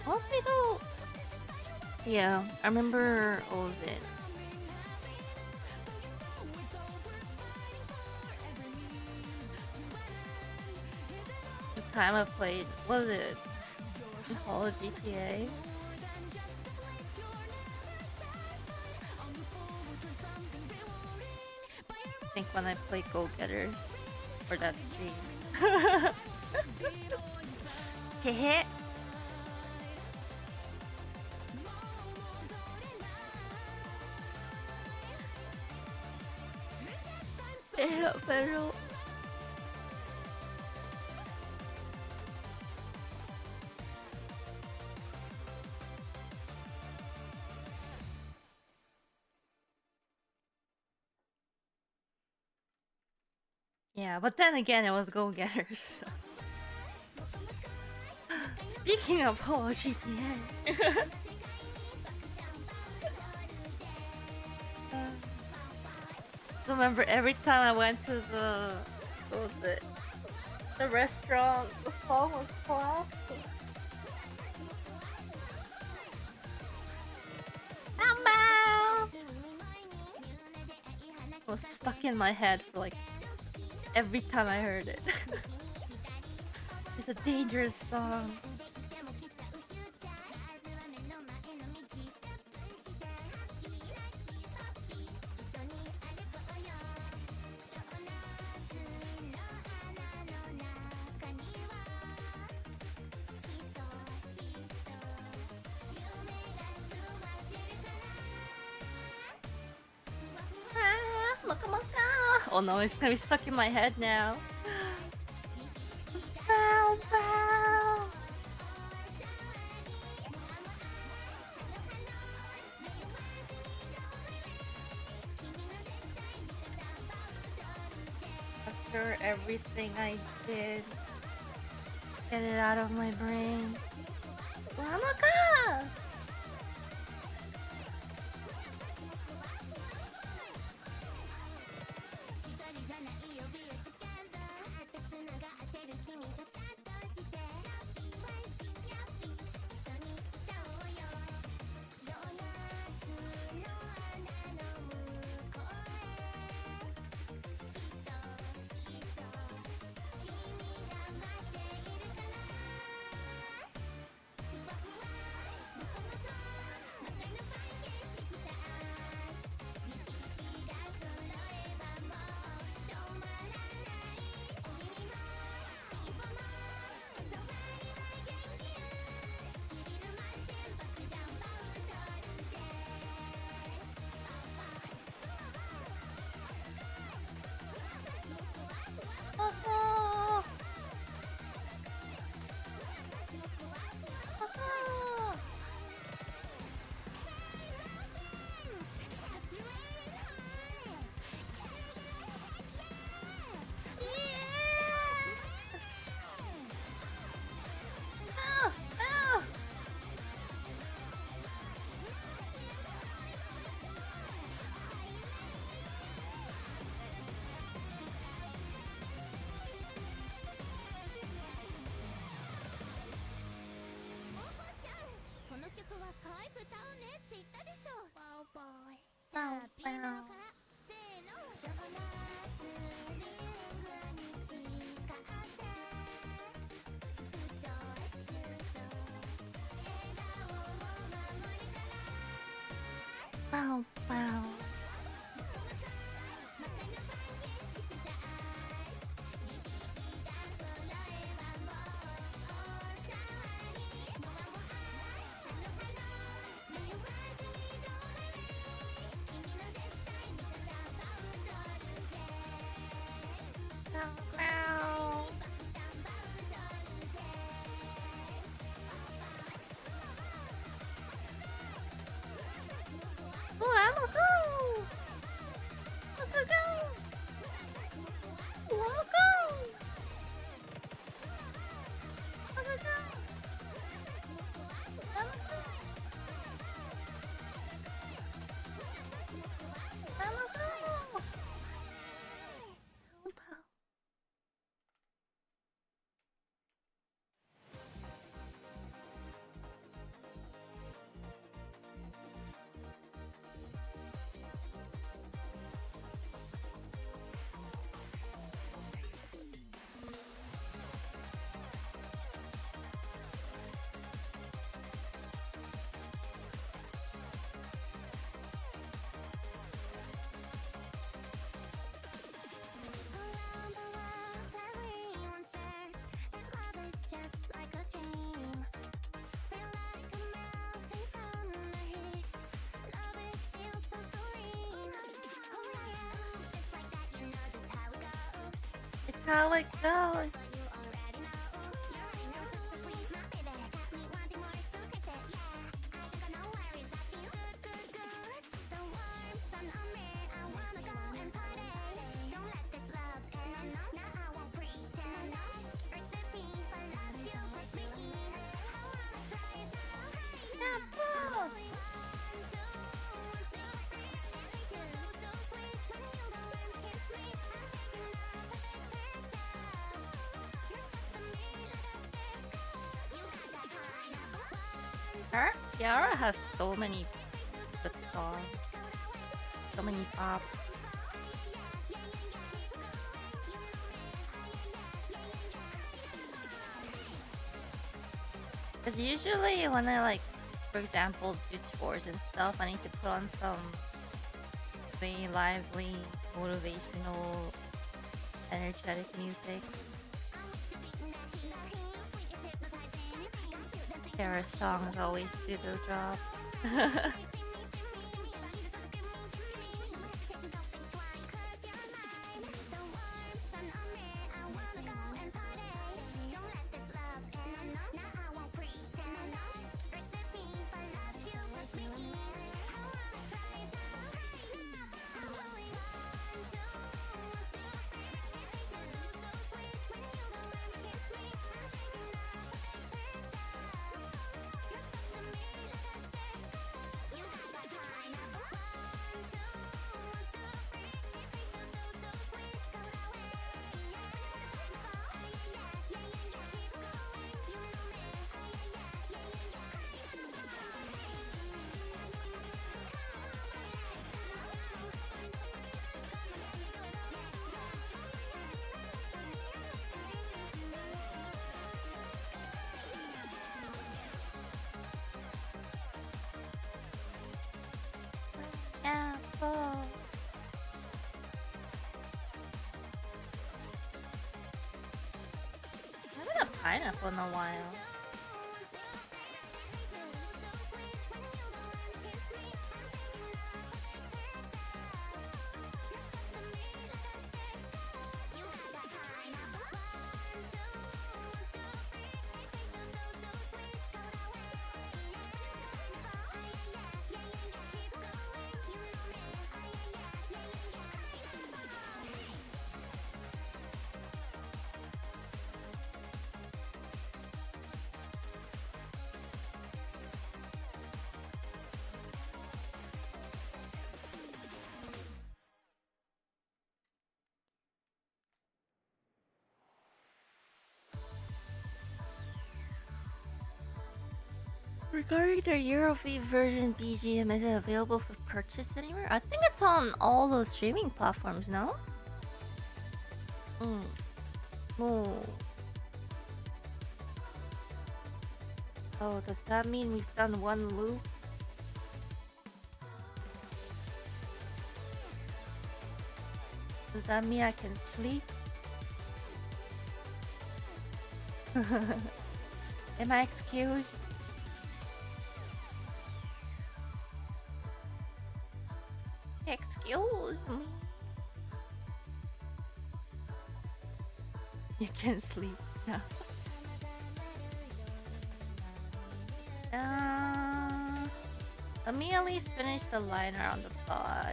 Honestly though, yeah, I remember, what was it? The time I played, was it Hall of GTA? I think when I played Go Getters for that stream. To hit. Pero yeah, but then again, it was Go Getters. So. Speaking of Holo GTA, so remember every time I went to what was it? The restaurant, the song was classic. It was stuck in my head for like every time I heard it. It's a dangerous song. Oh no, it's gonna be stuck in my head now. Bow, bow. After everything I did, get it out of my brain. Wamaka! Wow, wow. Wow, wow. Oh, I'm a go! Let's go! Let's go! Let's go! Let's go! Let's go! Pow, pow. Around the world, everyone says that love is just like a dream. Feel like I'm melting from the heat. Love it feels so serene. Oh yeah, just like that, you know just how it goes. It's how it goes. But you already know. You're right now, just so sweet, my baby. Got me wanting more, so taste it. Yeah, I ain't got no worries. I feel good, good, good. The warm sun on me. I wanna go and party. Don't let this love end. No, I won't pretend. Recipe for love, you push me in. I wanna try it now. Yeah, I bro. only want to, taste it so sweet when you go and kiss me. I'm taking a perfect picture. You're stuck to me like a stick. You got that pineapple. Her? Kiara has so many good songs. So many pop. Because usually when I like, for example, do chores and stuff, I need to put on some very lively, motivational, energetic music. Kiara's songs always do the job. Apple. I haven't had a pineapple in a while. Regarding the Eurobeat version BGM, is it available for purchase anywhere? I think it's on all those streaming platforms, no? Oh. Oh, does that mean we've done one loop? Does that mean I can sleep? Am I excused? Excuse me. You can sleep now. Let me at least finish the liner on the body.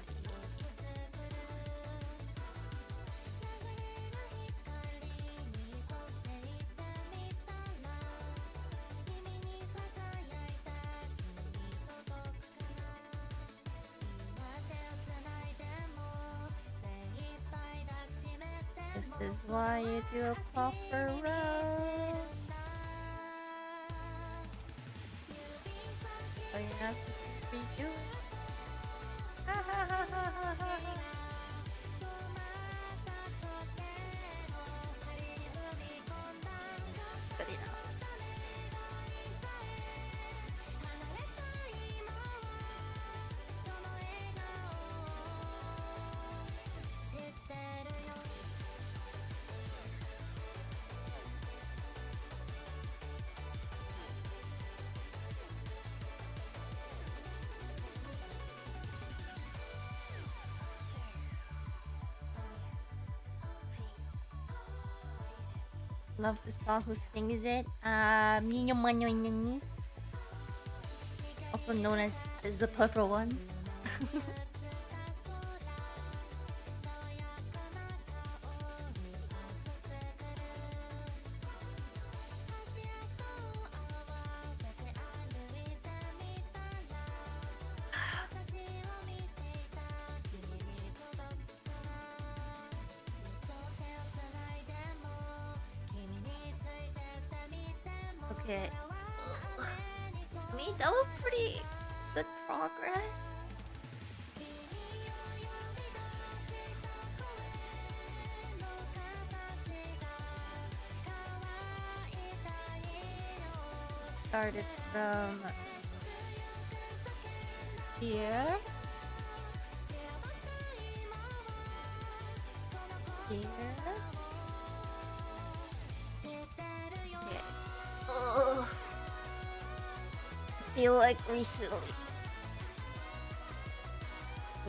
This is why you do a proper row. So you have to redo it. Ha ha ha ha ha ha. Good enough. Love the song. Who sings it? Ninomae, also known as the purple one. Okay. I mean, that was pretty good progress. Started from here. Here. Ugh. I feel like recently.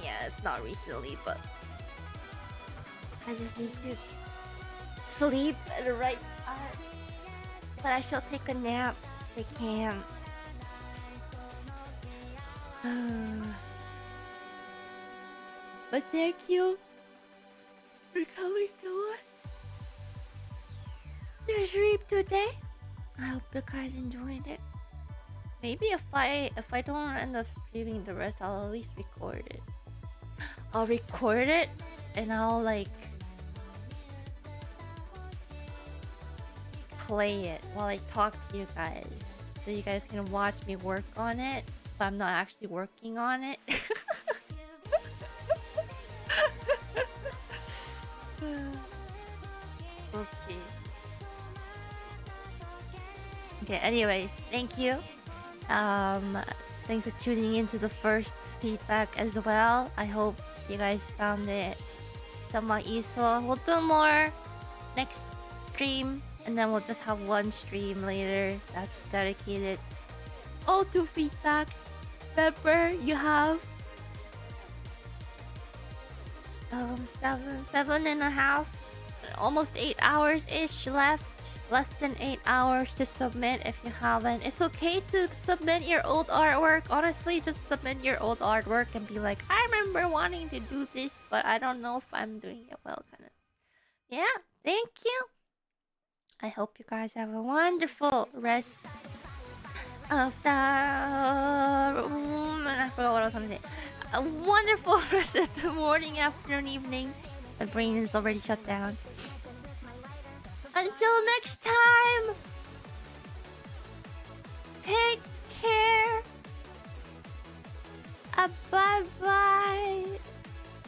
Yeah, it's not recently, but I just need to sleep at the right time. But I shall take a nap if I can. But thank you for coming to us. The stream today. I hope you guys enjoyed it. Maybe if I don't end up streaming the rest, I'll at least record it. I'll record it and I'll like play it while I talk to you guys, so you guys can watch me work on it, but I'm not actually working on it. We'll see. Okay, anyways, thank you. Thanks for tuning into the first feedback as well. I hope you guys found it somewhat useful. We'll do more next stream, and then we'll just have one stream later that's dedicated all to feedback. Remember, you have 7.5, almost 8 hours ish left. Less than 8 hours to submit if you haven't. It's okay to submit your old artwork. Honestly, just submit your old artwork and be like, I remember wanting to do this, but I don't know if I'm doing it well, kind of. Yeah, thank you. I hope you guys have a wonderful rest of the room. I forgot what I was gonna say. A wonderful rest of the morning, afternoon, evening. My brain is already shut down. Until next time, take care. Bye-bye.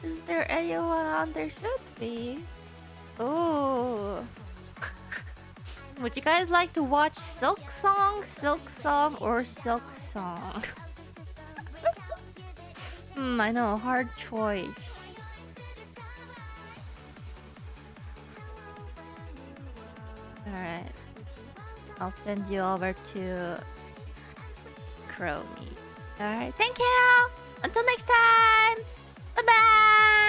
Is there anyone on? There should be. Ooh. Would you guys like to watch Silk Song, or Silk Song? I know, hard choice. I'll send you over to Chromie. Alright, thank you! Until next time! Bye bye!